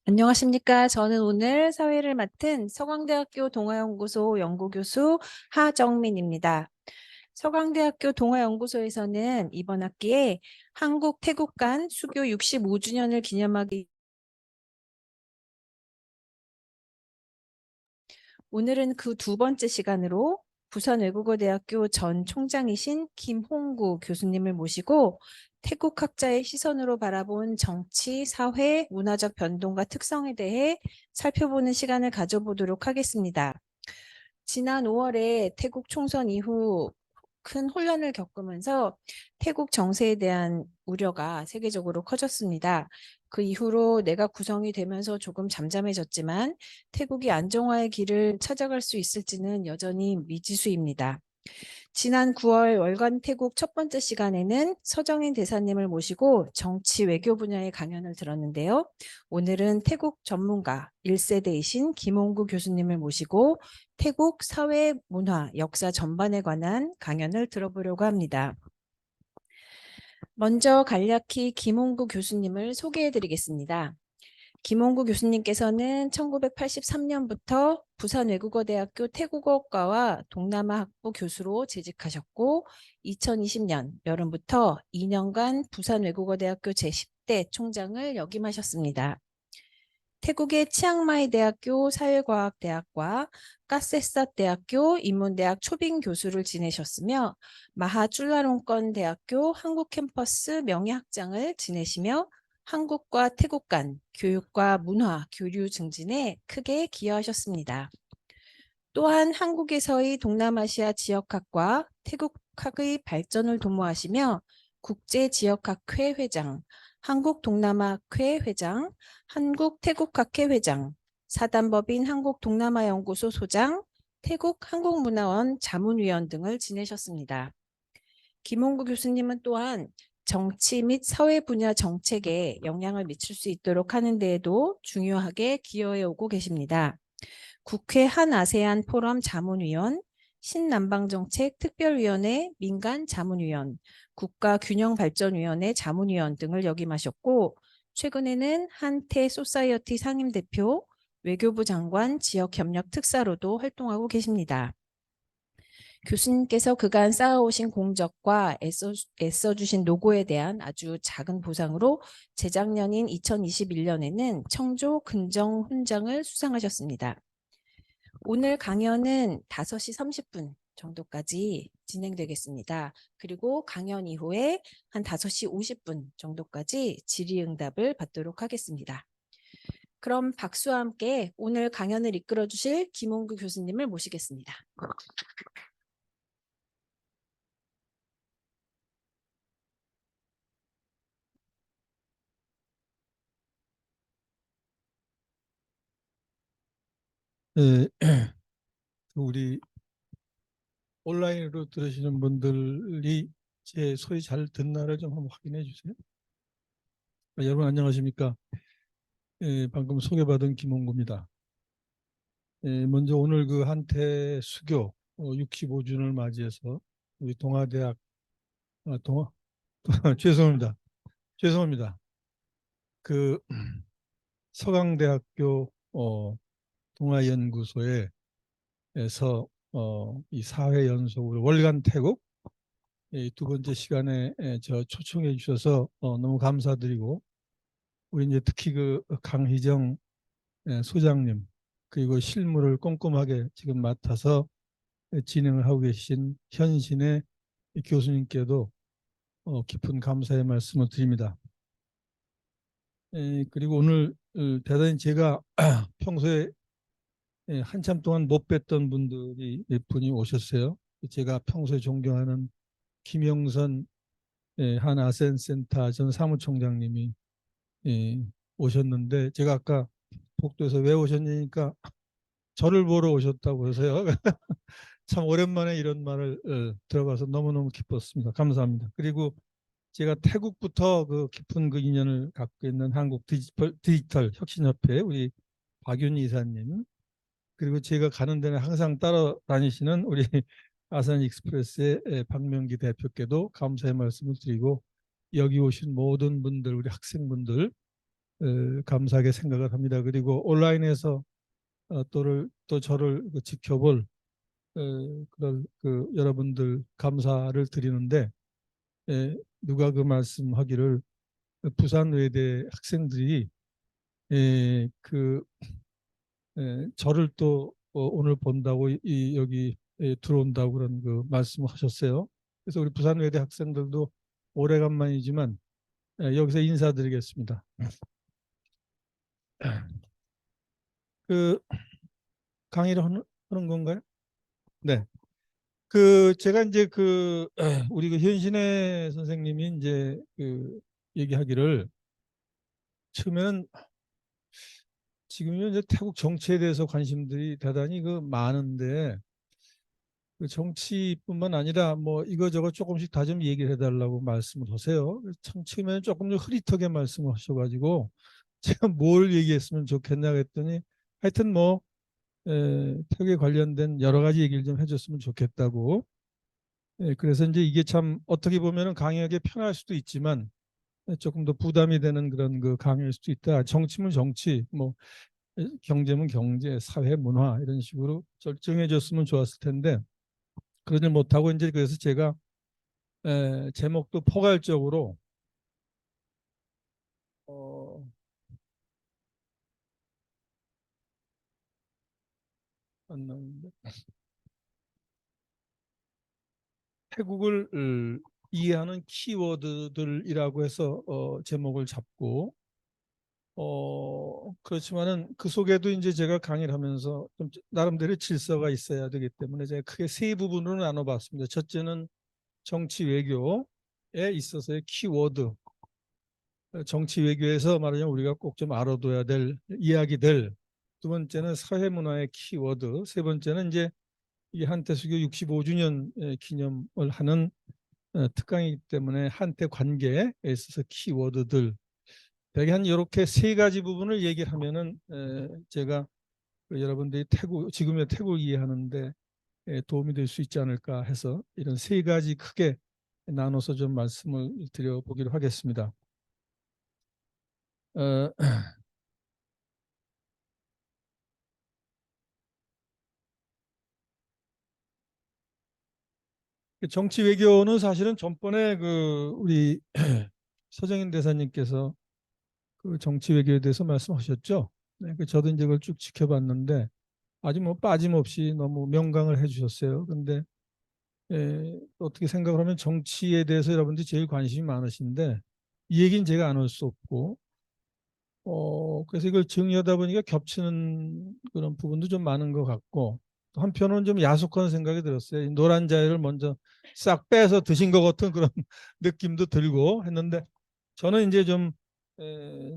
안녕하십니까. 저는 오늘 사회를 맡은 서강대학교 동아연구소 연구교수 하정민입니다. 서강대학교 동아연구소에서는 이번 학기에 한국 태국 간 수교 65주년을 기념하기 오늘은 그 두 번째 시간으로 부산외국어대학교 전 총장이신 김홍구 교수님을 모시고 태국 학자의 시선으로 바라본 정치, 사회, 문화적 변동과 특성에 대해 살펴보는 시간을 가져보도록 하겠습니다. 지난 5월에 태국 총선 이후 큰 혼란을 겪으면서 태국 정세에 대한 우려가 세계적으로 커졌습니다. 그 이후로 내각 구성이 되면서 조금 잠잠해졌지만 태국이 안정화의 길을 찾아갈 수 있을지는 여전히 미지수입니다. 지난 9월 월간 태국 첫 번째 시간에는 서정인 대사님을 모시고 정치 외교 분야의 강연을 들었는데요. 오늘은 태국 전문가 1세대이신 김홍구 교수님을 모시고 태국 사회, 문화, 역사 전반에 관한 강연을 들어보려고 합니다. 먼저 간략히 김홍구 교수님을 소개해드리겠습니다. 김홍구 교수님께서는 1983년부터 부산외국어대학교 태국어과와 동남아학부 교수로 재직하셨고 2020년 여름부터 2년간 부산외국어대학교 제10대 총장을 역임하셨습니다. 태국의 치앙마이 대학교 사회과학대학과 까세삿 대학교 인문대학 초빙 교수를 지내셨으며 마하 쭈라롱권 대학교 한국 캠퍼스 명예학장을 지내시며 한국과 태국 간 교육과 문화 교류 증진에 크게 기여하셨습니다. 또한 한국에서의 동남아시아 지역학과 태국학의 발전을 도모하시며 국제지역학회 회장, 한국동남아학회 회장, 한국태국학회 회장, 사단법인 한국동남아연구소 소장, 태국한국문화원 자문위원 등을 지내셨습니다. 김홍구 교수님은 또한 정치 및 사회 분야 정책에 영향을 미칠 수 있도록 하는 데에도 중요하게 기여해 오고 계십니다. 국회 한아세안 포럼 자문위원, 신남방정책 특별위원회 민간 자문위원, 국가균형발전위원회 자문위원 등을 역임하셨고 최근에는 한태 소사이어티 상임대표, 외교부 장관 지역협력 특사로도 활동하고 계십니다. 교수님께서 그간 쌓아오신 공적과 애써주신 노고에 대한 아주 작은 보상으로 재작년인 2021년에는 청조 근정 훈장을 수상하셨습니다. 오늘 강연은 5시 30분 정도까지 진행되겠습니다. 그리고 강연 이후에 한 5시 50분 정도까지 질의응답을 받도록 하겠습니다. 그럼 박수와 함께 오늘 강연을 이끌어 주실 김홍구 교수님을 모시겠습니다. 예, 우리 온라인으로 들으시는 분들이 제 소리 잘 듣나를 좀 한번 확인해 주세요. 여러분 안녕하십니까? 방금 소개받은 김홍구입니다. 먼저 오늘 그 한태 수교 65주년을 맞이해서 우리 동아대학 동아 죄송합니다. 죄송합니다. 그 서강대학교 동아연구소에서 이 사회 연속으로 월간 태국 두 번째 시간에 저 초청해 주셔서 너무 감사드리고 우리 이제 특히 그 강희정 소장님 그리고 실무를 꼼꼼하게 지금 맡아서 진행을 하고 계신 현신의 교수님께도 깊은 감사의 말씀을 드립니다. 그리고 오늘 대단히 제가 평소에 한참 동안 못 뵀던 분들이 몇 분이 오셨어요. 제가 평소에 존경하는 김영선 한 아센센터 전 사무총장님이 오셨는데 제가 아까 복도에서 왜 오셨냐니까 저를 보러 오셨다고 해서요. 참 오랜만에 이런 말을 들어봐서 너무너무 기뻤습니다. 감사합니다. 그리고 제가 태국부터 그 깊은 그 인연을 갖고 있는 한국 디지털 혁신협회 우리 박윤희 이사님 그리고 제가 가는 데는 항상 따라다니시는 우리 아산 익스프레스의 박명기 대표께도 감사의 말씀을 드리고 여기 오신 모든 분들 우리 학생분들 감사하게 생각을 합니다. 그리고 온라인에서 또 저를 지켜볼 그런 여러분들 감사를 드리는데, 누가 그 말씀하기를 부산 외대 학생들이 저를 또 오늘 본다고 여기 들어온다고 그런 그 말씀을 하셨어요. 그래서 우리 부산 외대 학생들도 오래간만이지만 여기서 인사드리겠습니다. 그 강의를 하는 건가요? 네. 제가 이제 우리 현신혜 선생님이 이제 얘기하기를 처음에는 지금은 이제 태국 정치에 대해서 관심들이 대단히 많은데 그 정치뿐만 아니라 뭐 이거저거 조금씩 다 좀 얘기를 해달라고 말씀을 하세요. 참 처음에는 조금 좀 흐릿하게 말씀을 하셔가지고 제가 뭘 얘기했으면 좋겠냐 했더니 하여튼 뭐 태국에 관련된 여러 가지 얘기를 좀 해줬으면 좋겠다고. 그래서 이제 이게 참 어떻게 보면은 강의하기 편할 수도 있지만 조금 더 부담이 되는 그런 강의일 수도 있다. 정치면 정치, 뭐 경제면 경제, 사회, 문화 이런 식으로 결정해 줬으면 좋았을 텐데 그러지 못하고 이제 그래서 제가 제목도 포괄적으로 어, 안 나오는데 태국을 이해하는 키워드들이라고 해서 제목을 잡고 그렇지만은 그 속에도 이제 제가 강의를 하면서 좀 나름대로 질서가 있어야 되기 때문에 제가 크게 세 부분으로 나눠봤습니다. 첫째는 정치 외교에 있어서의 키워드, 정치 외교에서 말하자면 우리가 꼭 좀 알아둬야 될 이야기들. 두 번째는 사회 문화의 키워드. 세 번째는 이제 이 한태수교 65주년 기념을 하는 특강이기 때문에 한태 관계에 있어서 키워드들. 대개 한 이렇게 세 가지 부분을 얘기를 하면은 제가 여러분들이 지금의 태국을 이해하는데 도움이 될 수 있지 않을까 해서 이런 세 가지 크게 나눠서 좀 말씀을 드려보기로 하겠습니다. 어, 정치 외교는 사실은 전번에 우리 서정인 대사님께서 그 정치 외교에 대해서 말씀하셨죠. 네, 저도 이제 그걸 쭉 지켜봤는데 아주 뭐 빠짐없이 너무 명강을 해주셨어요. 근데 어떻게 생각을 하면 정치에 대해서 여러분들이 제일 관심이 많으신데 이 얘기는 제가 안 할 수 없고 그래서 이걸 정리하다 보니까 겹치는 그런 부분도 좀 많은 것 같고 또 한편으로는 좀 야속한 생각이 들었어요. 이 노란 자유를 먼저 싹 빼서 드신 것 같은 그런 느낌도 들고 했는데 저는 이제 좀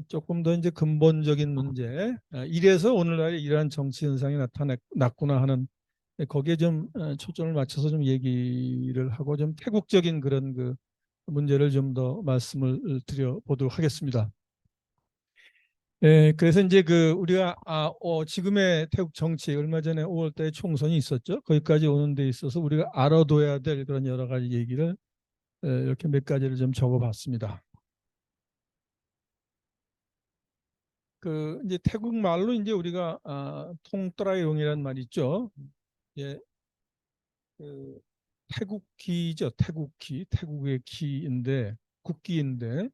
조금 더 이제 근본적인 문제, 이래서 오늘날 이러한 정치 현상이 나타났구나 하는 거기에 좀 초점을 맞춰서 좀 얘기를 하고 좀 태국적인 그런 문제를 좀 더 말씀을 드려보도록 하겠습니다. 그래서 이제 우리가 지금의 태국 정치 얼마 전에 5월달에 총선이 있었죠. 거기까지 오는 데 있어서 우리가 알아둬야 될 그런 여러 가지 얘기를 이렇게 몇 가지를 좀 적어봤습니다. 이제 태국 말로 이제 우리가 통따라용이라는 말이 있죠. 예, 그 태국기죠. 태국기, 태국의 기인데 국기인데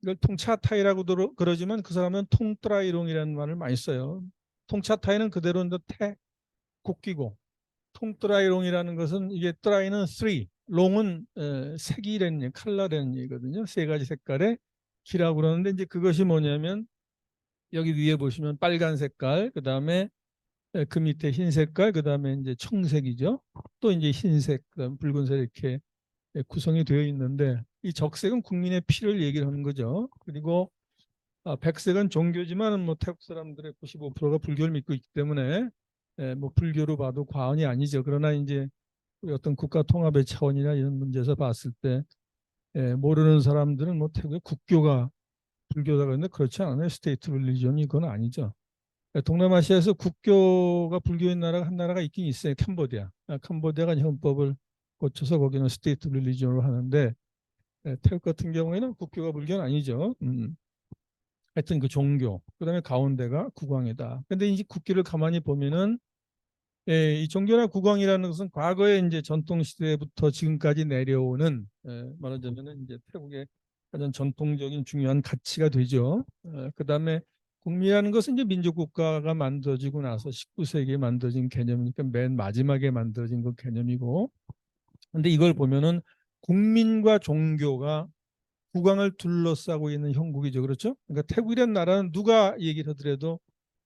이걸 통차타이라고 그러지만 그 사람은 통따라이롱이라는 말을 많이 써요. 통차타이는 그대로 국기고 통따라이롱이라는 것은 이게 따라이는 3, 롱은 색이라는 컬러라는 얘기거든요. 세 가지 색깔의 기라고 그러는데 이제 그것이 뭐냐면 여기 위에 보시면 빨간 색깔, 그 다음에 그 밑에 흰 색깔, 그 다음에 이제 청색이죠. 또 이제 흰색, 그다음 붉은색 이렇게 구성이 되어 있는데 이 적색은 국민의 피를 얘기를 하는 거죠. 그리고 백색은 종교지만 뭐 태국 사람들의 95%가 불교를 믿고 있기 때문에 뭐 불교로 봐도 과언이 아니죠. 그러나 이제 어떤 국가 통합의 차원이나 이런 문제에서 봤을 때 모르는 사람들은 뭐 태국의 국교가 불교다 그러는데 그렇지 않아요. 스테이트 릴리전이 그건 아니죠. 동남아시아에서 국교가 불교인 나라가 한 나라가 있긴 있어요. 캄보디아. 캄보디아가 헌법을 고쳐서 거기는 스테이트 릴리전으로 하는데 태국 같은 경우에는 국교가 불교는 아니죠. 하여튼 그 종교, 그다음에 가운데가 국왕이다. 근데 이제 국기를 가만히 보면은 이 종교나 국왕이라는 것은 과거에 이제 전통 시대부터 지금까지 내려오는 말하자면은 이제 태국의 가장 전통적인 중요한 가치가 되죠. 그다음에 국민이라는 것은 이제 민족 국가가 만들어지고 나서 19세기에 만들어진 개념이니까 맨 마지막에 만들어진 그 개념이고, 근데 이걸 보면은 국민과 종교가 국왕을 둘러싸고 있는 형국이죠. 그렇죠? 그러니까 태국이라는 나라는 누가 얘기를 하더라도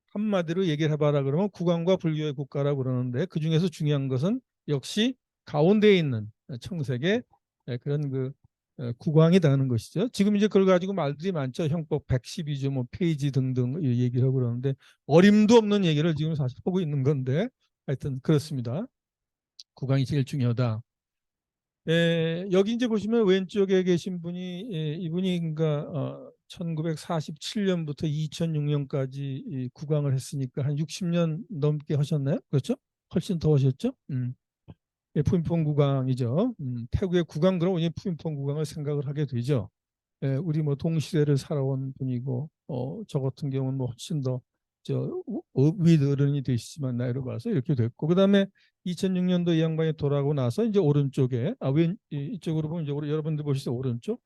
한마디로 얘기를 해봐라 그러면 국왕과 불교의 국가라고 그러는데, 그중에서 중요한 것은 역시 가운데에 있는 청색의 그런 그 국왕이라는 것이죠. 지금 이제 그걸 가지고 말들이 많죠. 형법 112조 뭐 페이지 등등 얘기를 하고 그러는데, 어림도 없는 얘기를 지금 사실 하고 있는 건데, 하여튼 그렇습니다. 국왕이 제일 중요하다. 여기 이제 보시면 왼쪽에 계신 분이 이분이 그러니까 1947년부터 2006년까지 국왕을 했으니까 한 60년 넘게 하셨나요? 그렇죠? 훨씬 더 하셨죠? 푸인퐁 국왕이죠. 태국의 국왕 그러면 이제 푸인퐁 국왕을 생각을 하게 되죠. 우리 뭐 동시대를 살아온 분이고 저 같은 경우는 뭐 훨씬 더 위어른이 되시지만 나이로 봐서 이렇게 됐고, 그다음에 2006년도 이 양반이 돌아가고 나서 이제 오른쪽에 이쪽으로 보면 이제 여러분들 보시죠. 오른쪽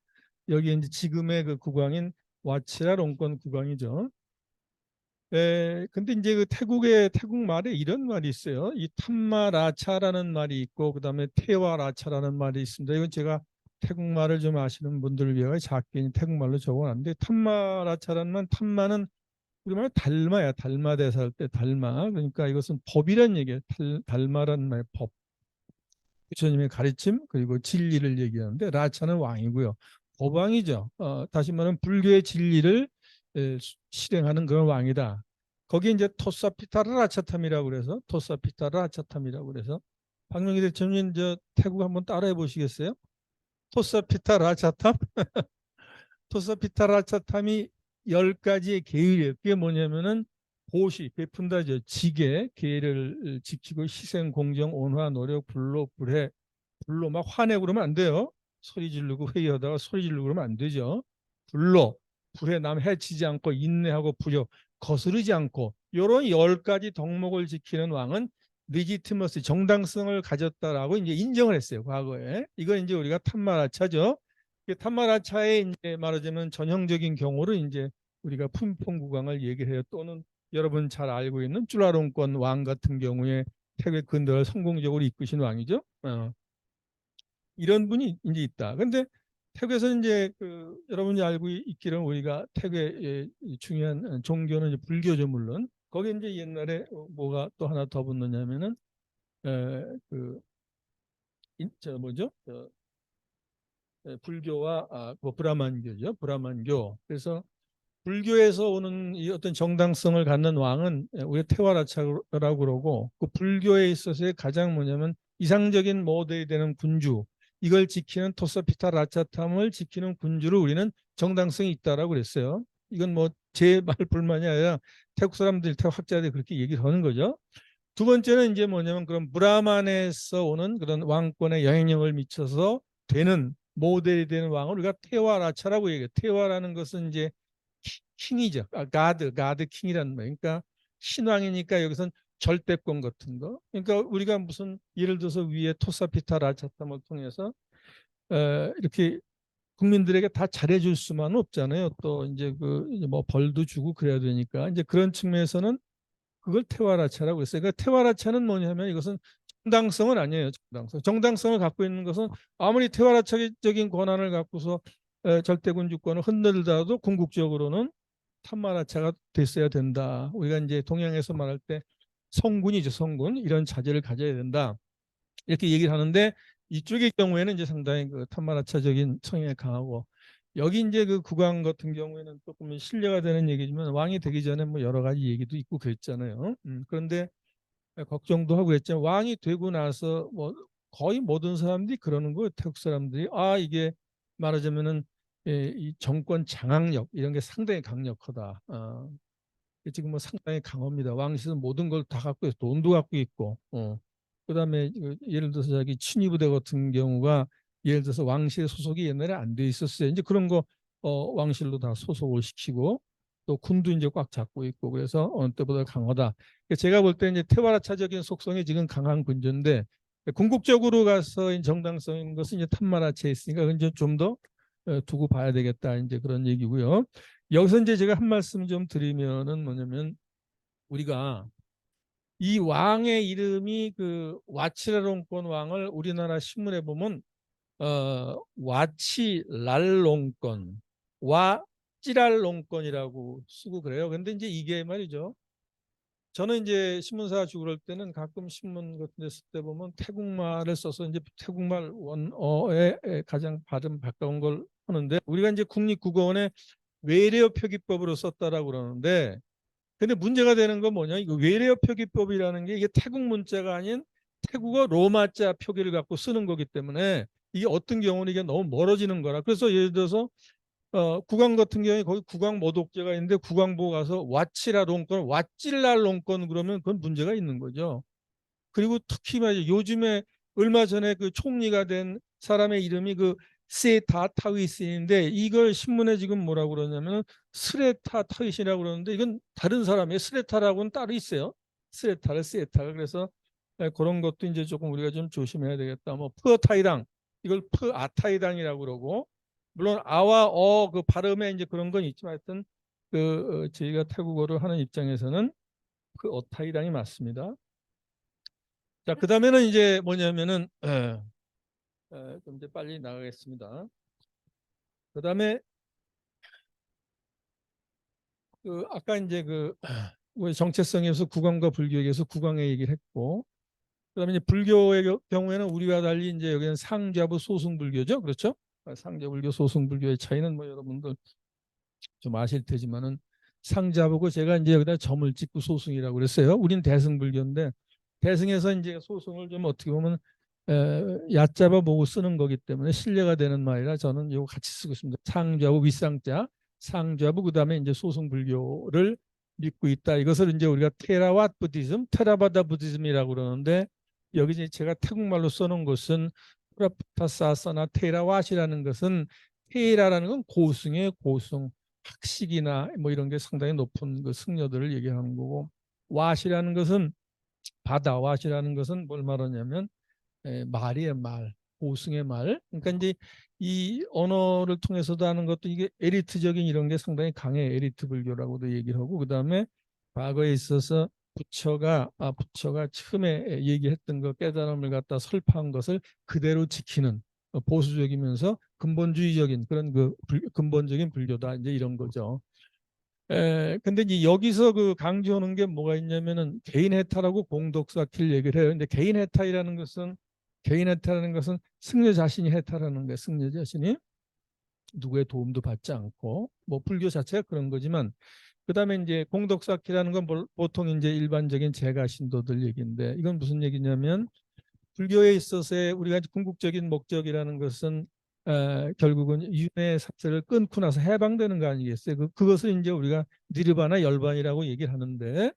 여기 이제 지금의 그 국왕인 와치라 롱권 국왕이죠. 근데 이제 그 태국 말에 이런 말이 있어요. 이 탐마라차라는 말이 있고 그다음에 테와라차라는 말이 있습니다. 이건 제가 태국말을 좀 아시는 분들을 위해 작게 태국말로 적어놨는데, 탐마라차라는 말, 탐마는 우리말 달마야. 달마대사 할 때 달마. 그러니까 이것은 법이란 얘기예요. 달마라는 말, 법. 부처님의 가르침 그리고 진리를 얘기하는데, 라차는 왕이고요. 법왕이죠. 다시 말하면 불교의 진리를 실행하는 그런 왕이다. 거기에 이제 토사피타라 라차탐이라고 그래서 토사피타라 라차탐이라고 그래서 박명희 대통령 저 태국 한번 따라해 보시겠어요? 토사피타 라차탐? 토사피타 라차탐이 10가지의 계율이에요. 그게 뭐냐면은 보시, 베푼다죠. 지계, 계를 지키고 희생, 공정, 온화, 노력, 불로, 불해, 불로 막 화내고 그러면 안 돼요. 소리 지르고 회의하다가 소리 지르고 그러면 안 되죠. 불로, 불에 남 해치지 않고 인내하고 부려 거스르지 않고, 이런 10가지 덕목을 지키는 왕은 리지티머스 정당성을 가졌다라고 이제 인정을 했어요. 과거에. 이건 이제 우리가 탐마라차죠. 탐마라차의 이제 말하자면 전형적인 경우를 이제 우리가 푼퐁국왕을 얘기를 해요. 또는 여러분 잘 알고 있는 쭈라롱권 왕 같은 경우에 태국의 근대를 성공적으로 이끄신 왕이죠. 이런 분이 이제 있다. 근데 태국에서 이제 그 여러분이 알고 있기를 우리가 태국의 중요한 종교는 이제 불교죠. 물론 거기 이제 옛날에 뭐가 또 하나 더 붙느냐면은 그 저 뭐죠? 불교와 뭐 브라만교죠. 브라만교. 그래서 불교에서 오는 이 어떤 정당성을 갖는 왕은 우리 테와라차라고 그러고, 그 불교에 있어서의 가장 뭐냐면 이상적인 모델이 되는 군주, 이걸 지키는 토사피타 라차탐을 지키는 군주를 우리는 정당성이 있다라고 그랬어요. 이건 뭐 제 말뿐만이 아니라 태국 사람들, 태국 학자들이 그렇게 얘기를 하는 거죠. 두 번째는 이제 뭐냐면 그런 브라만에서 오는 그런 왕권에 영향력을 미쳐서 되는 모델이 되는 왕을 우리가 테와라차라고 얘기해요. 테와라는 것은 이제 킹이죠. 가드 킹이라는 말. 그러니까 신왕이니까 여기선 절대권 같은 거. 그러니까 우리가 무슨 예를 들어서 위에 토사피타 라차탐을 통해서 이렇게 국민들에게 다 잘해줄 수만은 없잖아요. 또 이제 그 뭐 벌도 주고 그래야 되니까 이제 그런 측면에서는 그걸 테와라차라고 했어요. 그러니까 테와라차는 뭐냐면 이것은 정당성은 아니에요. 정당성을 갖고 있는 것은 아무리 테와라차적인 권한을 갖고서 절대군 주권을 흔들더라도 궁극적으로는 탐마라차가 됐어야 된다. 우리가 이제 동양에서 말할 때 성군이죠. 성군. 이런 자질을 가져야 된다. 이렇게 얘기를 하는데, 이쪽의 경우에는 이제 상당히 그 탐마라차적인 성향이 강하고, 여기 이제 그 국왕 같은 경우에는 조금 신뢰가 되는 얘기지만 왕이 되기 전에 뭐 여러 가지 얘기도 있고 그랬잖아요. 그런데 걱정도 하고 했지만 왕이 되고 나서 뭐 거의 모든 사람들이 그러는 거예요. 태국 사람들이 이게 말하자면은 이 정권 장악력 이런 게 상당히 강력하다. 지금 뭐 상당히 강합니다. 왕실은 모든 걸 다 갖고 있고 돈도 갖고 있고, 그다음에 예를 들어서 자기 친위부대 같은 경우가 예를 들어서 왕실 소속이 옛날에 안 돼 있었어요. 이제 그런 거 왕실로 다 소속을 시키고, 또 군도 이제 꽉 잡고 있고 그래서 어느 때보다 강하다. 제가 볼 때 이제 테와라차적인 속성이 지금 강한 군주인데 궁극적으로 가서 정당성인 것은 이제 탐마라치에 있으니까 이제 좀 더 두고 봐야 되겠다 이제 그런 얘기고요. 여기서 이제 제가 한 말씀 좀 드리면은 뭐냐면 우리가 이 왕의 이름이 그 와치라롱권 왕을 우리나라 신문에 보면 와치랄롱권, 와찌랄롱권이라고 쓰고 그래요. 근데 이제 이게 말이죠. 저는 이제 신문사 주고 그럴 때는 가끔 신문 같은 데 쓸 때 보면 태국말을 써서 이제 태국말 원어에 가장 발음 가까운 걸 하는데 우리가 이제 국립국어원에 외래어 표기법으로 썼다라고 그러는데 근데 문제가 되는 건 뭐냐? 이거 외래어 표기법이라는 게 이게 태국 문자가 아닌 태국어 로마자 표기를 갖고 쓰는 거기 때문에 이게 어떤 경우는 이게 너무 멀어지는 거라. 그래서 예를 들어서 국왕 같은 경우에 거기 국왕 모독죄가 있는데 국왕보고 가서 왓치라 롱건, 왓찔라 롱건 그러면 그건 문제가 있는 거죠. 그리고 특히 말이죠. 요즘에 얼마 전에 그 총리가 된 사람의 이름이 그 세타 타위스인데 이걸 신문에 지금 뭐라고 그러냐면 스레타 타위시라고 그러는데 이건 다른 사람이에요. 스레타라고는 따로 있어요. 스레타를 세타를 그래서 그런 것도 이제 조금 우리가 좀 조심해야 되겠다. 뭐 푸어타이당 이걸 푸아타이당이라고 그러고 물론 아와 어 그 발음에 이제 그런 건 있지만 하여튼 그 저희가 태국어를 하는 입장에서는 그 어타이당이 맞습니다. 자, 그 다음에는 이제 뭐냐면은, 좀 이제 빨리 나가겠습니다. 그 다음에, 아까 이제 우리 정체성에서 국왕과 불교에서 국왕의 얘기를 했고, 그 다음에 이제 불교의 경우에는 우리와 달리 이제 여기는 상좌부 소승불교죠. 그렇죠? 상좌불교, 소승불교의 차이는 뭐 여러분들 좀 아실 테지만은 상자보고 제가 이제 여기다 점을 찍고 소승이라고 그랬어요. 우린 대승불교인데 대승에서 이제 소승을 좀 어떻게 보면 얕잡아 보고 쓰는 거기 때문에 신뢰가 되는 말이라 저는 이거 같이 쓰고 있습니다. 상좌부 윗상자, 상좌부 그다음에 이제 소승불교를 믿고 있다. 이것을 이제 우리가 테라왓 부디즘, 테라바다 부디즘이라고 그러는데 여기 이제 제가 태국말로 써놓은 것은 프라푸타사사나 테라왓이라는 것은 테라라는 건 고승의 고승. 학식이나 뭐 이런 게 상당히 높은 그 승려들을 얘기하는 거고 왓이라는 것은 바다 왓이라는 것은 뭘 말하냐면 말이에요 말 고승의 말 그러니까 이제 이 언어를 통해서도 하는 것도 이게 에리트적인 이런 게 상당히 강해 에리트 불교라고도 얘기를 하고 그 다음에 과거에 있어서 부처가 처음에 얘기했던 그 깨달음을 갖다 설파한 것을 그대로 지키는 보수적이면서 근본주의적인 그런 근본적인 불교다 이제 이런 거죠. 근데 이제 여기서 그 강조하는 게 뭐가 있냐면은 개인 해탈하고 공덕 쌓기를 얘기를 해요. 근데 개인 해탈하는 것은 승려 자신이 해탈하는 거예요. 승려 자신이 누구의 도움도 받지 않고 뭐 불교 자체가 그런 거지만 그다음에 이제 공덕 쌓기라는 건 보통 이제 일반적인 제가 신도들 얘기인데 이건 무슨 얘기냐면 불교에 있어서의 우리가 궁극적인 목적이라는 것은 결국은 윤회 사태를 끊고 나서 해방되는 거 아니겠어요? 그것을 이제 우리가 니르바나 열반이라고 얘기를 하는데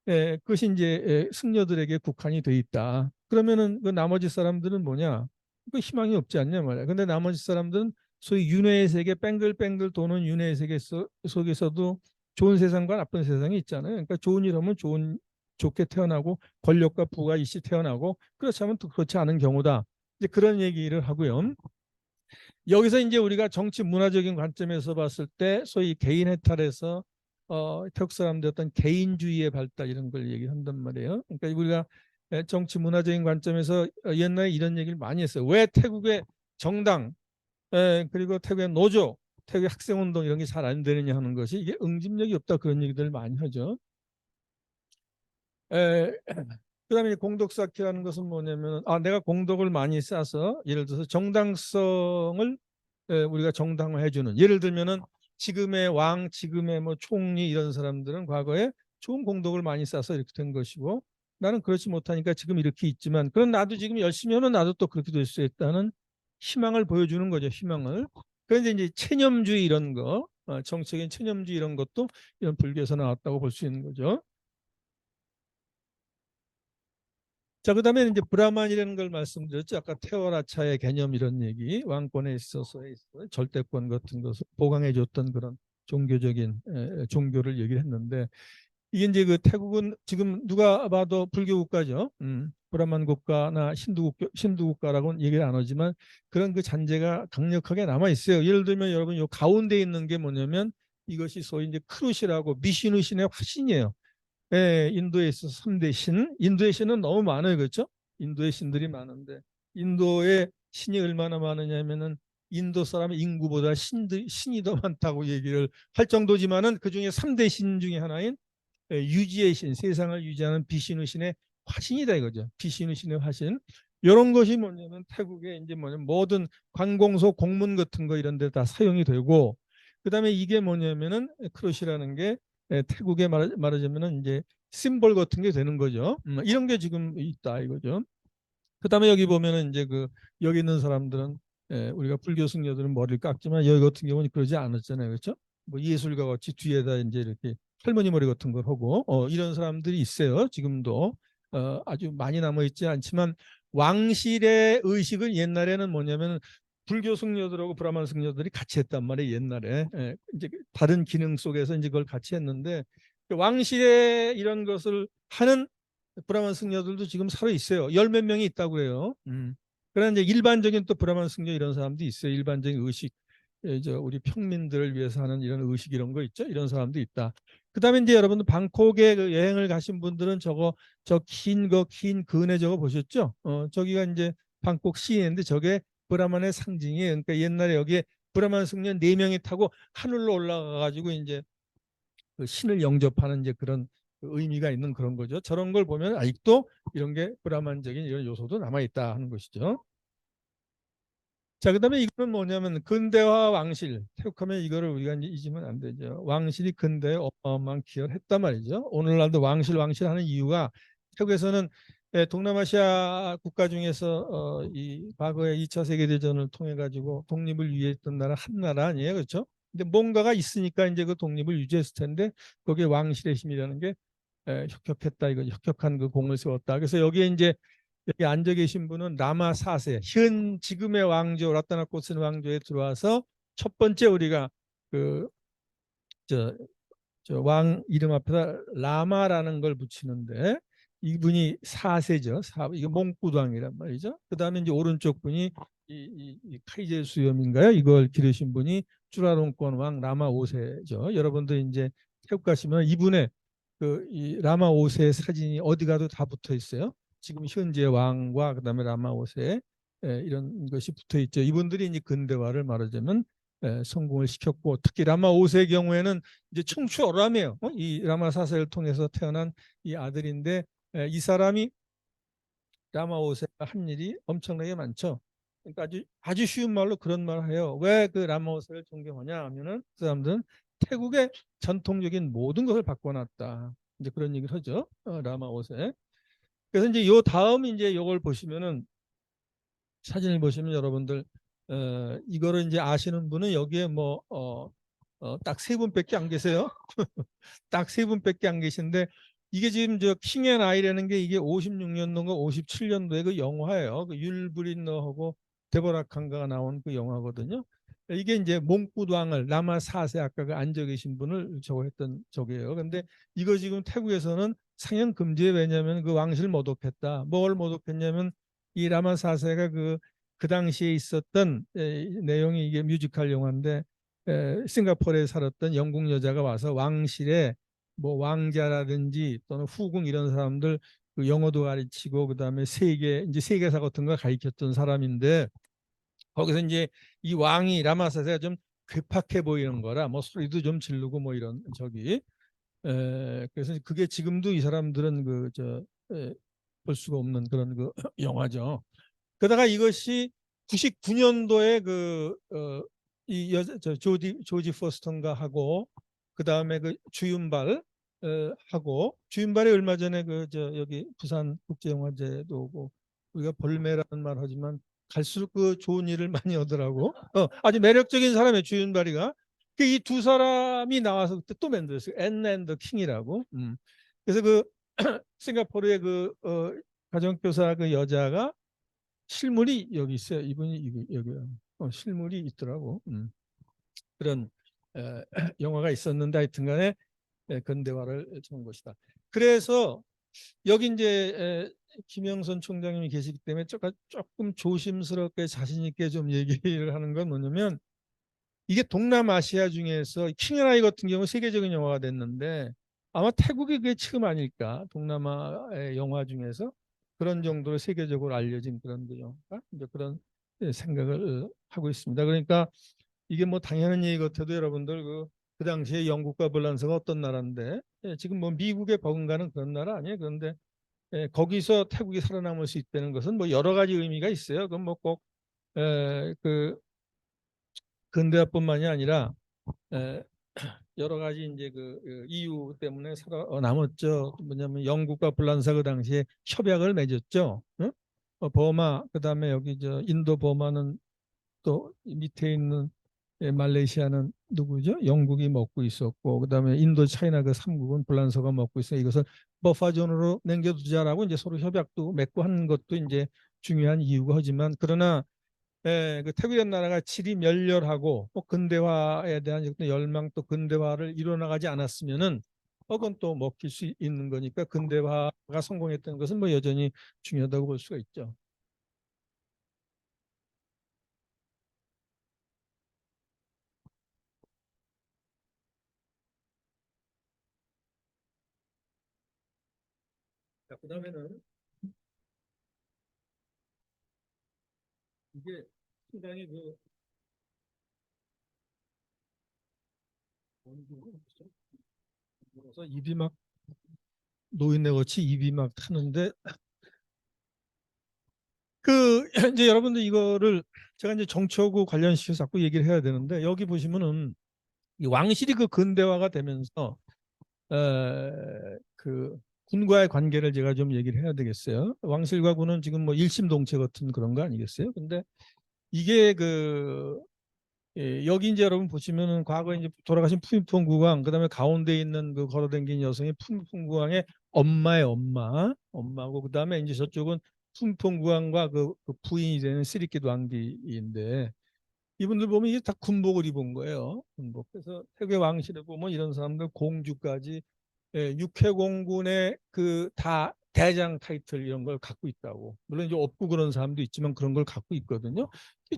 그것이 이제 승려들에게 국한이 돼 있다. 그러면은 그 나머지 사람들은 뭐냐? 그 희망이 없지 않냐 말이야. 근데 나머지 사람들은 소위 윤회의 세계, 뱅글뱅글 도는 윤회의 세계 속에서도 좋은 세상과 나쁜 세상이 있잖아요. 그러니까 좋은 일 하면 좋게 태어나고 권력과 부가 일시 태어나고 그렇지 않으면 또 그렇지 않은 경우다. 이제 그런 얘기를 하고요. 여기서 이제 우리가 정치 문화적인 관점에서 봤을 때 소위 개인 해탈에서 태국 사람들 어떤 개인주의의 발달 이런 걸 얘기한단 말이에요. 그러니까 우리가 정치 문화적인 관점에서 옛날에 이런 얘기를 많이 했어요. 왜 태국의 정당 그리고 태국의 노조, 태국의 학생운동 이런 게 잘 안 되느냐 하는 것이 이게 응집력이 없다 그런 얘기들 많이 하죠. 그다음에 공덕 쌓기라는 것은 뭐냐면 내가 공덕을 많이 쌓아서 예를 들어서 정당성을 우리가 정당화해주는 예를 들면은 지금의 왕, 지금의 뭐 총리 이런 사람들은 과거에 좋은 공덕을 많이 쌓아서 이렇게 된 것이고 나는 그렇지 못하니까 지금 이렇게 있지만 그럼 나도 지금 열심히 하면 나도 또 그렇게 될 수 있다는 희망을 보여주는 거죠. 희망을. 그런데 이제 체념주의 이런 거 정치적인 체념주의 이런 것도 이런 불교에서 나왔다고 볼 수 있는 거죠. 자, 그다음에 이제 브라만이라는 걸 말씀드렸죠. 아까 테오라차의 개념 이런 얘기, 왕권에 있어서 절대권 같은 것을 보강해 줬던 그런 종교적인 종교를 얘기를 했는데 이게 이제 그 태국은 지금 누가 봐도 불교 국가죠. 브라만 국가나 힌두 국가라고는 얘기를 안 하지만 그런 그 잔재가 강력하게 남아 있어요. 예를 들면 여러분 요 가운데 있는 게 뭐냐면 이것이 소위 이제 크루시라고 미시누 신의 화신이에요. 예, 인도에 있어서 3대 신. 인도의 신은 너무 많아요. 그렇죠? 인도의 신들이 많은데 인도의 신이 얼마나 많으냐면은 인도 사람의 인구보다 신이 더 많다고 얘기를 할 정도지만은 그중에 3대 신 중에 하나인 유지의 신, 세상을 유지하는 비시누 신의 화신이다 이거죠. 비시누 신의 화신. 이런 것이 뭐냐면 태국에 이제 뭐냐면 모든 관공서 공문 같은 거 이런 데 다 사용이 되고 그다음에 이게 뭐냐면은 크로시라는 게 태국에 말하자면은 이제 심볼 같은 게 되는 거죠. 이런 게 지금 있다 이거죠. 그다음에 여기 보면은 이제 그 여기 있는 사람들은 우리가 불교 승려들은 머리를 깎지만 여기 같은 경우는 그러지 않았잖아요, 그렇죠? 뭐 예술가 같이 뒤에다 이제 이렇게 할머니 머리 같은 걸 하고 이런 사람들이 있어요, 지금도 아주 많이 남아 있지 않지만 왕실의 의식은 옛날에는 뭐냐면 불교 승려들하고 브라만 승려들이 같이 했단 말이에요, 옛날에 이제 다른 기능 속에서 이제 그걸 같이 했는데 왕실의 이런 것을 하는 브라만 승려들도 지금 살아 있어요. 열 몇 명이 있다고 그래요. 그러나 이제 일반적인 또 브라만 승려 이런 사람도 있어요. 일반적인 의식, 우리 평민들을 위해서 하는 이런 의식 이런 거 있죠. 이런 사람도 있다. 그다음에 이제 여러분들 방콕에 그 여행을 가신 분들은 저 긴 그네 저거 보셨죠? 저기가 이제 방콕 시내인데 저게 브라만의 상징이에요. 그러니까 옛날에 여기에 브라만 승려 4명이 타고 하늘로 올라가 가지고 이제 그 신을 영접하는 이제 그런 그 의미가 있는 그런 거죠. 저런 걸 보면 아직도 이런 게 브라만적인 이런 요소도 남아 있다 하는 것이죠. 자, 그다음에 이거는 뭐냐면 근대화 왕실. 태국하면 이거를 우리가 이제 잊으면 안 되죠. 왕실이 근대에 어마어마한 기여를 했단 말이죠. 오늘날도 왕실 하는 이유가 태국에서는 동남아시아 국가 중에서 이 과거에 2차 세계대전을 통해 가지고 독립을 위했던 나라 한 나라 아니에요, 그렇죠? 근데 뭔가가 있으니까 이제 그 독립을 유지했을 텐데 거기에 왕실의 힘이라는 게 혁혁했다 이거 혁혁한 그 공을 세웠다. 그래서 여기에 이제 여기 앉아 계신 분은 라마 4세, 현 지금의 왕조 라타나코스 왕조에 들어와서 첫 번째 우리가 그 저 왕 이름 앞에다 라마라는 걸 붙이는데 이분이 4세죠. 이게 몽구당이란 말이죠. 그다음에 이제 오른쪽 분이 이 카이제 수염인가요? 이걸 기르신 분이 쭈라롱권 왕 라마 5세죠. 여러분들 이제 태국 가시면 이분의 그 이 라마 5세 사진이 어디 가도 다 붙어 있어요. 지금 현재 왕과 그다음에 라마 5세 이런 것이 붙어 있죠. 이분들이 이제 근대화를 말하자면 성공을 시켰고 특히 라마 5세의 경우에는 이제 청추어람이에요. 이 라마 4세를 통해서 태어난 이 아들인데 이 사람이 라마 5세가 한 일이 엄청나게 많죠. 그러니까 아주 쉬운 말로 그런 말을 해요. 왜 그 라마 5세를 존경하냐 하면은 그 사람들은 태국의 전통적인 모든 것을 바꿔놨다. 이제 그런 얘기를 하죠. 라마 5세. 그래서 이제 요 다음 이제 요걸 보시면은 사진을 보시면 여러분들 이거를 이제 아시는 분은 여기에 뭐 딱 세 분밖에 안 계세요. 딱 세 분밖에 안 계신데 이게 지금 저 킹앤 아이라는 게 이게 56년도인가 57년도에 그 영화예요. 그 율브린너하고 데보라 칸가가 나온 그 영화거든요. 이게 이제 몽구왕을 라마 4세 아까 그 앉아 계신 분을 저거 했던 저게요. 근데 이거 지금 태국에서는 상영 금지에 왜냐하면 그 왕실 모독했다. 뭘 모독했냐면 이 라마 4세가 그 당시에 있었던 내용이 이게 뮤지컬 영화인데 싱가포르에 살았던 영국 여자가 와서 왕실에 뭐 왕자라든지 또는 후궁 이런 사람들 그 영어도 가르치고 그다음에 세계사 같은 거 가르쳤던 사람인데 거기서 이제 이 왕이 라마사세가 좀 괴팍해 보이는 거라 뭐 소리도 좀 지르고 뭐 이런 저기 그래서 그게 지금도 이 사람들은 볼 수가 없는 그런 그 영화죠. 그러다가 이것이 99년도에 이 여자 조지 포스턴가 하고 그 다음에 그 주윤발 하고 주윤발이 얼마 전에 여기 부산 국제영화제도 오고 우리가 벌매라는 말 하지만 갈수록 그 좋은 일을 많이 하더라고. 아주 매력적인 사람이에요 주윤발이가. 이 두 사람이 나와서 그때 또 만들었어요. 앤 킹이라고. 그래서 그 싱가포르의 가정교사 그 여자가 실물이 여기 있어요. 이분이 여기 실물이 있더라고. 그런 영화가 있었는데 하여튼간에 근대화를 준 것이다. 그래서 여기 이제 김영선 총장님이 계시기 때문에 조금 조심스럽게 자신 있게 좀 얘기를 하는 건 뭐냐면 이게 동남아시아 중에서 킹앤아이 같은 경우 세계적인 영화가 됐는데 아마 태국이 그게 처음 아닐까. 동남아의 영화 중에서 그런 정도로 세계적으로 알려진 그런 그 영화가 이제 그런 생각을 하고 있습니다. 그러니까 이게 뭐 당연한 얘기 같아도 여러분들 그 당시에 영국과 폴란드가 어떤 나라인데 지금 뭐 미국에 버금가는 그런 나라 아니에요. 그런데 거기서 태국이 살아남을 수 있다는 것은 뭐 여러 가지 의미가 있어요. 그건 뭐꼭그 근대화뿐만이 아니라 에, 여러 가지 이제 그 이유 때문에 살아남았죠. 뭐냐면 영국과 불란사 그 당시에 협약을 맺었죠. 응? 버마 그다음에 여기 저 인도 버마는 또 밑에 있는 말레이시아는 누구죠? 영국이 먹고 있었고 그다음에 인도 차이나 그 삼국은 불란서가 먹고 있어. 이것을 버파존으로 남겨두자라고 이제 서로 협약도 맺고 하는 것도 이제 중요한 이유가 하지만 그러나 그 태국이라는 나라가 질이 멸렬하고 또 근대화에 대한 어떤 열망 또 근대화를 이뤄나가지 않았으면은 그건 또 먹힐 수 있는 거니까 근대화가 성공했던 것은 뭐 여전히 중요하다고 볼 수가 있죠. 자, 그다음에는 이게 상당히 그래서 입이 막 노인네 같이 입이 막 타는데 그 이제 여러분들 이거를 제가 이제 정치하고 관련시켜서 자꾸 얘기를 해야 되는데 여기 보시면은 이 왕실이 그 근대화가 되면서 그 군과의 관계를 제가 좀 얘기를 해야 되겠어요. 왕실과 군은 지금 뭐 일심동체 같은 그런 거 아니겠어요? 근데 이게 여기 이제 여러분 보시면은 과거에 이제 돌아가신 푸미폰 국왕 그다음에 가운데 있는 그 걸어다니는 여성이 푸미폰 국왕의 엄마의 엄마고 그다음에 이제 저쪽은 푸미폰 국왕과 그 부인이 되는 시리키드 왕비인데 이분들 보면 이게 다 군복을 입은 거예요. 군복. 그래서 태계 왕실에 보면 이런 사람들 공주까지 육해공군의 그 다 대장 타이틀 이런 걸 갖고 있다고. 물론 이제 없고 그런 사람도 있지만 그런 걸 갖고 있거든요.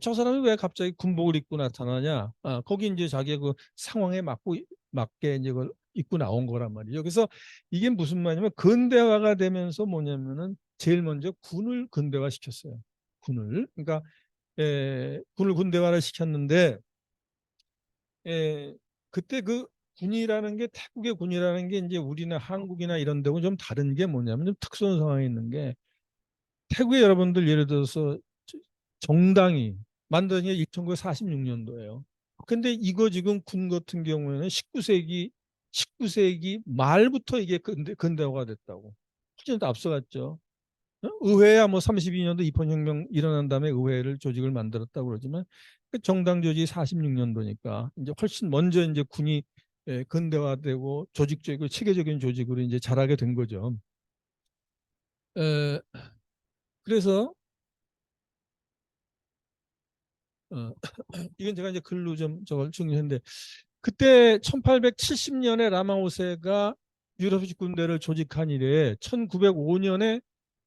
저 사람이 왜 갑자기 군복을 입고 나타나냐? 거기 이제 자기의 그 상황에 맞게 이제 그걸 입고 나온 거란 말이죠. 그래서 이게 무슨 말이냐면 근대화가 되면서 뭐냐면은 제일 먼저 군을 근대화 시켰어요. 군을. 그러니까 군을 군대화를 시켰는데 그때 그 군이라는 게 태국의 군이라는 게 이제 우리나 한국이나 이런 데고 좀 다른 게 뭐냐면 좀 특수한 상황이 있는 게 태국의 여러분들 예를 들어서 정당이 만든 게 1946년도예요. 근데 이거 지금 군 같은 경우에는 19세기 말부터 이게 근대화가 됐다고. 훨씬 더 앞서갔죠. 의회야 뭐 32년도 입헌혁명 일어난 다음에 의회를 조직을 만들었다고 그러지만 그 정당 조직이 46년도니까 이제 훨씬 먼저 이제 군이 근대화되고 조직적이고 체계적인 조직으로 이제 자라게 된 거죠. 에, 그래서 어, 이건 제가 이제 글로 좀 저걸 정리했는데 그때 1870년에 라마오세가 유럽식 군대를 조직한 이래 1905년에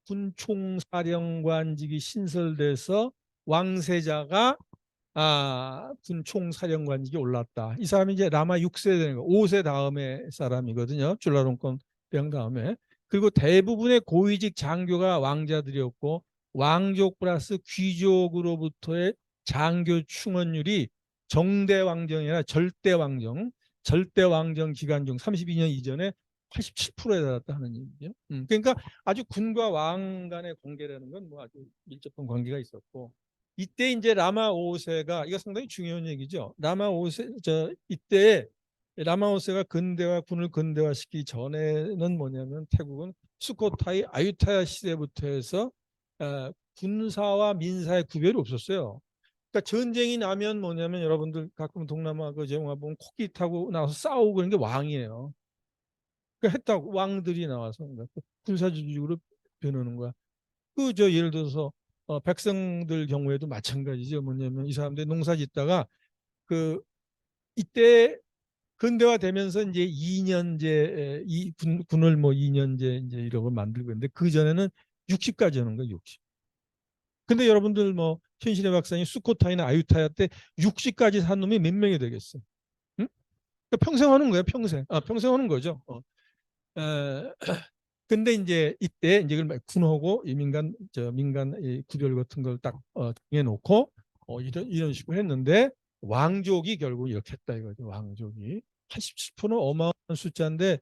군총사령관직이 신설돼서 왕세자가 군 총사령관직에 올랐다. 이 사람이 이제 라마 6세 되는 거, 5세 다음에 사람이거든요. 줄라롱권 병 다음에. 그리고 대부분의 고위직 장교가 왕자들이었고 왕족 플러스 귀족으로부터의 장교 충원율이 정대왕정이나 절대왕정, 절대왕정 기간 중 32년 이전에 87%에 달했다 하는 얘기죠. 그러니까 아주 군과 왕 간의 관계라는 건 뭐 아주 밀접한 관계가 있었고 이때 이제 라마 5세가 이거 상당히 중요한 얘기죠. 라마 5세 이때 라마 5세가 근대화 군을 근대화시키기 전에는 뭐냐면 태국은 수코타이 아유타야 시대부터 해서 군사와 민사의 구별이 없었어요. 그러니까 전쟁이 나면 뭐냐면 여러분들 가끔 동남아 그 영화 보면 코끼리 타고 나와서 싸우고 그런 게 왕이에요. 그러니까 했다고 왕들이 나와서 군사주의로 변하는 거야. 그 저 예를 들어서 백성들 경우에도 마찬가지죠. 뭐냐면 이 사람들이 농사 짓다가 그 이때 근대화되면서 이제 2년제 이 군을 뭐 2년제 이제 이런 걸 만들고 있는데 그 전에는 60까지 하는 거예요. 60. 근데 여러분들 뭐 현실의 박사님 수코타이나 아유타야 때 60까지 산 놈이 몇 명이 되겠어요? 응? 그러니까 평생 하는 거예요. 평생. 평생 하는 거죠. 근데 이제 이때 이제 그걸 군하고 이 민간 이 구별 같은 걸 딱 정해놓고 이런 식으로 했는데 왕족이 결국 이렇게 했다 이거죠. 왕족이 87%는 어마어마한 숫자인데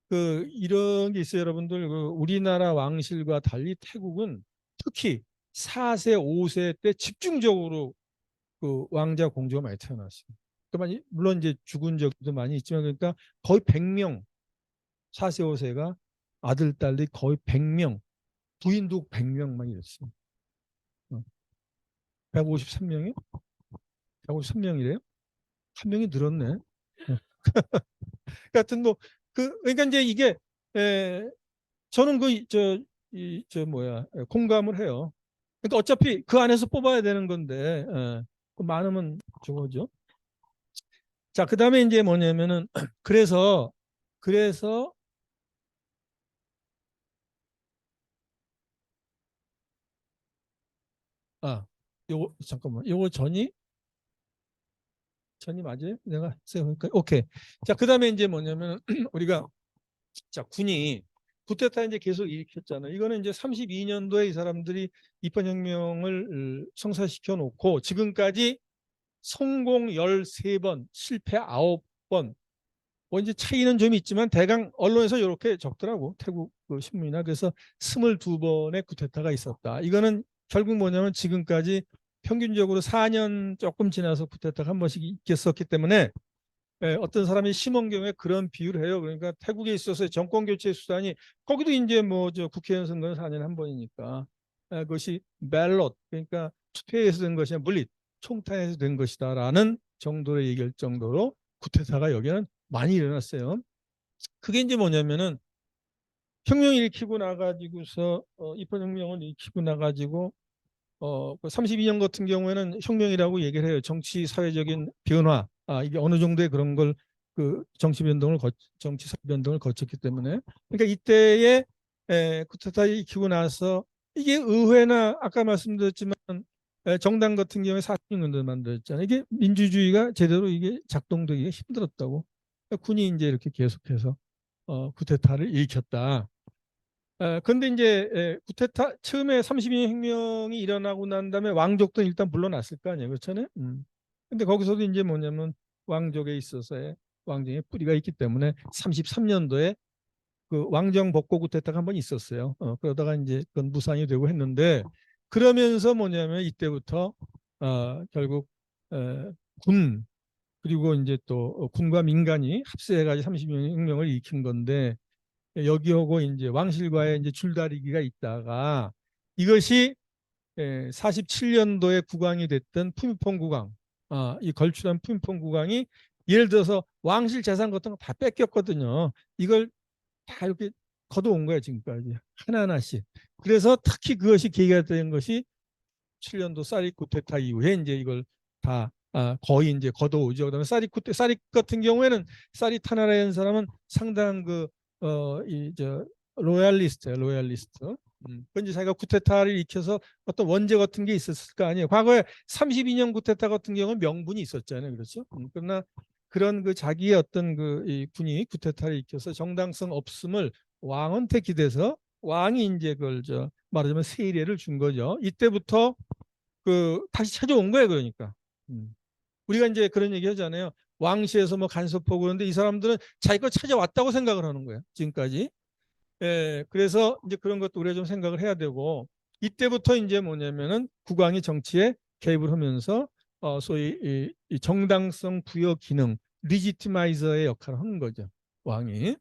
그 이런 게 있어요, 여러분들. 그 우리나라 왕실과 달리 태국은 특히 4세, 5세 때 집중적으로 그 왕자 공주가 많이 태어났어요. 그러니까 물론 이제 죽은 적도 많이 있지만 그러니까 거의 100명 4세, 5세가 아들, 딸이 거의 100명, 부인도 100명만 이랬어요. 153명이? 153명이래요? 한 명이 늘었네. 하여튼 뭐, 그러니까 이제 이게, 저는 공감을 해요. 그러니까 어차피 그 안에서 뽑아야 되는 건데, 그 많으면 저거죠. 자, 그 다음에 이제 뭐냐면은, 그래서, 잠깐만, 요거 전이 맞아요? 내가 생각해보니까 오케이. 자, 그다음에 이제 뭐냐면 우리가 자 군이 쿠데타 이제 계속 일으켰잖아요. 이거는 이제 32년도에 이 사람들이 입헌혁명을 성사시켜 놓고 지금까지 성공 13번, 실패 9번. 뭐 이제 차이는 좀 있지만 대강 언론에서 이렇게 적더라고. 태국 그 신문이나 그래서 22번의 쿠데타가 있었다. 이거는 결국 뭐냐면 지금까지 평균적으로 4년 조금 지나서 쿠데타가 한 번씩 있었기 때문에 어떤 사람이 심한 경우에 그런 비유를 해요. 그러니까 태국에 있어서의 정권 교체 수단이 거기도 이제 뭐 저 국회의원 선거는 4년에 한 번이니까 그것이 벨롯 그러니까 투표에서 된 것이 아니라 물릿 총탄에서 된 것이다라는 정도로 얘기할 정도로 쿠데타가 여기는 많이 일어났어요. 그게 이제 뭐냐면은 혁명 일으키고 나가지고서 입헌혁명을 일으키고 나가지고 그 32년 같은 경우에는 혁명이라고 얘기를 해요. 정치 사회적인 변화, 이게 어느 정도의 그런 걸 그 정치 사회 변동을 거쳤기 때문에 그러니까 이때에 쿠데타 일으키고 나서 이게 의회나 아까 말씀드렸지만 정당 같은 경우에 46년도에 만들었잖아요. 이게 민주주의가 제대로 이게 작동되기가 힘들었다고. 그러니까 군이 이제 이렇게 계속해서 쿠데타를 일으켰다. 근데 이제 쿠데타 처음에 32년 혁명이 일어나고 난 다음에 왕족도 일단 물러났을 거 아니에요, 그렇잖아요. 근데 거기서도 이제 뭐냐면 왕족에 있어서의 왕정의 뿌리가 있기 때문에 33년도에 그 왕정 복고 쿠데타가 한 번 있었어요. 그러다가 이제 그건 무산이 되고 했는데 그러면서 뭐냐면 이때부터 결국 군 그리고 이제 또 군과 민간이 합세해가지고 32년 혁명을 일으킨 건데 여기하고 이제 왕실과의 이제 줄다리기가 있다가 이것이 47년도에 국왕이 됐던 푸미폰 국왕, 이 걸출한 푸미폰 국왕이 예를 들어서 왕실 재산 같은 거 다 뺏겼거든요. 이걸 다 이렇게 걷어온 거예요 지금까지 하나하나씩. 그래서 특히 그것이 계기가 된 것이 7년도 사리 쿠데타 이후에 이제 이걸 다 거의 이제 걷어오죠. 그다음에 사리 같은 경우에는 사리 타나라는 사람은 상당한 이저 로얄리스트예요, 로얄리스트. 그런지 자기가 쿠데타를 일으켜서 어떤 원죄 같은 게 있었을 거 아니에요. 과거에 32년 쿠데타 같은 경우는 명분이 있었잖아요, 그렇죠? 그러나 그런 그 자기의 어떤 이 군이 쿠데타를 일으켜서 정당성 없음을 왕한테 기대서 왕이 이제 그걸 말하자면 세례를 준 거죠. 이때부터 다시 찾아온 거예요, 그러니까. 우리가 이제 그런 얘기 하잖아요. 왕시에서 뭐 간섭하고 그러는데 이 사람들은 자기 거 찾아왔다고 생각을 하는 거예요, 지금까지. 그래서 이제 그런 것도 우리가 좀 생각을 해야 되고 이때부터 이제 뭐냐면은 국왕이 정치에 개입을 하면서 소위 이 정당성 부여 기능, 리지티마이저의 역할을 하는 거죠, 왕이.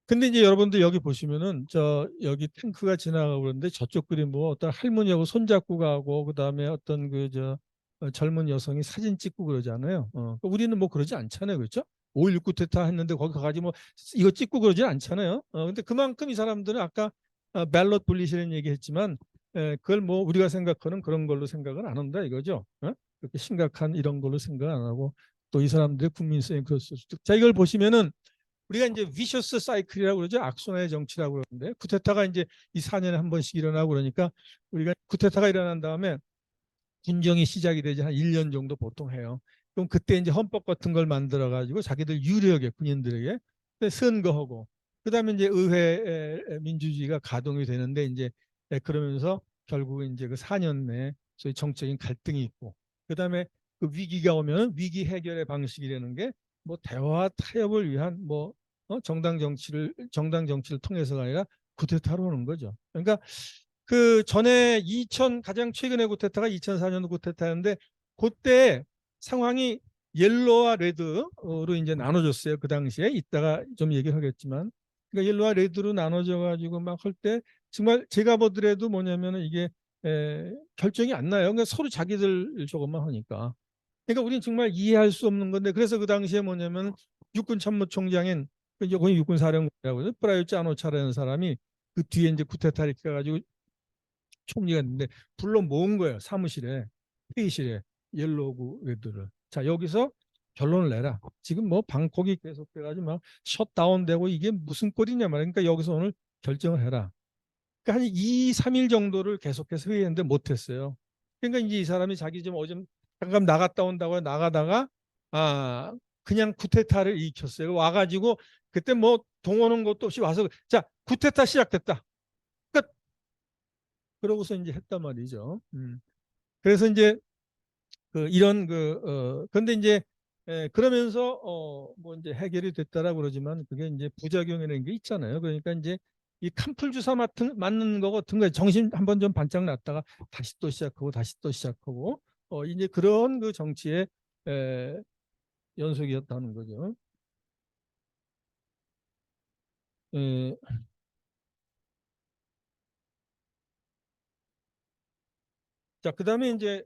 근데 이제 여러분들 여기 보시면은 여기 탱크가 지나가고 그러는데 저쪽 그림 뭐 어떤 할머니하고 손잡고 가고 그다음에 어떤 젊은 여성이 사진 찍고 그러잖아요. 우리는 뭐 그러지 않잖아요. 그렇죠? 5.16 쿠데타 했는데 거기 가가지고 뭐 이거 찍고 그러지 않잖아요. 근데 그만큼 이 사람들은 아까 벨롯 분리시라는 얘기했지만 그걸 뭐 우리가 생각하는 그런 걸로 생각은 안 한다 이거죠. 그렇게 심각한 이런 걸로 생각 안 하고 또 이 사람들의 국민성이 그렇을 수도. 자, 이걸 보시면은 우리가 이제 비셔스 사이클이라고 그러죠. 악순환의 정치라고 그러는데 쿠데타가 이제 이 4년에 한 번씩 일어나고 그러니까 우리가 쿠데타가 일어난 다음에 군정이 시작이 되지 한 1년 정도 보통 해요. 그럼 그때 이제 헌법 같은 걸 만들어 가지고 자기들 유력에 군인들에게 선거하고 그다음에 이제 의회 민주주의가 가동이 되는데 이제 그러면서 결국 이제 그 4년 내에 소위 정적인 갈등이 있고 그다음에 그 위기가 오면 위기 해결의 방식이라는 게 뭐 대화 타협을 위한 뭐 정당 정치를 통해서가 아니라 쿠데타로 오는 거죠. 그러니까 그 전에 가장 최근에 쿠데타가 2004년 쿠데타였는데 그때 상황이 옐로와 레드로 이제 나눠졌어요. 그 당시에 이따가 좀 얘기하겠지만 그러니까 옐로와 레드로 나눠져 가지고 막 할 때 정말 제가 보더라도 뭐냐면은 이게 결정이 안 나요. 그러니까 서로 자기들 조금만 하니까. 그러니까 우리는 정말 이해할 수 없는 건데 그래서 그 당시에 뭐냐면 육군 참모총장인 이제 거기 육군 사령관이라고 프라유치 아노차라는 사람이 그 뒤에 이제 쿠데타를 가지고 총리가 있는데 불러 모은 거예요. 사무실에 회의실에 옐로우 레드를. 자 여기서 결론을 내라. 지금 뭐 방콕이 계속돼가지고 막 셧다운되고 이게 무슨 꼴이냐 말이야. 그러니까 여기서 오늘 결정을 해라. 그러니까 한 2, 3일 정도를 계속해서 회의했는데 못했어요. 그러니까 이제 이 사람이 자기 좀 어좀 잠깐 나갔다 온다고 나가다가 그냥 쿠데타를 일으켰어요. 와가지고 그때 뭐 동원한 것도 없이 와서 자 쿠데타 시작됐다. 끝. 그러고서 이제 했단 말이죠. 그래서 이제 그 이런 근데 이제 그러면서 뭐 이제 해결이 됐다라고 그러지만 그게 이제 부작용이라는 게 있잖아요. 그러니까 이제 이 칸풀 주사 맞는 거 같은 거 정신 한번 좀 반짝 났다가 다시 또 시작하고 다시 또 시작하고 이제 그런 그 정치의 에, 연속이었다는 거죠. 에, 자, 그다음에 이제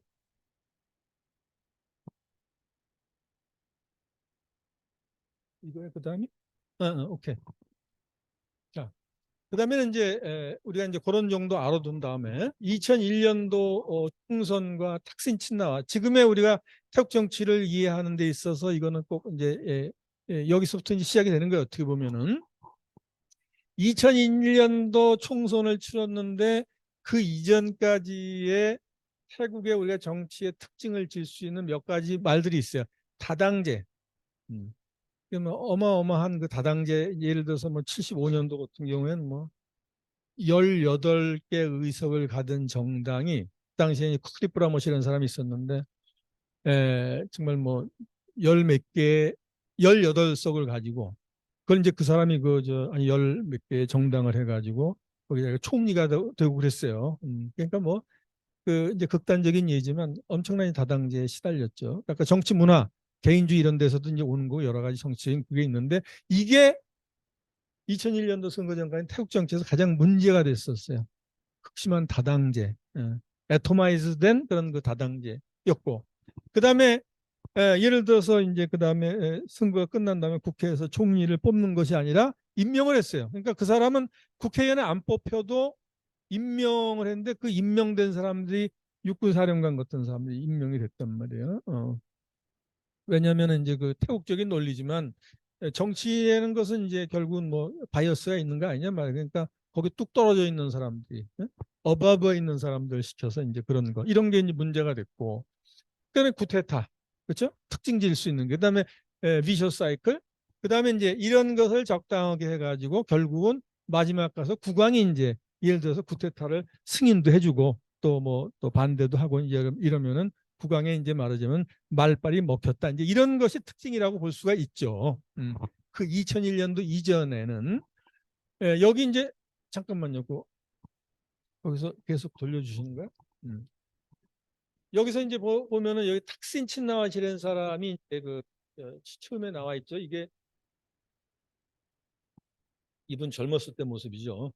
이거에 그다음에 오케이. 자, 그다음에는 이제 우리가 이제 그런 정도 알아둔 다음에 2001년도 총선과 탁신 친나와 지금의 우리가 태국 정치를 이해하는 데 있어서 이거는 꼭 이제 여기서부터 이제 시작이 되는 거예요. 어떻게 보면은 2001년도 총선을 치렀는데 그 이전까지의 태국의 우리가 정치의 특징을 질 수 있는 몇 가지 말들이 있어요. 다당제. 음. 그러면 어마어마한 그 다당제 예를 들어서 뭐 75년도 같은 경우에는 뭐 18개 의석을 가진 정당이 그 당시에 쿠크리프라모시라는 사람이 있었는데 정말 뭐 열 몇 개, 18석을 가지고 그걸 이제 그 사람이 열 몇 개 정당을 해가지고 거기다가 총리가 되고 그랬어요. 그러니까 뭐 그 이제 극단적인 예지만 엄청난 다당제에 시달렸죠. 그러니까 정치 문화, 개인주의 이런 데서도 이제 오는 거 여러 가지 정치적인 그게 있는데 이게 2001년도 선거 전까지 태국 정치에서 가장 문제가 됐었어요. 극심한 다당제, 애토마이즈된 그런 그 다당제였고, 그 다음에 예를 들어서 이제 그 다음에 선거가 끝난 다음에 국회에서 총리를 뽑는 것이 아니라 임명을 했어요. 그러니까 그 사람은 국회의원에 안 뽑혀도 임명을 했는데 그 임명된 사람들이 육군사령관 같은 사람들이 임명이 됐단 말이에요. 왜냐하면 이제 그 태국적인 논리지만 정치라는 것은 이제 결국은 뭐 바이어스가 있는 거 아니냐 말이에요. 그러니까 거기 뚝 떨어져 있는 사람들이 어바브에 있는 사람들 시켜서 이제 그런 거 이런 게 이제 문제가 됐고 그다음에 쿠데타 그렇죠? 특징질 수 있는 게 그다음에 비셔 사이클 그다음에 이제 이런 것을 적당하게 해가지고 결국은 마지막 가서 국왕이 이제 예를 들어서 쿠데타를 승인도 해주고 또 뭐 또 반대도 하고 이제 이러면은 국왕에 이제 말하자면 말빨이 먹혔다 이제 이런 것이 특징이라고 볼 수가 있죠. 그 2001년도 이전에는 여기 이제 잠깐만요. 거기서 계속 돌려주시는 거야? 여기서 이제 보면은 여기 탁신 친나와시라는 사람이 이제 처음에 나와 있죠. 이게 이분 젊었을 때 모습이죠.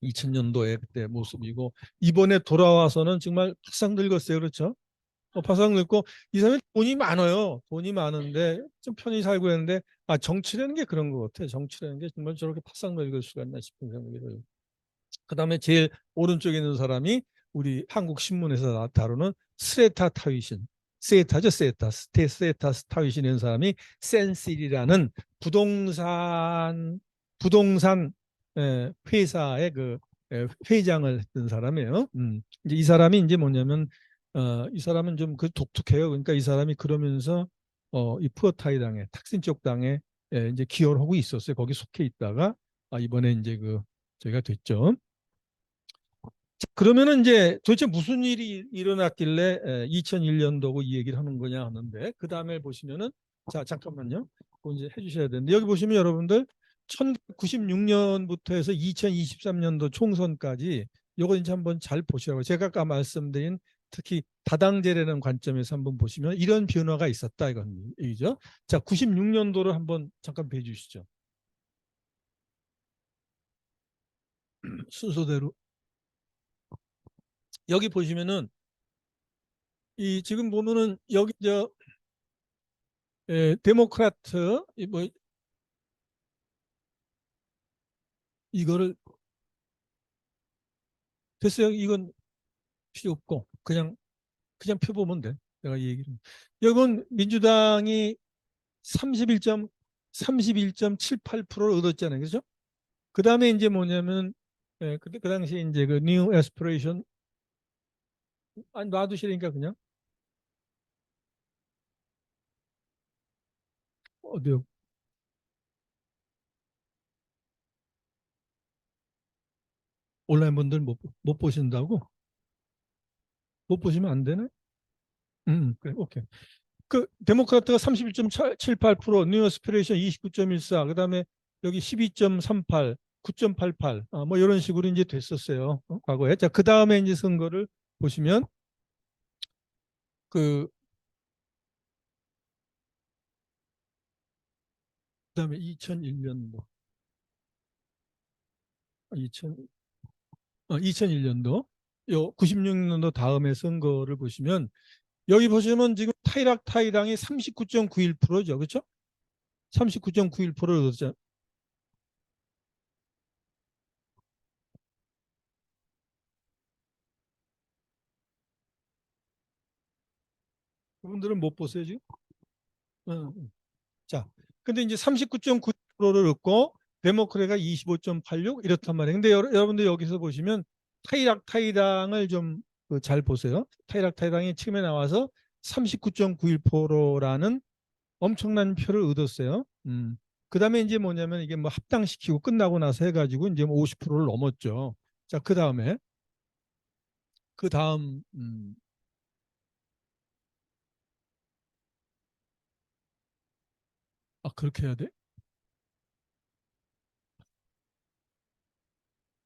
2000년도에 그때 모습이고 이번에 돌아와서는 정말 파상 늙었어요. 그렇죠? 파상 늙고 이 사람이 돈이 많아요. 돈이 많은데 좀 편히 살고 있는데 정치라는 게 그런 것 같아요. 정치라는 게 정말 저렇게 파상 늙을 수가 있나 싶은 생각이 들어요. 그다음에 제일 오른쪽에 있는 사람이 우리 한국 신문에서 다루는 스레타 타위신, 세타죠, 세타, 스레타 타위신이라는 사람이 센실이라는 부동산 회사의 그 회장을 했던 사람이에요. 이제 이 사람이 이제 뭐냐면 이 사람은 좀 그 독특해요. 그러니까 이 사람이 그러면서 이 푸어타이 당에 탁신 쪽 당에 이제 기여를 하고 있었어요. 거기 속해 있다가 이번에 이제 그 저희가 됐죠. 자, 그러면은 이제 도대체 무슨 일이 일어났길래 2001년도고 이 얘기를 하는 거냐 하는데 그 다음에 보시면은 자 잠깐만요. 그거 이제 해주셔야 되는데 여기 보시면 여러분들 1996년부터 해서 2023년도 총선까지 요거 이제 한번 잘 보시라고 제가 아까 말씀드린 특히 다당제라는 관점에서 한번 보시면 이런 변화가 있었다 이건 얘기죠. 자 96년도를 한번 잠깐 봐주시죠. 순서대로 여기 보시면은 이 지금 보면은 여기 데모크라트 뭐 이거를 됐어요. 이건 필요 없고 그냥 펴보면 돼. 내가 이 얘기를. 이건 민주당이 31.78%를 얻었잖아요. 그죠? 그 다음에 이제 뭐냐면 그 당시에 이제 그 뉴 에스피레이션 아니 놔두시니까 그냥 어디요? 온라인 분들 못 보신다고? 못 보시면 안 되네? 그래, 오케이. 그 데모크라트가 31.78%, 뉴 에스피레이션 29.14, 그다음에 여기 12.38, 9.88, 뭐 이런 식으로 이제 됐었어요. 과거에. 자, 그다음에 이제 선거를 보시면 그 그다음에 2001년도 2000 2001년도 요 96년도 다음에 선거를 보시면 여기 보시면 지금 타이락타이당이 39.91%죠. 그렇죠? 39.91%를 얻었잖아요. 그분들은 못 보세요, 지금? 어. 자, 근데 이제 39.9%를 얻고 데모크래가 25.86 이렇단 말이에요. 근데 여러분들 여기서 보시면 타이락타이당을 좀 잘 보세요. 타이락타이당이 처음에 나와서 39.91%라는 엄청난 표를 얻었어요. 그다음에 이제 뭐냐면 이게 뭐 합당시키고 끝나고 나서 해가지고 이제 뭐 50%를 넘었죠. 자, 그 다음 그렇게 해야 돼?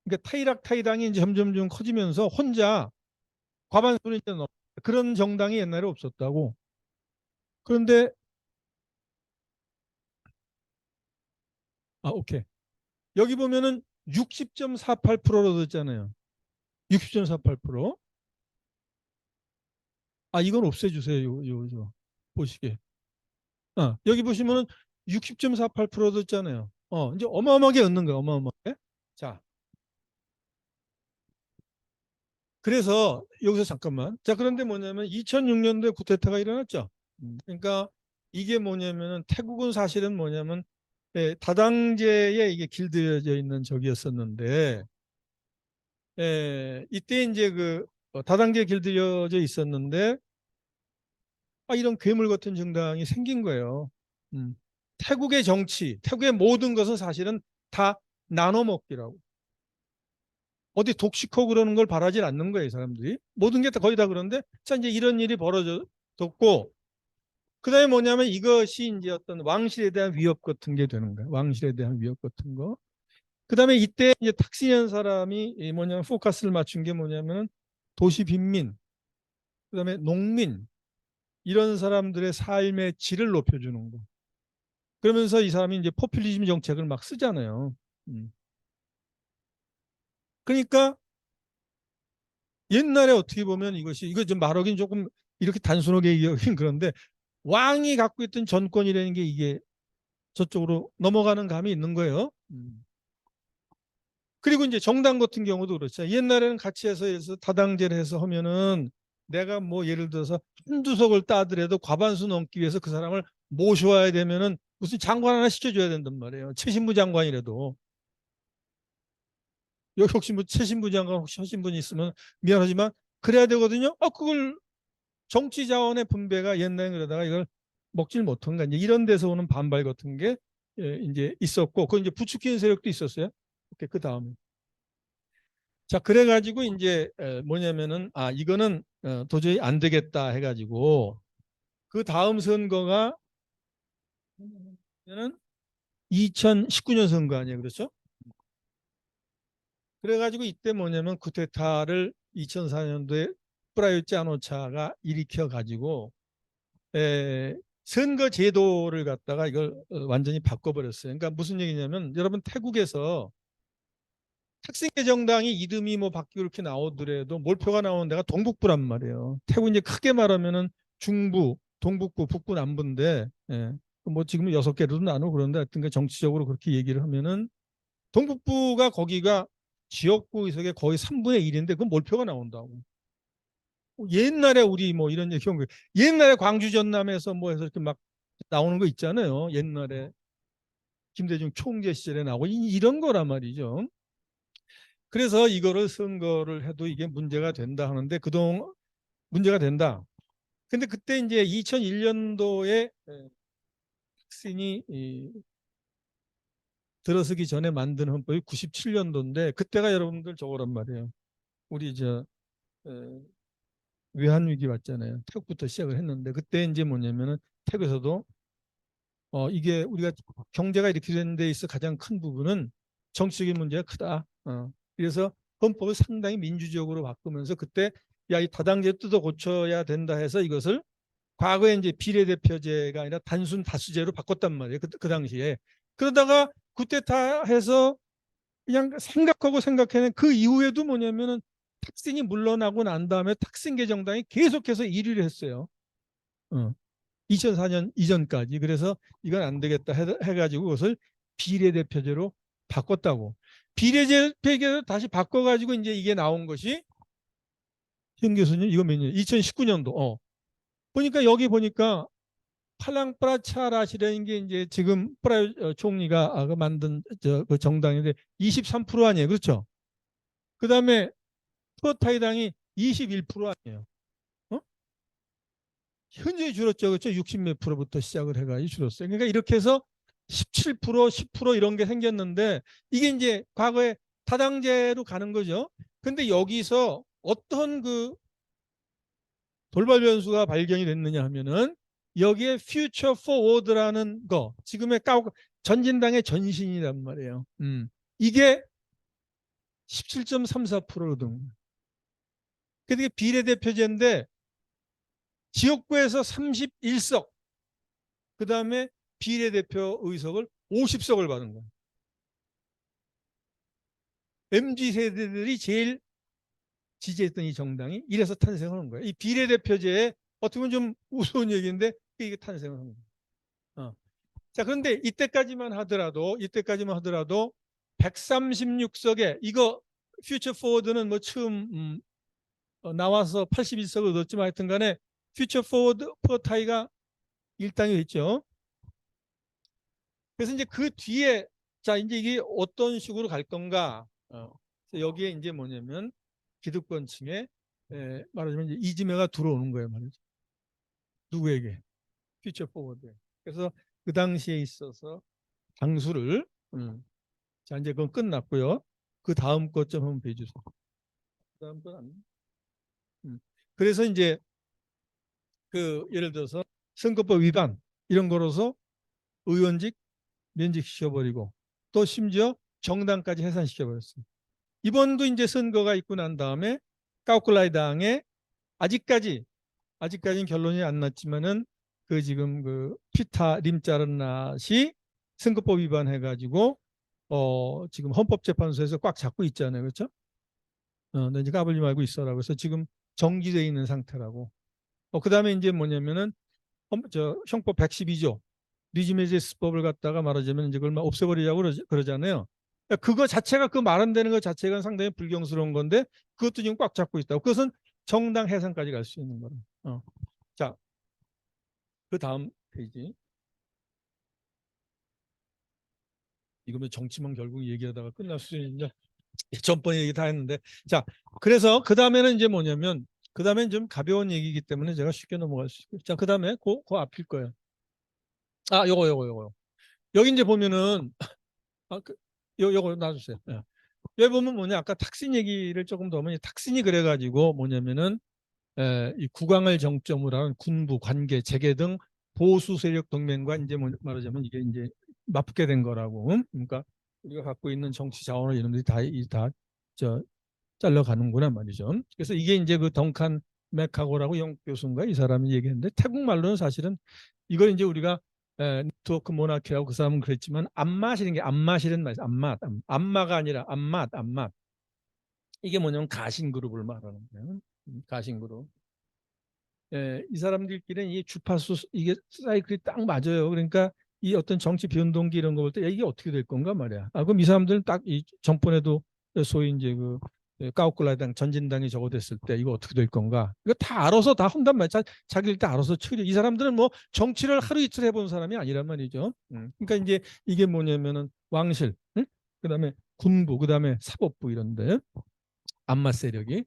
그러니까 타이락타이당이 이제 점점 좀 커지면서 혼자 과반수는 이제 그런 정당이 옛날에 없었다고. 그런데 오케이. 여기 보면은 60.48%로 얻었잖아요. 60.48%. 이건 없애주세요. 보시게. 여기 보시면은 60.48% 얻었잖아요. 이제 어마어마하게 얻는 거야. 어마어마하게. 자, 그래서 여기서 잠깐만. 자, 그런데 뭐냐면 2006년도에 쿠데타가 일어났죠. 그러니까 이게 뭐냐면은 태국은 사실은 뭐냐면 다당제에 이게 길들여져 있는 적이었었는데 이때 이제 그 다당제에 길들여져 있었는데 이런 괴물 같은 정당이 생긴 거예요. 음. 태국의 정치, 태국의 모든 것은 사실은 다 나눠 먹기라고. 어디 독식하고 그러는 걸 바라지 않는 거예요, 사람들이. 모든 게 다 거의 다 그런데 자 이제 이런 일이 벌어졌고 그다음에 뭐냐면 이것이 이제 어떤 왕실에 대한 위협 같은 게 되는 거예요. 왕실에 대한 위협 같은 거. 그다음에 이때 이제 탁신현 사람이 뭐냐면 포커스를 맞춘 게 뭐냐면 도시 빈민, 그다음에 농민 이런 사람들의 삶의 질을 높여주는 거. 그러면서 이 사람이 이제 포퓰리즘 정책을 막 쓰잖아요. 음. 그러니까 옛날에 어떻게 보면 이거 좀 말하기는 조금 이렇게 단순하게 얘기하긴 그런데 왕이 갖고 있던 정권이라는 게 이게 저쪽으로 넘어가는 감이 있는 거예요. 그리고 이제 정당 같은 경우도 그렇죠. 옛날에는 같이 해서 다당제를 해서 하면은 내가 뭐 예를 들어서 한두 석을 따더라도 과반수 넘기 위해서 그 사람을 모셔와야 되면은 무슨 장관 하나 시켜줘야 된단 말이에요. 최신부 장관이라도. 여기 혹시 뭐 최신부 장관 혹시 하신 분이 있으면 미안하지만 그래야 되거든요. 그걸 정치 자원의 분배가 옛날에 그러다가 이걸 먹질 못한 거 이제 이런 데서 오는 반발 같은 게 이제 있었고, 그 이제 부추기는 세력도 있었어요. 그 다음에. 자, 그래가지고 이제 뭐냐면은 이거는 도저히 안 되겠다 해가지고 그 다음 선거가 2019년 선거 아니에요, 그렇죠? 그래가지고 이때 뭐냐면 쿠데타를 2004년도에 프라유치 아노차가 일으켜가지고 선거 제도를 갖다가 이걸 완전히 바꿔버렸어요. 그러니까 무슨 얘기냐면 여러분 태국에서 학생개정당이 이름이 뭐 바뀌고 이렇게 나오더라도 몰표가 나오는 데가 동북부란 말이에요. 태국 이제 크게 말하면은 중부, 동북부, 북부, 남부인데 뭐 지금 6개로도 나누고 그런데 하여튼 그 정치적으로 그렇게 얘기를 하면은 동북부가 거기가 지역구 의석의 거의 3분의 1인데 그건 몰표가 나온다고. 옛날에 우리 뭐 이런 얘기 한 거, 옛날에 광주 전남에서 뭐 해서 이렇게 막 나오는 거 있잖아요. 옛날에 김대중 총재 시절에 나오고 이런 거란 말이죠. 그래서 이거를 선거를 해도 이게 문제가 된다 하는데 그동안 문제가 된다. 근데 그때 이제 2001년도에 탁신이 들어서기 전에 만든 헌법이 97년도인데 그때가 여러분들 저거란 말이에요. 우리 외환 위기 왔잖아요. 태국부터 시작을 했는데 그때 이제 뭐냐면은 태국에서도 이게 우리가 경제가 이렇게 되는 데 있어 가장 큰 부분은 정치적인 문제가 크다. 그래서 헌법을 상당히 민주적으로 바꾸면서 그때 야, 이 다당제 뜯어 고쳐야 된다 해서 이것을 과거에 이제 비례대표제가 아니라 단순 다수제로 바꿨단 말이에요. 그 당시에. 그러다가 쿠데타 해서 그냥 생각하는 그 이후에도 뭐냐면은 탁신이 물러나고 난 다음에 탁신 개정당이 계속해서 1위를 했어요. 2004년 이전까지. 그래서 이건 안 되겠다 해가지고 그것을 비례대표제로 바꿨다고. 비례대표제로 다시 바꿔가지고 이제 이게 나온 것이 현 교수님 이거 몇 년? 2019년도. 보니까 여기 보니까 팔랑프라차라시라는 게 이제 지금 프라 총리가 그 만든 그 정당인데 23% 아니에요, 그렇죠? 그 다음에 프로타이당이 21% 아니에요. 현저히 줄었죠. 그렇죠? 60 몇 프로부터 시작을 해가지고 줄었어요. 그러니까 이렇게 해서 17%, 10% 이런 게 생겼는데 이게 이제 과거에 다당제로 가는 거죠. 근데 여기서 어떤 그 돌발 변수가 발견이 됐느냐 하면은 여기에 퓨처 포워드라는 거, 지금의 전진당의 전신이란 말이에요. 이게 17.34%거든. 그게 비례대표제인데 지역구에서 31석, 그 다음에 비례대표 의석을 50석을 받은 거예요. MZ 세대들이 제일 지지했던 이 정당이 이래서 탄생하는 거예요. 이 비례대표제에 어떻게 보면 좀 우스운 얘기인데 이게 탄생을 하는 거예요. 자, 그런데 이때까지만 하더라도 136석에 이거 퓨처 포워드는 뭐 처음 나와서 81석을 얻었지만 하여튼 간에 퓨처 포워드 프로타이가 일당이 됐죠. 그래서 이제 그 뒤에 자 이제 이게 어떤 식으로 갈 건가? 여기에 이제 뭐냐면 기득권층에 말하자면 이제 이지메가 들어오는 거예요, 말이죠. 누구에게? 퓨처 포워드. 그래서 그 당시에 있어서 당수를 자 이제 그건 끝났고요. 그 다음 것 좀 한번 봐주세요. 그 다음 건 안. 그래서 이제 그 예를 들어서 선거법 위반 이런 거로서 의원직 면직시켜버리고 또 심지어 정당까지 해산시켜버렸습니다. 이번도 이제 선거가 있고 난 다음에 까우클라이 당에 아직까지는 결론이 안 났지만은 그 지금 그 피타 림자르낫이 선거법 위반해가지고 지금 헌법재판소에서 꽉 잡고 있잖아요, 그렇죠? 너 이제 까불지 말고 있어라. 그래서 지금 정지돼 있는 상태라고. 그다음에 이제 뭐냐면은 형법 112조 리지메제스법을 갖다가 말하자면 이제 그걸 막 없애버리자고 그러잖아요. 그거 자체가 그 말한다는 것 자체가 상당히 불경스러운 건데 그것도 지금 꽉 잡고 있다고. 그것은 정당 해산까지 갈 수 있는 거라. 자, 그 다음 페이지. 이거면 정치만 결국 얘기하다가 끝날 수 있는데 전번에 얘기 다 했는데 자, 그래서 그 다음에는 이제 뭐냐면 그 다음엔 좀 가벼운 얘기이기 때문에 제가 쉽게 넘어갈 수 있고 자, 그 다음에 그 앞일 거예요. 아, 요거 여기 이제 보면은 요거 놔주세요. 예. 여기 보면 뭐냐 아까 탁신 얘기를 조금 더 하면 탁신이 그래가지고 뭐냐면은 이 국왕을 정점으로 하는 군부 관계 재계 등 보수 세력 동맹과 이제 말하자면 이게 이제 맞붙게 된 거라고. 그러니까 우리가 갖고 있는 정치 자원을 이놈들이 다저 잘라가는구나 말이죠. 그래서 이게 이제 그 덩칸 맥하고라고 영국 교수인가 이 사람이 얘기했는데 태국 말로는 사실은 이걸 이제 우리가 네트워크 모나키라고 그 사람은 그랬지만 안마시는 게 안마시는 말이죠. 안마가 아니라 안맛. 이게 뭐냐면 가신그룹을 말하는 거예요. 가신그룹. 이 사람들끼리는 이 주파수 이게 사이클이 딱 맞아요. 그러니까 이 어떤 정치 변동기 이런 거 볼 때 이게 어떻게 될 건가 말이야. 그럼 이 사람들은 딱 이 전번에도 소위 이제 그 까우클라당 전진당이 저거 됐을 때 이거 어떻게 될 건가. 이거 다 알아서 다 한단 말이야. 자기들 다 알아서 처리. 이 사람들은 뭐 정치를 하루 이틀 해본 사람이 아니란 말이죠. 그러니까 이제 이게 뭐냐면은 왕실, 응? 그다음에 군부, 그다음에 사법부 이런데 안마 세력이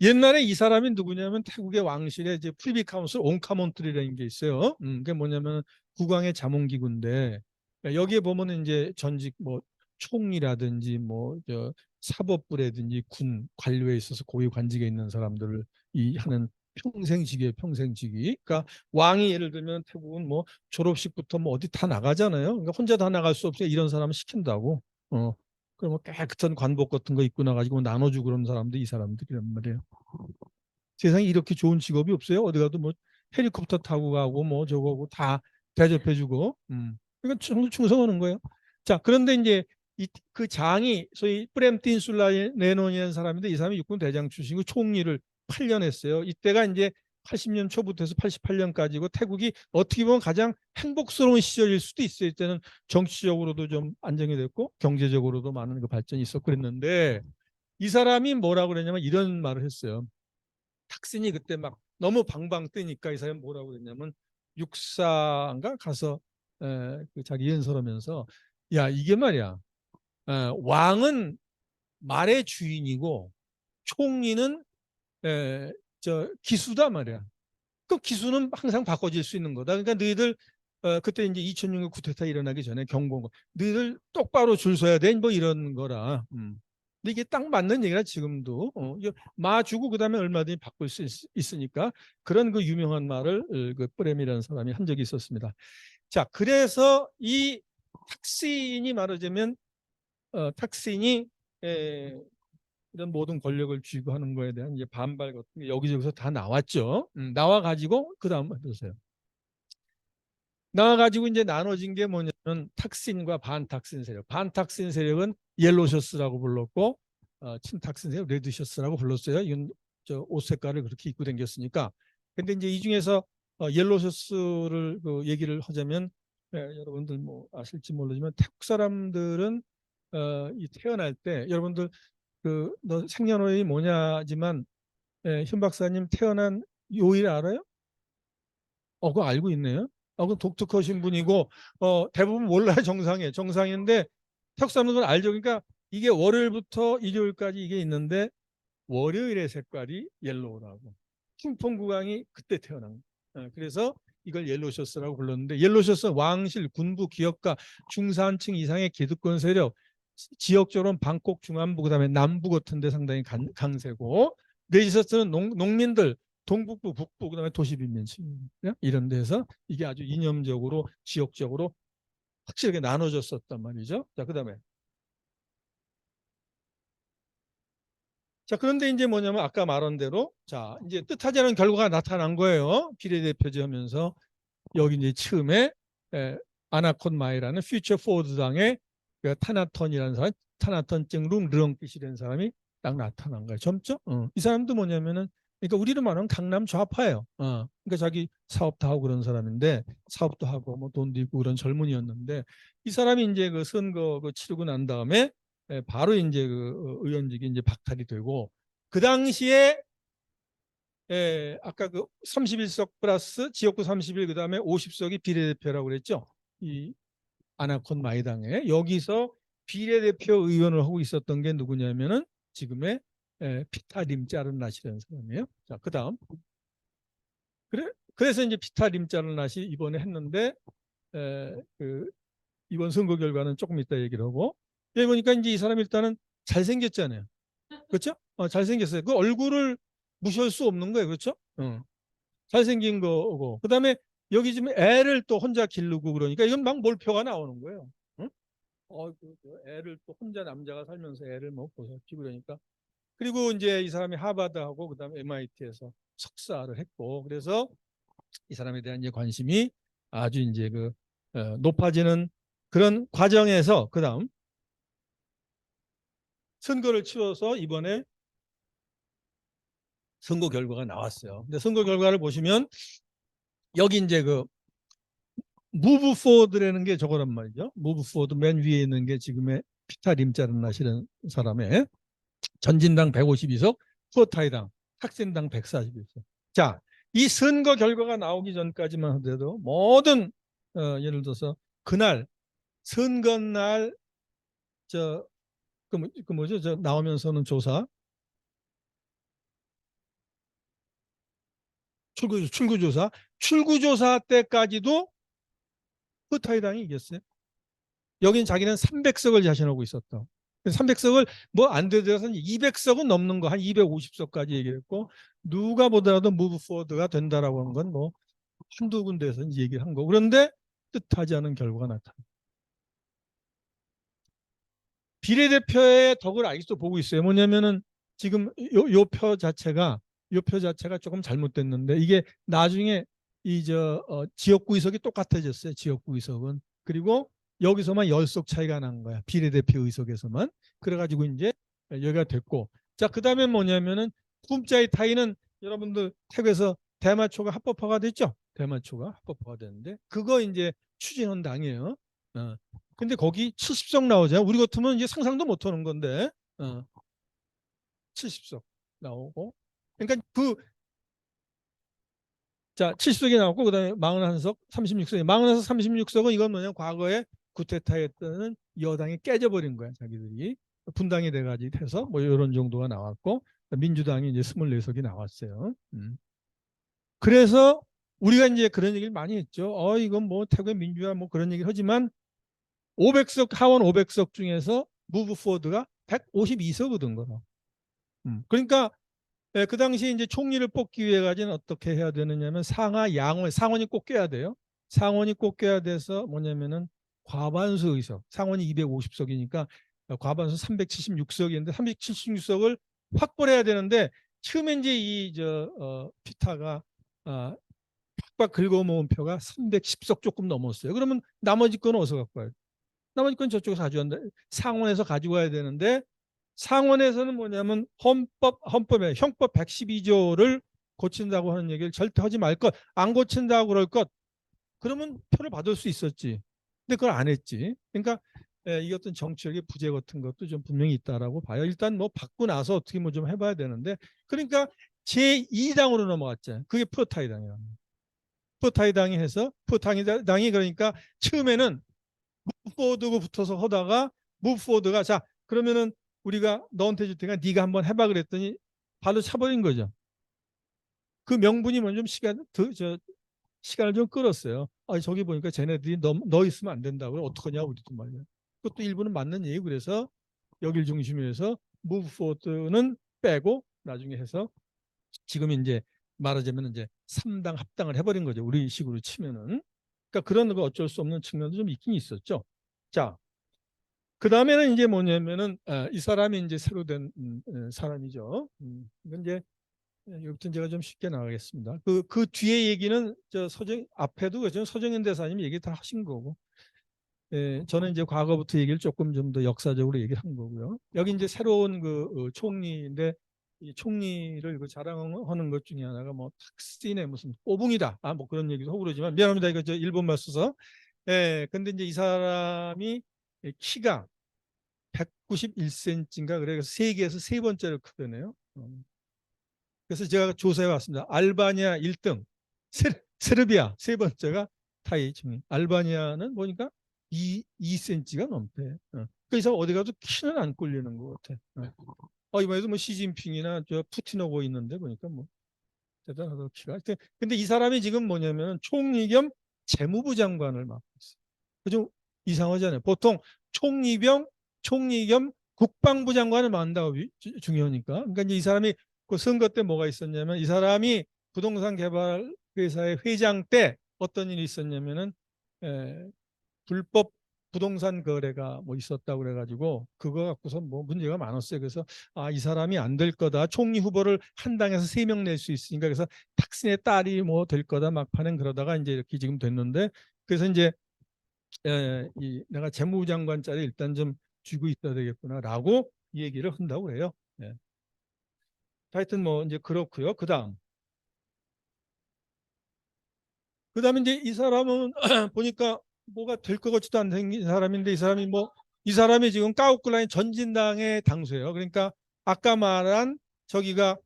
옛날에 이 사람이 누구냐면 태국의 왕실의 이제 프리비 카운슬 온카몬트리라는 게 있어요. 그게 뭐냐면 국왕의 자문기구인데 여기에 보면은 이제 전직 뭐 총리라든지 뭐 저 사법부라든지 군 관료에 있어서 고위 관직에 있는 사람들을 이 하는 평생직이에요. 평생직이. 그러니까 왕이 예를 들면 태국은 뭐 졸업식부터 뭐 어디 다 나가잖아요. 그러니까 혼자 다 나갈 수 없어요. 이런 사람을 시킨다고. 그럼 뭐 깨끗한 관복 같은 거 입고 나가지고 나눠주고 그런 사람도 이 사람들이란 말이에요. 세상에 이렇게 좋은 직업이 없어요. 어디 가도 뭐 헬리콥터 타고 가고 뭐 저거고 다 대접해주고. 그러니까 충성하는 거예요. 자, 그런데 이제 그 장이 소위 프렘틴 술라네논이라는 사람인데 이 사람이 육군 대장 출신이고 총리를 8년 했어요. 이때가 이제 80년 초부터 해서 88년까지고 태국이 어떻게 보면 가장 행복스러운 시절일 수도 있어요. 이때는 정치적으로도 좀 안정이 됐고 경제적으로도 많은 그 발전이 있었고 그랬는데 이 사람이 뭐라고 그랬냐면 이런 말을 했어요. 탁신이 그때 막 너무 방방 뜨니까 이 사람이 뭐라고 그랬냐면 육사인가 가서 그 자기 연설하면서 야 이게 말이야 왕은 말의 주인이고 총리는 저 기수다 말이야. 그 기수는 항상 바꿔질 수 있는 거다. 그러니까 너희들 그때 이제 2006년 쿠데타 일어나기 전에 경고한 거. 너희들 똑바로 줄 서야 돼. 뭐 이런 거라. 근데 이게 딱 맞는 얘기라 지금도 마 주고 그다음에 얼마든지 바꿀 수 있으니까 그런 그 유명한 말을 그 프렘이라는 사람이 한 적이 있었습니다. 자, 그래서 이 탁신이 말하자면 탁신이 이런 모든 권력을 쥐고 하는 거에 대한 이제 반발 같은 게 여기저기서 다 나왔죠. 나와가지고 그 다음 보세요. 나와가지고 이제 나눠진 게 뭐냐면 탁신과 반탁신 세력. 반탁신 세력은 옐로셔스라고 불렀고 친탁신 세력 레드셔스라고 불렀어요. 이건 저 옷 색깔을 그렇게 입고 다녔으니까. 근데 이제 이 중에서 옐로셔스를 그 얘기를 하자면 여러분들 뭐 아실지 모르지만 태국 사람들은 이 태어날 때 여러분들 그 너 생년월일이 뭐냐지만 현 박사님 태어난 요일 알아요? 그거 알고 있네요. 그건 독특하신 분이고 대부분 몰라요. 정상인데 태국 사람들은 알죠. 그러니까 이게 월요일부터 일요일까지 이게 있는데 월요일의 색깔이 옐로우라고. 킹폰 국왕이 그때 태어난 거예요. 그래서 이걸 옐로셔스라고 불렀는데 옐로셔스는 왕실, 군부, 기업가, 중산층 이상의 기득권 세력, 지역적으로는 방콕 중안부 그다음에 남부 같은 데 상당히 강세고 레지셔스는 농민들 동북부, 북부 그다음에 도시 빈민층 이런 데서 이게 아주 이념적으로 지역적으로 확실하게 나눠졌었단 말이죠. 자, 그다음에 자, 그런데 이제 뭐냐면 아까 말한 대로 자, 이제 뜻하지 않은 결과가 나타난 거예요. 비례대표제하면서 여기 이제 처음에 아나콘 마이라는 퓨처 포워드 당의 그 타나턴이라는 사람, 타나턴 찡룽 르렁빛이라는 사람이 딱 나타난 거예요. 점점. 이 사람도 뭐냐면은 그러니까 우리로 말하면 강남 좌파예요. 그러니까 자기 사업도 하고 그런 사람인데 사업도 하고 뭐 돈도 있고 그런 젊은이였는데 이 사람이 이제 그 선거 그 치르고 난 다음에 바로 이제 그 의원직이 이제 박탈이 되고 그 당시에 아까 그 31석 플러스 지역구 31 그다음에 50석이 비례대표라고 그랬죠. 이 아나콘 마이당에 여기서 비례대표 의원을 하고 있었던 게 누구냐면은 지금의 피타 림자르낫이라는 사람이에요. 자, 그다음 그래서 이제 피타 림자르낫이 이번에 했는데 그 이번 선거 결과는 조금 이따 얘기를 하고 여기 보니까 이제 이 사람 일단은 잘생겼잖아요. 그렇죠? 잘생겼어요. 그 얼굴을 무시할 수 없는 거예요. 그렇죠? 잘생긴 거고 그다음에 여기 지금 애를 또 혼자 기르고 그러니까 이건 막 몰표가 나오는 거예요. 응? 애를 또 혼자 남자가 살면서 애를 뭐 보살피고 그러니까 그리고 이제 이 사람이 하버드하고 그다음에 MIT에서 석사를 했고 그래서 이 사람에 대한 이제 관심이 아주 이제 그 높아지는 그런 과정에서 그다음 선거를 치러서 이번에 선거 결과가 나왔어요. 근데 선거 결과를 보시면 여기 이제 그 무브 포워드라는 게 저거란 말이죠. 무브 포워드 맨 위에 있는 게 지금의 피타 림자르낫이라는 사람의 전진당 152석, 후어타이당, 탁센당 141석. 자, 이 선거 결과가 나오기 전까지만 하더라도 모든 예를 들어서 그날 선거 날 그 뭐죠? 저 나오면서는 조사 출구조사 때까지도 후타이당이 이겼어요. 여긴 자기는 300석을 자신하고 있었다. 300석을 뭐 안 되더라도 200석은 넘는 거 한 250석까지 얘기했고 누가 보더라도 무브 포워드가 된다라고 하는 건 뭐 한두 군데에서 얘기를 한 거. 그런데 뜻하지 않은 결과가 나타납니다. 비례대표의 덕을 아직도 보고 있어요. 뭐냐면은 지금 요 표 자체가 조금 잘못됐는데 이게 나중에 이 지역구 의석이 똑같아졌어요. 지역구 의석은. 그리고 여기서만 10석 차이가 난 거야. 비례대표 의석에서만. 그래가지고 이제 여기가 됐고. 자, 그 다음에 뭐냐면은 꿈자의 타이는 여러분들 태국에서 대마초가 합법화가 됐죠. 대마초가 합법화가 됐는데 그거 이제 추진한 당이에요. 근데 거기 70석 나오잖아요. 우리 같으면 이제 상상도 못 하는 건데 70석 나오고 그러니까 자 70석이 나왔고 그다음에 41석 36석이 41석 36석은 이건 뭐냐 과거에 구테타했던 여당이 깨져버린 거야 자기들이 분당이 돼가지고 해서 뭐 이런 정도가 나왔고 민주당이 이제 24석이 나왔어요. 그래서 우리가 이제 그런 얘기를 많이 했죠. 이건 뭐 태국의 민주화 뭐 그런 얘기를 하지만 500석 하원 500석 중에서 무브 포워드가 152석 얻은 거라. 그러니까 그 당시 이제 총리를 뽑기 위해 가지는 어떻게 해야 되느냐면 상하 양원 상원이 꼭 껴야 돼요. 상원이 꼭 껴야 돼서 뭐냐면은 과반수 의석 상원이 250석이니까 과반수 376석인데 376석을 확보를 해야 되는데 처음에 이제 피타가 팍팍 긁어모은 표가 310석 조금 넘었어요. 그러면 나머지 거는 어디서 갖고 와요? 나머지 건 저쪽에서 가져간다. 상원에서 가지고 와야 되는데 상원에서는 뭐냐면 헌법에 형법 112조를 고친다고 하는 얘기를 절대 하지 말 것. 안 고친다고 그럴 것. 그러면 표를 받을 수 있었지. 근데 그걸 안 했지. 그러니까 이 어떤 정치력의 부재 같은 것도 좀 분명히 있다라고 봐요. 일단 뭐 받고 나서 어떻게 뭐 좀 해봐야 되는데 그러니까 제2당으로 넘어갔잖아요. 그게 푸어타이당이에요. 푸어타이당이 해서 푸어타이당이 그러니까 처음에는 무브포워드고 붙어서 하다가 무브포워드가 자 그러면은 우리가 너한테 줄 테니까 네가 한번 해봐 그랬더니 발로 차버린 거죠. 그 명분이 먼저 좀 시간을 좀 끌었어요. 저기 보니까 쟤네들이 너 있으면 안 된다고 어떡하냐 우리도 말이야. 그것도 일부는 맞는 얘기 그래서 여길 중심으로 해서 무브포워드는 빼고 나중에 해서 지금 이제 말하자면 이제 3당 합당을 해버린 거죠. 우리 식으로 치면은. 그러니까 그런 거 어쩔 수 없는 측면도 좀 있긴 있었죠. 자, 그 다음에는 이제 뭐냐면은 이 사람이 이제 새로 된 사람이죠. 이건 이제 여기부터 제가 좀 쉽게 나가겠습니다. 그 뒤에 얘기는 저 앞에도 서정현 대사님이 얘기 다 하신 거고, 저는 이제 과거부터 얘기를 조금 좀 더 역사적으로 얘기를 한 거고요. 여기 이제 새로운 총리인데 이 총리를 자랑하는 것 중에 하나가 뭐 탁신의 무슨 꼬붕이다, 뭐 그런 얘기도 하고 그러지만 미안합니다. 이거 저 일본말 써서. 근데 이제 이 사람이 키가 191cm인가 그래서 세계에서 세 번째로 크다네요. 그래서 제가 조사해 왔습니다. 알바니아 1등, 세르비아 세 번째가 타이 중. 알바니아는 보니까 2cm가 넘대. 그 이상 어디 가도 키는 안 꼴리는 것 같아. 이번에도 뭐 시진핑이나 저 푸틴하고 있는데 보니까 뭐 대단하다 키가. 근데 이 사람이 지금 뭐냐면 총리 겸 재무부 장관을 맡고 있어요. 그좀 이상하잖아요. 보통 총리 겸 국방부 장관을 맡는다고 중요하니까. 그러니까 이제 이 사람이 그 선거 때 뭐가 있었냐면 이 사람이 부동산 개발 회사의 회장 때 어떤 일이 있었냐면은 불법 부동산 거래가 뭐 있었다고 그래가지고 그거 갖고서 뭐 문제가 많았어요. 그래서 이 사람이 안 될 거다. 총리 후보를 한 당에서 3명 낼 수 있으니까 그래서 탁신의 딸이 뭐 될 거다 막판엔 그러다가 이제 이렇게 지금 됐는데 그래서 이제 내가 재무부 장관 자리 일단 좀 쥐고 있어야 되겠구나라고 얘기를 한다고 그래요. 예. 하여튼 뭐 이제 그렇고요. 그다음에 이제 이 사람은 보니까 뭐가 될 것 같지도 않은 생긴 사람인데 이 사람이 지금 까우클라인 전진당의 당수예요. 그러니까 아까 말한 저기가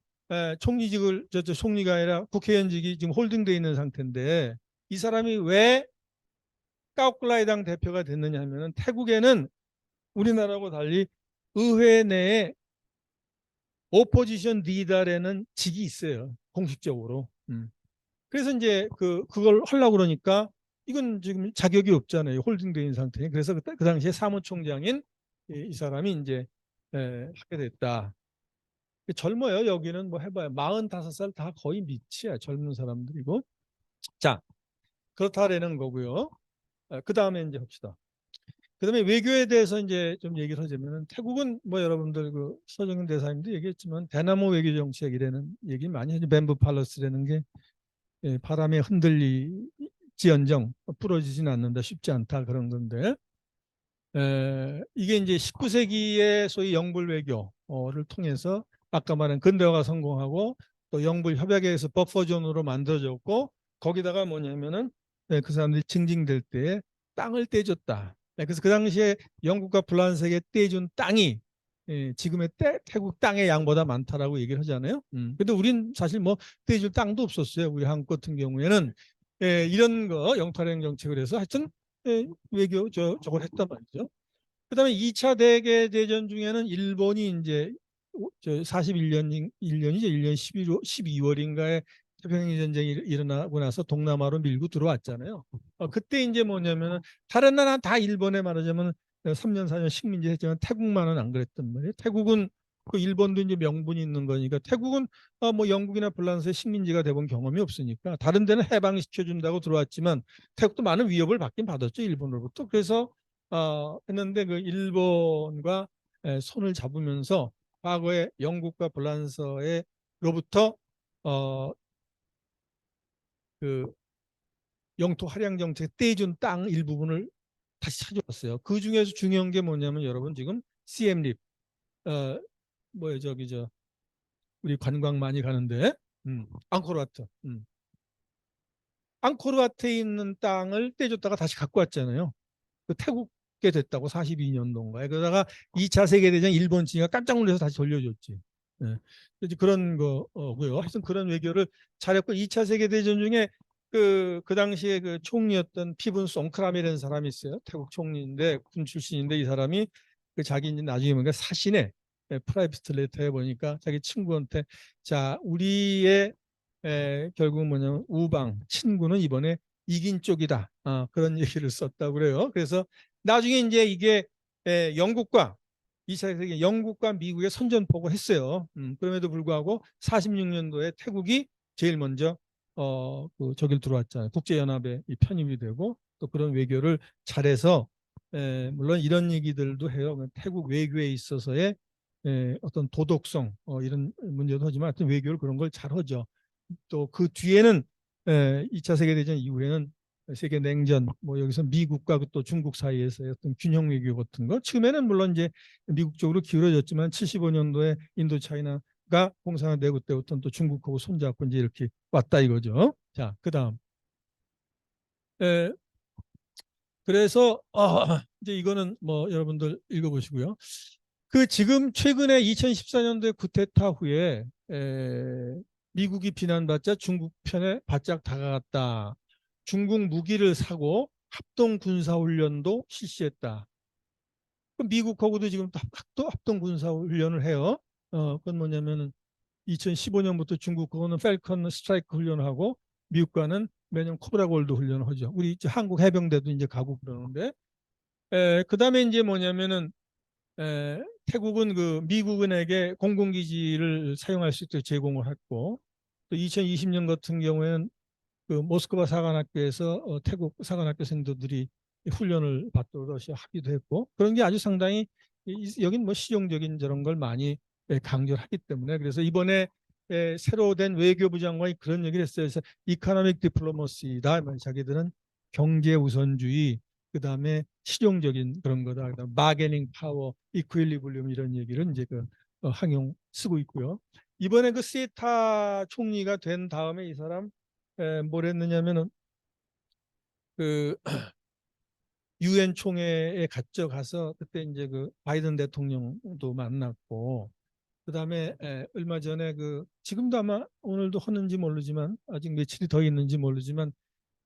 총리직을 저 총리가 아니라 국회의원직이 지금 홀딩돼 있는 상태인데 이 사람이 왜 까우클라이 당 대표가 됐느냐 하면은 태국에는 우리나라하고 달리 의회 내에 오포지션 리더라는 직이 있어요. 공식적으로. 그래서 이제 그걸 하려고 그러니까 이건 지금 자격이 없잖아요. 홀딩되어 있는 상태에. 그래서 그 당시에 사무총장인 이 사람이 이제 하게 됐다. 젊어요. 여기는 뭐 해봐요. 45살 다 거의 밑이야. 젊은 사람들이고. 자, 그렇다라는 거고요. 그 다음에 이제 합시다. 그 다음에 외교에 대해서 이제 좀 얘기를 하자면 태국은 뭐 여러분들 그 서정현 대사님도 얘기했지만 대나무 외교 정책이라는 얘기 많이 하죠. 뱀부 팔러스라는 게 바람에 흔들리지언정 부러지진 않는다, 쉽지 않다 그런 건데 이게 이제 19세기의 소위 영불 외교를 통해서 아까 말한 근대화가 성공하고 또 영불 협약에 의해서 버퍼존으로 만들어졌고 거기다가 뭐냐면은 그 사람들이 징징댈 때 땅을 떼줬다. 그래서 그 당시에 영국과 프랑스에게 떼준 땅이 지금의 태국 땅의 양보다 많다라고 얘기를 하잖아요. 근데 우린 사실 뭐 떼줄 땅도 없었어요. 우리 한국 같은 경우에는 이런 거 영토활용 정책을 해서 하여튼 외교 저걸 했단 말이죠. 그다음에 2차 대개대전 중에는 일본이 이제 41년 1년이죠. 1년 12월인가에 태평양 전쟁이 일어나고 나서 동남아로 밀고 들어왔잖아요. 그때 이제 뭐냐면은 다른 나라 다 일본에 말하자면 3년 4년 식민지 했지만 태국만은 안 그랬단 말이에요. 태국은 그 일본도 이제 명분이 있는 거니까 태국은 뭐 영국이나 프랑스의 식민지가 돼본 경험이 없으니까 다른 데는 해방시켜 준다고 들어왔지만 태국도 많은 위협을 받긴 받았죠. 일본으로부터. 그래서 했는데 그 일본과 손을 잡으면서 과거에 영국과 프랑스로부터 그 영토 할양 정책 떼준 땅 일부분을 다시 찾아왔어요. 그 중에서 중요한 게 뭐냐면 여러분 지금 CM립 뭐예요 저기 저 우리 관광 많이 가는데 앙코르와트 앙코르와트에 있는 땅을 떼줬다가 다시 갖고 왔잖아요. 그 태국게 됐다고 42년도인가에 그러다가 2차 세계대전 일본 칭가 깜짝 놀라서 다시 돌려줬지. 예. 이제 그런 거고요. 하여튼 그런 외교를 잘했고 2차 세계대전 중에 그 당시에 그 총리였던 피분 송크람이라는 사람이 있어요. 태국 총리인데 군 출신인데 이 사람이 그 자기 이제 나중에 보니까 사신에 프라이빗 레터에 보니까 자기 친구한테 자 우리의 결국 뭐냐면 우방 친구는 이번에 이긴 쪽이다. 그런 얘기를 썼다고 그래요. 그래서 나중에 이제 이게 영국과 2차 세계 영국과 미국의 선전포고 했어요. 그럼에도 불구하고 46년도에 태국이 제일 먼저 저길 들어왔잖아요. 국제연합에 편입이 되고 또 그런 외교를 잘해서 물론 이런 얘기들도 해요. 태국 외교에 있어서의 어떤 도덕성 이런 문제도 하지만 하여튼 외교를 그런 걸 잘하죠. 또 그 뒤에는 2차 세계대전 이후에는 세계 냉전 뭐 여기서 미국과 또 중국 사이에서의 어떤 균형 외교 같은 거 처음에는 물론 이제 미국 쪽으로 기울어졌지만 75년도에 인도 차이나가 공산화 되고 때부터 또 중국하고 손잡고 이제 이렇게 왔다 이거죠. 자, 그다음 그래서 이제 이거는 뭐 여러분들 읽어보시고요. 그 지금 최근에 2014년도에 쿠데타 후에 미국이 비난받자 중국 편에 바짝 다가갔다. 중국 무기를 사고 합동 군사 훈련도 실시했다. 미국하고도 지금 합동 군사 훈련을 해요. 그건 뭐냐면은 2015년부터 중국하고는 펠컨 스트라이크 훈련을 하고 미국과는 매년 코브라 골드 훈련을 하죠. 우리 이제 한국 해병대도 이제 가고 그러는데 그다음에 이제 뭐냐면은 태국은 그 미국인에게 공군기지를 사용할 수 있도록 제공을 했고 또 2020년 같은 경우에는 그 모스크바 사관학교에서 태국 사관학교 생도들이 훈련을 받도록 러시아 합의도 했고 그런 게 아주 상당히 여긴 뭐 실용적인 저런 걸 많이 강조를 하기 때문에 그래서 이번에 새로 된 외교부 장관이 그런 얘기를 했어요. 그래서 이코노믹 디플로머시다. 자기들은 경제 우선주의 그다음에 실용적인 그런 거다. 그다음 바게닝 파워, 이퀄리블리움 이런 얘기를 이제 그 항용 쓰고 있고요. 이번에 그 세타 총리가 된 다음에 이 사람 뭘 했느냐면은 그 유엔 총회에 가서 그때 이제 그 바이든 대통령도 만났고 그다음에 얼마 전에 그 지금도 아마 오늘도 하는지 모르지만 아직 며칠이 더 있는지 모르지만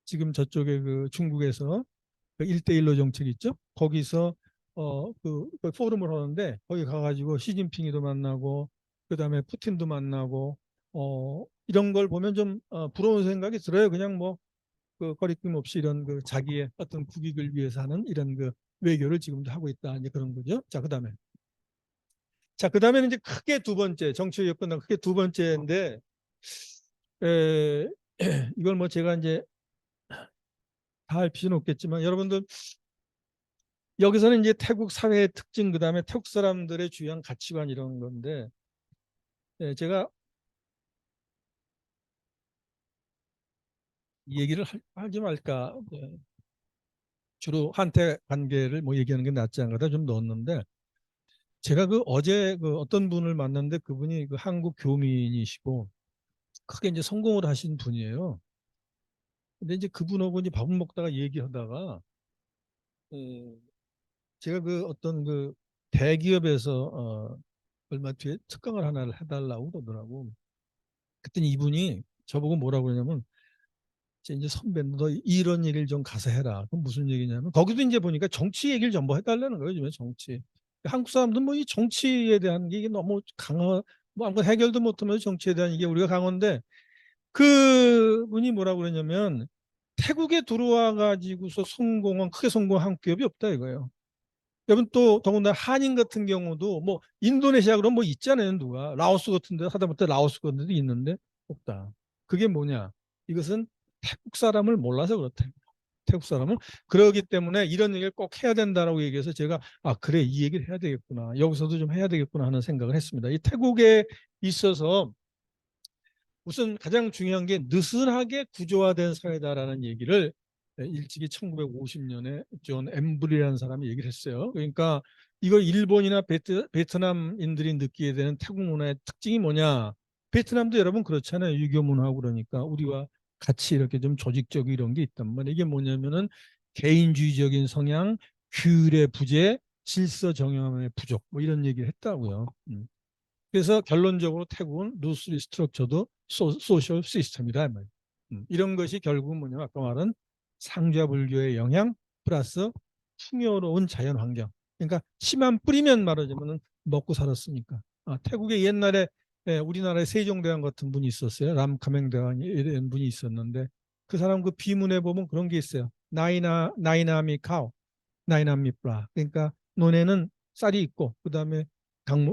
지금 저쪽에 그 중국에서 그 1대1로 정책 있죠? 거기서 그 포럼을 하는데 거기 가가지고 시진핑이도 만나고 그다음에 푸틴도 만나고 이런 걸 보면 좀 부러운 생각이 들어요. 그냥 뭐 그 거리낌 없이 이런 그 자기의 어떤 국익을 위해서 하는 이런 그 외교를 지금도 하고 있다 이제 그런 거죠. 자 그다음에는 이제 크게 두 번째 정치 외교 끝나고 크게 두 번째인데 에, 이걸 뭐 제가 이제 다 할 필요는 없겠지만 여러분들 여기서는 이제 태국 사회의 특징 그다음에 태국 사람들의 주요한 가치관 이런 건데 제가 이 얘기를 하지 말까 주로 한테 관계를 뭐 얘기하는 게 낫지 않을까 좀 넣었는데 제가 그 어제 그 어떤 분을 만났는데 그분이 그 한국 교민이시고 크게 이제 성공을 하신 분이에요. 근데 이제 그분하고 이제 밥을 먹다가 얘기하다가 어, 제가 그 어떤 그 대기업에서 얼마 뒤에 특강을 하나를 해달라고 그러더라고. 그랬더니 이분이 저보고 뭐라고 그러냐면 이제 선배는 너 이런 얘기를 좀 가서 해라. 그럼 무슨 얘기냐면 거기도 이제 보니까 정치 얘기를 전부 해달라는 거예요. 요즘에 정치. 한국 사람들은 뭐 이 정치에 대한 게 이게 너무 강하 뭐 아무튼 해결도 못하면서 정치에 대한 이게 우리가 강한데 그 분이 뭐라고 그러냐면 태국에 들어와 가지고서 성공한 크게 성공한 기업이 없다 이거예요. 여러분 또 더군다나 한인 같은 경우도 뭐 인도네시아 그럼 뭐 있잖아요 누가 라오스 같은 데 하다못해 라오스 같은 데도 있는데 없다. 그게 뭐냐? 이것은 태국 사람을 몰라서 그렇다. 태국 사람은 그러기 때문에 이런 얘기를 꼭 해야 된다라고 얘기해서 제가 아 그래 이 얘기를 해야 되겠구나 여기서도 좀 해야 되겠구나 하는 생각을 했습니다. 이 태국에 있어서 우선 가장 중요한 게 느슨하게 구조화된 사회다라는 얘기를 일찍이 1950년에 존 엠브리라는 사람이 얘기를 했어요. 그러니까 이걸 일본이나 베트남인들이 느끼게 되는 태국 문화의 특징이 뭐냐? 베트남도 여러분 그렇잖아요. 유교 문화고 그러니까 우리와 같이 이렇게 좀 조직적 이런 게 있단 말이에요. 이게 뭐냐면은 개인주의적인 성향, 규율의 부재, 질서 정연의 부족 뭐 이런 얘기를 했다고요. 그래서 결론적으로 태국은 루스 리스트럭처도 소셜 시스템이다. 이런 것이 결국은 뭐냐면 아까 말한 상좌 불교의 영향 플러스 풍요로운 자연 환경. 그러니까 씨만 뿌리면 말하자면 먹고 살았으니까. 태국에 옛날에 우리나라의 세종대왕 같은 분이 있었어요. 람카맹대왕 이런 분이 있었는데 그 사람 그 비문에 보면 그런 게 있어요. 나이나미 카오, 나이나미 플라. 그러니까 논에는 쌀이 있고 그다음에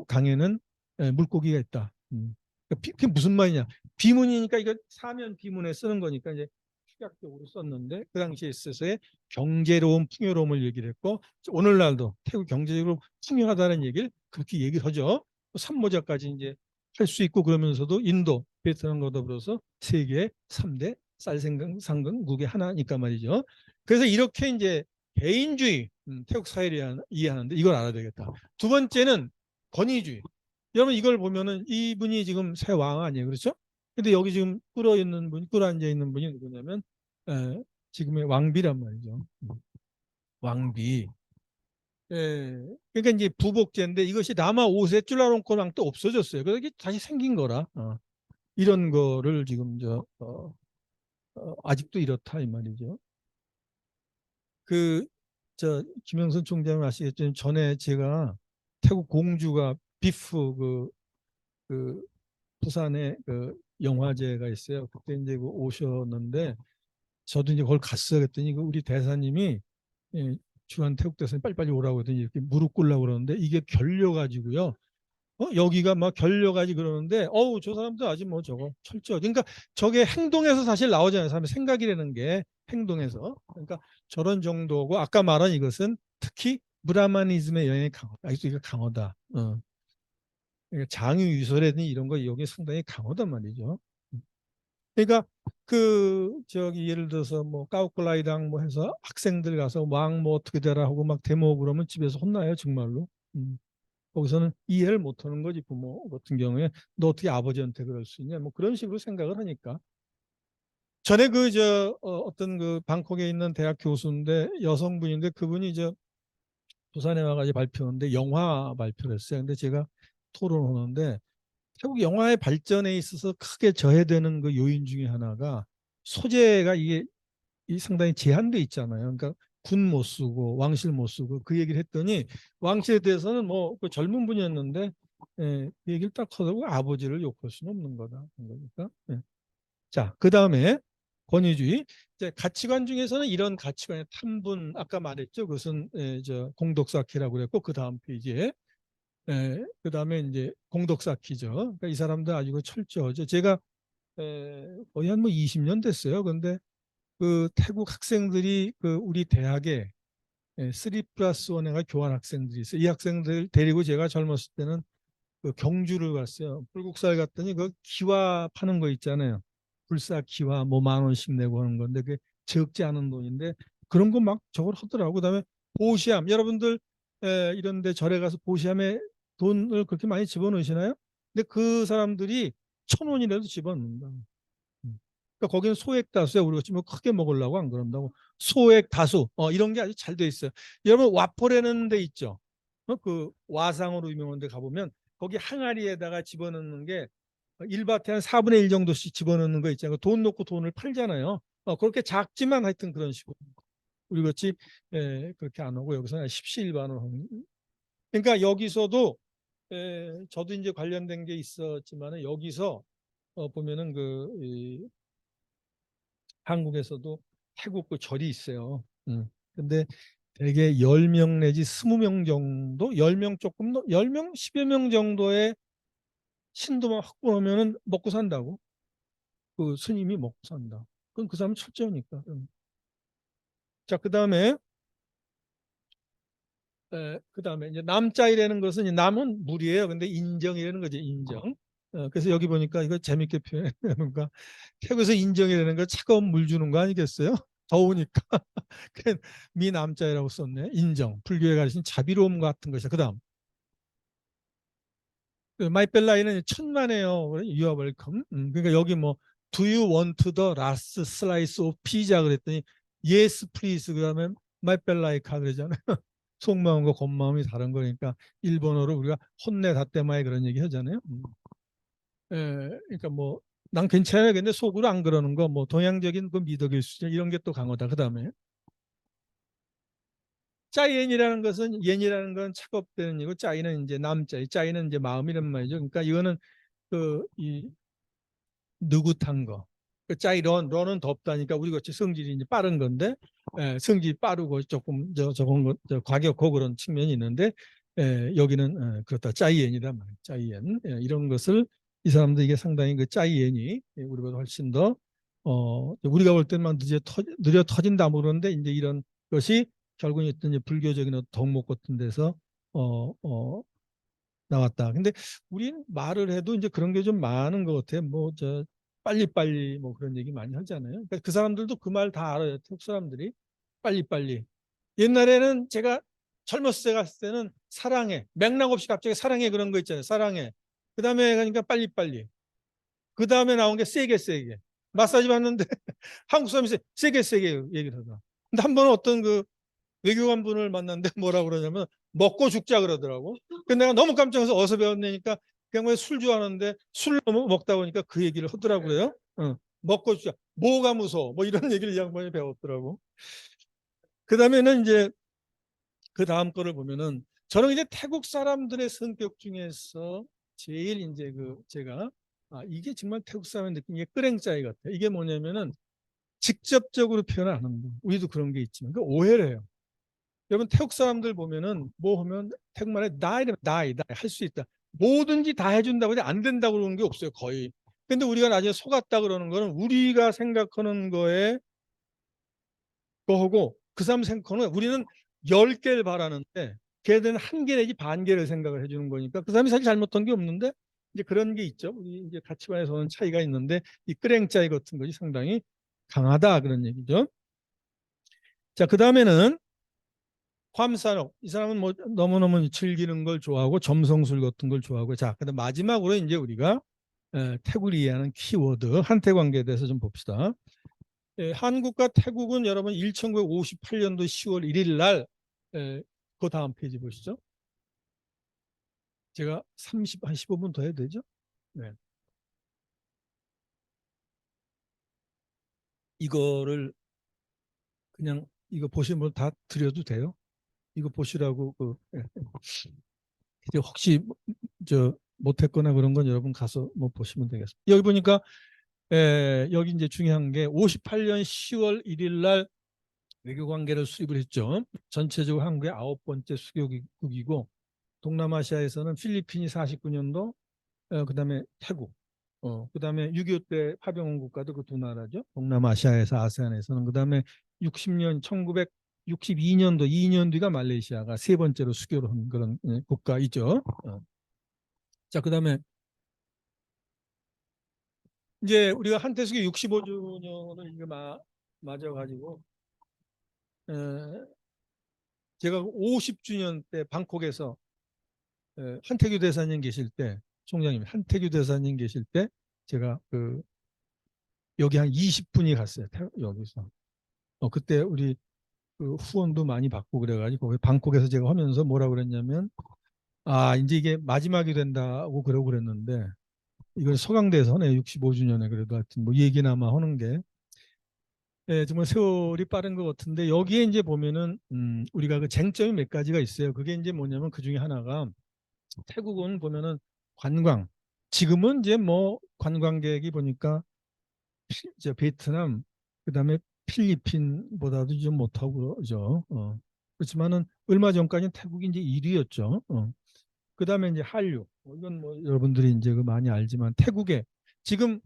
강에는 물고기가 있다. 그러니까 그게 무슨 말이냐? 비문이니까 이거 사면 비문에 쓰는 거니까 이제 축약적으로 썼는데 그 당시에 있어서의 경제로운 풍요로움을 얘기를 했고 오늘날도 태국 경제적으로 풍요하다는 얘기를 그렇게 얘기를 하죠. 삼모자까지 이제 할 수 있고 그러면서도 인도, 베트남과 더불어서 세계 3대 쌀 상금국의 하나니까 말이죠. 그래서 이렇게 이제 개인주의 태국 사회를 이해하는데 이걸 알아야 되겠다. 두 번째는 권위주의. 여러분 이걸 보면은 이분이 지금 새 왕 아니에요, 그렇죠? 근데 여기 지금 끌어 앉아 있는 분이 누구냐면 지금의 왕비란 말이죠. 왕비. 예, 그러니까 이제 부복제인데 이것이 라마 5세 쭈라롱코랑 또 없어졌어요. 그래서 이게 다시 생긴 거라. 이런 거를 지금 아직도 이렇다 이 말이죠. 그 김영선 총장은 아시겠지만 전에 제가 태국 공주가 비프 그 부산에 그 영화제가 있어요. 그때 이제 그 오셨는데 저도 이제 그걸 갔어요. 그랬더니 그 우리 대사님이 예, 주한 태국 대사님 빨리빨리 오라고 하더니 이렇게 무릎 꿇으려고 그러는데 이게 결려가지고요. 여기가 막 결려가지고 그러는데 어우 저 사람도 아직 뭐 저거 철저하게 그러니까 저게 행동에서 사실 나오잖아요. 사람의 생각이라는 게 행동에서 그러니까 저런 정도고 아까 말한 이것은 특히 브라마니즘의 영향이 강하다. 아직도 이게 강하다. 그러니까 장유유설이라든지 이런 거 여기 상당히 강하단 말이죠. 그러니까 예를 들어서 뭐 까우클라이당 뭐 해서 학생들 가서 왕 뭐 어떻게 되라 하고 막 데모 그러면 집에서 혼나요 정말로. 거기서는 이해를 못하는 거지 부모 같은 경우에 너 어떻게 아버지한테 그럴 수 있냐 뭐 그런 식으로 생각을 하니까 전에 어떤 그 방콕에 있는 대학 교수인데 여성분인데 그분이 부산에 와가지고 발표하는데 영화 발표를 했어요. 근데 제가 토론하는데 태국 영화의 발전에 있어서 크게 저해되는 그 요인 중에 하나가 소재가 이게 상당히 제한돼 있잖아요. 그러니까 군 못 쓰고 왕실 못 쓰고 그 얘기를 했더니 왕실에 대해서는 뭐그 젊은 분이었는데 그 얘기를 딱 하더라고 아버지를 욕할 수는 없는 거다. 그러니까 자, 그다음에 권위주의 이제 가치관 중에서는 이런 가치관의 탐분 아까 말했죠. 그것은 공덕사키라고 그랬고 그 다음 페이지에 그다음에 이제 공덕사키죠. 그러니까 이 사람들 아주 철저하죠. 제가 거의 한 뭐 20년 됐어요. 근데 그 태국 학생들이 그 우리 대학에 3 플러스 1가 교환 학생들이 있어요. 이 학생들 데리고 제가 젊었을 때는 그 경주를 갔어요. 불국사를 갔더니 그 기와 파는 거 있잖아요. 불사 기와 뭐 10,000원씩 내고 하는 건데 그게 적지 않은 돈인데 그런 거 막 저걸 하더라고. 그다음에 보시암 여러분들 이런 데 절에 가서 보시암에 돈을 그렇게 많이 집어넣으시나요? 근데 그 사람들이 1,000원이라도 집어넣는다. 그러니까 거기는 소액 다수야. 우리가 지금 크게 먹으려고 안 그런다고. 소액 다수. 이런 게 아주 잘 돼 있어요. 여러분 와포라는 데 있죠. 그 와상으로 유명한 데 가보면 거기 항아리에다가 집어넣는 게 일밭에 한 4분의 1 정도씩 집어넣는 거 있잖아요. 돈 놓고 돈을 팔잖아요. 그렇게 작지만 하여튼 그런 식으로. 우리 같이 그렇게 안 하고 여기서는 십시일반으로 하는. 그러니까 여기서도 저도 이제 관련된 게 있었지만은 여기서 보면은 한국에서도 태국 그 절이 있어요. 근데 대개 10명 내지 20명 정도, 10명 조금 더, 10명, 10여 명 정도의 신도만 확보하면은 먹고 산다고. 그 스님이 먹고 산다. 그럼 그 사람은 철저하니까. 자, 그다음에 이제 남자이라는 것은 이제 남은 물이에요. 근데 인정이라는 거죠. 인정. 그래서 여기 보니까 이거 재밌게 표현해놓은가. 태국에서 인정이라는 거 차가운 물 주는 거 아니겠어요? 더우니까. 미남자이라고 썼네. 인정. 불교에 가르친 자비로움 같은 것이다. 그다음 마이벨라이는 천만에요. You are welcome. 그러니까 여기 뭐 Do you want the last slice of pizza 그랬더니 Yes, please. 그다음에 마이벨라이카 그러잖아요. 속마음과 겉마음이 다른 거니까 일본어로 우리가 혼내 다때마에 그런 얘기 하잖아요. 그러니까 뭐 난 괜찮아요. 근데 속으로 안 그러는 거 뭐 동양적인 그 미덕일 수준 이런 게 또 강하다. 그다음에 짜이엔이라는 것은 옌이라는 건 작업되는 이고 짜이는 이제 남짜이 짜이는 이제 마음이란 말이죠. 그러니까 이거는 이 느긋한 거. 그 짜이 런은 덥다니까 우리 같이 성질이 이제 빠른 건데 성질이 빠르고 조금 저건 과격하고 그런 측면이 있는데 여기는 그렇다 짜이엔이다 말이에요. 짜이엔 이런 것을 이 사람들 이게 상당히 그 짜이엔이 우리보다 훨씬 더 우리가 볼 때는 막 느려 터진다 뭐 그러는데 이제 이런 것이 결국은 어떤 이제 불교적인 덕목 같은 데서 어, 어, 나왔다. 근데 우린 말을 해도 이제 그런 게 좀 많은 것 같아요. 뭐 빨리빨리 뭐 그런 얘기 많이 하잖아요. 그러니까 그 사람들도 그 말 다 알아요. 태국 사람들이 빨리빨리. 옛날에는 제가 젊었을 때 갔을 때는 사랑해. 맥락 없이 갑자기 사랑해 그런 거 있잖아요. 사랑해. 그 다음에 가니까 빨리빨리. 그 다음에 나온 게 세게 세게. 마사지 받는데 한국 사람이 세게 세게 얘기를 하더라. 근데 한 번은 어떤 외교관 분을 만났는데 뭐라 그러냐면 먹고 죽자 그러더라고. 근데 내가 너무 깜짝 놀라서 어디서 배웠냐니까 그냥 왜 술 좋아하는데 술 먹다 보니까 그 얘기를 하더라고요. 먹고 죽자. 뭐가 무서워? 뭐 이런 얘기를 이 양반이 배웠더라고. 그 다음에는 이제 그 다음 거를 보면은 저는 이제 태국 사람들의 성격 중에서 제일 이제 그 제가 이게 정말 태국 사람의 느낌, 이게 끄랭짜이 같아요. 이게 뭐냐면은 직접적으로 표현 안 합니다. 우리도 그런 게 있지만 그 오해를 해요. 여러분 태국 사람들 보면은 뭐 하면 태국말에 나이면 나이 할 수 있다. 뭐든지 다 해준다고 해도 안 된다고 그러는 게 없어요 거의. 근데 우리가 나중에 속았다 그러는 거는 우리가 생각하는 거에 거하고 그 사람 생각하는 우리는 10개를 바라는데 걔들은 1개 내지 반 개를 생각을 해주는 거니까 그 사람이 사실 잘못한 게 없는데 이제 그런 게 있죠. 우리 이제 가치관에서는 차이가 있는데 이 끄랭짜이 같은 것이 상당히 강하다 그런 얘기죠. 자, 그 다음에는 괌산업. 이 사람은 뭐 너무너무 즐기는 걸 좋아하고 점성술 같은 걸 좋아하고. 자, 그다음 마지막으로 이제 우리가 태국을 이해하는 키워드 한태 관계에 대해서 좀 봅시다. 한국과 태국은 여러분 1958년도 10월 1일 날 그 다음 페이지 보시죠. 제가 한 15분 더 해도 되죠? 네. 이거를 그냥 이거 보시는 분 다 드려도 돼요? 이거 보시라고 이제 혹시 저 못했거나 그런 건 여러분 가서 뭐 보시면 되겠습니다. 여기 보니까 여기 이제 중요한 게 58년 10월 1일 날 외교 관계를 수립을 했죠. 전체적으로 한국의 9번째 수교국이고 동남아시아에서는 필리핀이 49년도, 그다음에 태국, 그다음에 6.25 때 파병한 국가도 그 두 나라죠. 동남아시아에서 아세안에서는 그다음에 1962년도 2년 뒤가 말레이시아가 세 번째로 수교를 한 그런 국가이죠. 자, 그다음에 이제 우리가 한태숙이 65주년을 이거 맞아가지고 제가 50주년 때 방콕에서 한태규 대사님 계실 때 총장님 한태규 대사님 계실 때 제가 그 여기 한 20분이 갔어요. 여기서 그때 우리 그 후원도 많이 받고 그래가지고 거기 방콕에서 제가 하면서 뭐라 그랬냐면 이제 이게 마지막이 된다고 그러고 그랬는데 이걸 서강대에서 하네 65주년에 그래도 하여튼 뭐 얘기나마 하는 게 정말 세월이 빠른 것 같은데 여기에 이제 보면은 우리가 그 쟁점이 몇 가지가 있어요. 그게 이제 뭐냐면 그 중에 하나가 태국은 보면은 관광. 지금은 이제 뭐 관광객이 보니까 이제 베트남 그다음에 필리핀보다도 좀 못하고 그죠. 그렇지만은 얼마 전까지는 태국이 이제 1위였죠. 그다음에 이제 한류. 이건 뭐 여러분들이 이제 그 많이 알지만 태국에 지금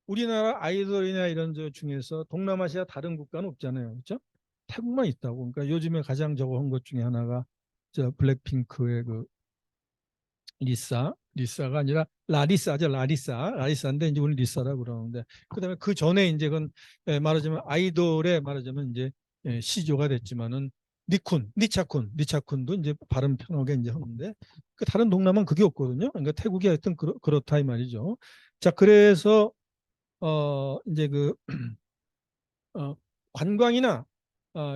우리나라 아이돌이나 이런 저 중에서 동남아시아 다른 국가는 없잖아요. 그렇죠? 태국만 있다고. 그러니까 요즘에 가장 저거 한 것 중에 하나가 저 블랙핑크의 그 리사가 아니라 라리사죠. 라리사인데 이제 우리 리사라고 그러는데 그다음에 그 전에 이제 그건 말하자면 아이돌의 말하자면 이제 시조가 됐지만은 니차쿤도 이제 발음 편하게 이제 하는데 그 다른 동남아는 그게 없거든요. 그러니까 태국이 하여튼 그렇다 이 말이죠. 자, 그래서 이제 그 어, 관광이나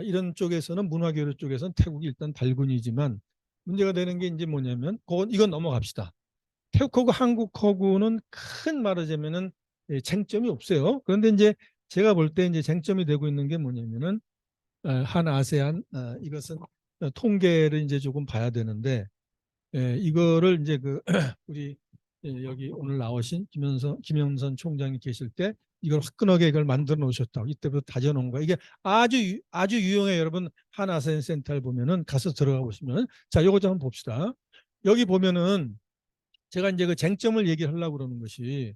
이런 쪽에서는 문화교류 쪽에서는 태국이 일단 발군이지만 문제가 되는 게 이제 뭐냐면 이건 넘어갑시다. 태국하고 한국하고는 큰 말하자면은 쟁점이 없어요. 그런데 이제 제가 볼 때 이제 쟁점이 되고 있는 게 뭐냐면은 한 아세안 이것은 통계를 이제 조금 봐야 되는데 이거를 이제 그 우리 여기 오늘 나오신 김영선 총장이 계실 때 이걸 화끈하게 이걸 만들어 놓으셨다고 이때부터 다져 놓은 거야. 이게 아주 유용해 여러분. 한 아세안 센터를 보면은 가서 들어가 보시면 자, 요거 좀 한번 봅시다. 여기 보면은 제가 이제 그 쟁점을 얘기하려고 그러는 것이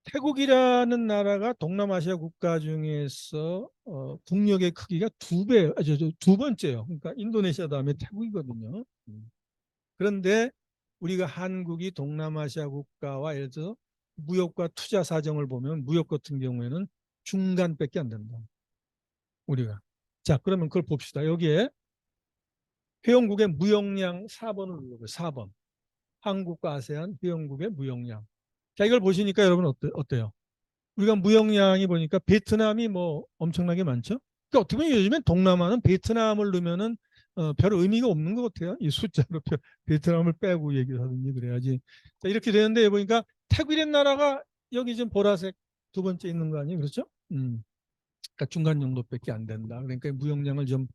태국이라는 나라가 동남아시아 국가 중에서 국력의 크기가 두 번째요. 그러니까 인도네시아 다음에 태국이거든요. 그런데 우리가 한국이 동남아시아 국가와 예를 들어서 무역과 투자 사정을 보면 무역 같은 경우에는 중간밖에 안 된다. 우리가. 자, 그러면 그걸 봅시다. 여기에 회원국의 무역량 4번을 눌러보세요. 4번. 한국과 아세안 회원국의 무역량. 자, 이걸 보시니까 여러분 어때요? 우리가 무역량이 보니까 베트남이 뭐 엄청나게 많죠? 그러니까 어떻게 보면 요즘엔 동남아는 베트남을 넣으면은 별 의미가 없는 것 같아요. 이 숫자로 베트남을 빼고 얘기를 하든지 그래야지. 자, 이렇게 되는데 보니까 태국이란 나라가 여기 지금 보라색 두 번째 있는 거 아니에요? 그렇죠? 그러니까 중간 정도밖에 안 된다. 그러니까 무역량을 좀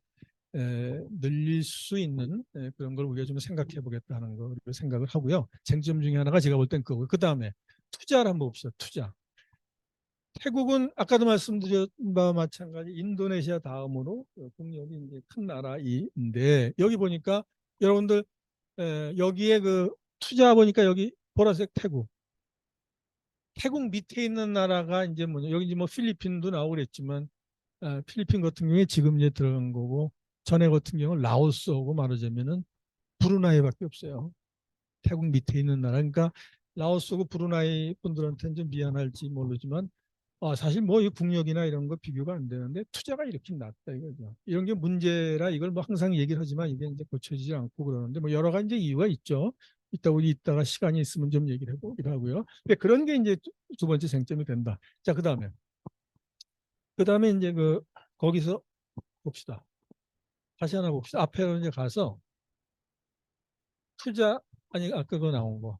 늘릴 수 있는 그런 걸 우리가 좀 생각해 보겠다는 걸 생각을 하고요. 쟁점 중에 하나가 제가 볼 땐 그거고 그 다음에 투자를 한번 봅시다. 투자. 태국은 아까도 말씀드린 바와 마찬가지 인도네시아 다음으로 국력이 이제 큰 나라인데 여기 보니까 여러분들 여기에 그 투자 보니까 여기 보라색 태국 밑에 있는 나라가 이제 뭐냐 여기 이제 뭐 필리핀도 나오고 그랬지만 필리핀 같은 경우에 지금 이제 들어간 거고 전에 같은 경우는 라오스하고 말하자면은 브루나이밖에 없어요. 태국 밑에 있는 나라. 그러니까 라오스하고 브루나이 분들한테는 좀 미안할지 모르지만 사실 뭐 이 국력이나 이런 거 비교가 안 되는데 투자가 이렇게 낮다 이거죠. 이런 게 문제라 이걸 뭐 항상 얘기를 하지만 이게 이제 고쳐지지 않고 그러는데 뭐 여러 가지 이제 이유가 있죠. 이따 우리 이따가 시간이 있으면 좀 얘기를 해보기로 하고요. 근데 그런 게 이제 두 번째 쟁점이 된다. 자, 그다음에 이제 거기서 봅시다. 다시 하나 봅시다. 앞에 이제 가서 투자 아니 아까 그거 나온 거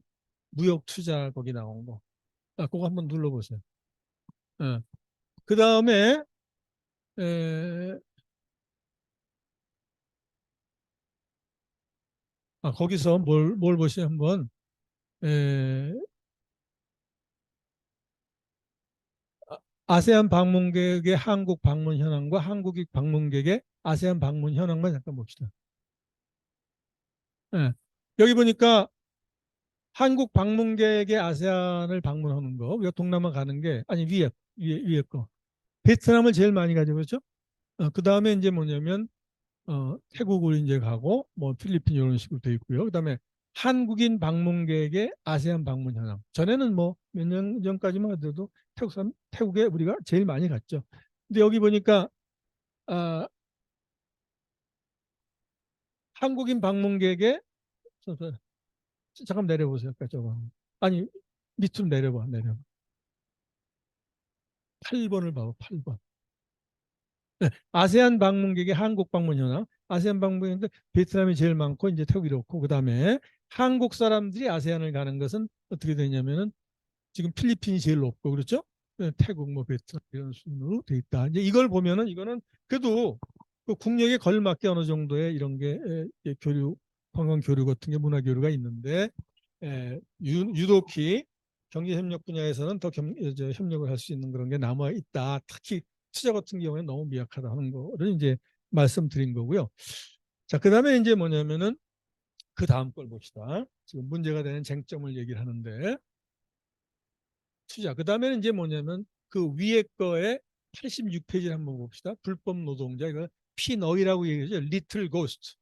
무역 투자 거기 나온 거. 그거 한번 눌러보세요. 그 다음에 거기서 뭘 보시면 한번 에, 아세안 방문객의 한국 방문 현황과 한국인 방문객의 아세안 방문 현황만 잠깐 봅시다. 예. 여기 보니까 한국 방문객의 아세안을 방문하는 거, 우리가 동남아 가는 게 아니 위에 거 베트남을 제일 많이 가지고 그렇죠? 그 다음에 이제 뭐냐면 태국을 이제 가고 뭐 필리핀 이런 식으로 돼 있고요. 그다음에 한국인 방문객의 아세안 방문 현황. 전에는 뭐 몇 년 전까지만 하더라도 태국에 우리가 제일 많이 갔죠. 근데 여기 보니까 아, 한국인 방문객의 잠깐 내려보세요. 아까 저거. 아니 밑으로 내려봐. 8번을 봐. 8번. 네, 아세안 방문객의 한국 방문 현황. 아세안 방문객인데 베트남이 제일 많고 이제 태국이 이렇고 그다음에 한국 사람들이 아세안을 가는 것은 어떻게 되냐면은 지금 필리핀이 제일 높고 그렇죠? 네, 태국 뭐 베트남 이런 순으로 돼 있다. 이제 이걸 보면은 이거는 그래도 그 국력에 걸맞게 어느 정도의 이런 게 교류 관광 교류 같은 게 문화 교류가 있는데 유독히 경제 협력 분야에서는 더 협력을 할 수 있는 그런 게 남아 있다. 특히 투자 같은 경우에 너무 미약하다는 거를 이제 말씀드린 거고요. 자, 그다음에 이제 뭐냐면은 그 다음 걸 봅시다. 지금 문제가 되는 쟁점을 얘기를 하는데 투자. 그 다음에는 이제 뭐냐면 그 위에 거에 86페이지를 한번 봅시다. 불법 노동자. 이거 피너이라고 얘기하죠. 리틀 고스트.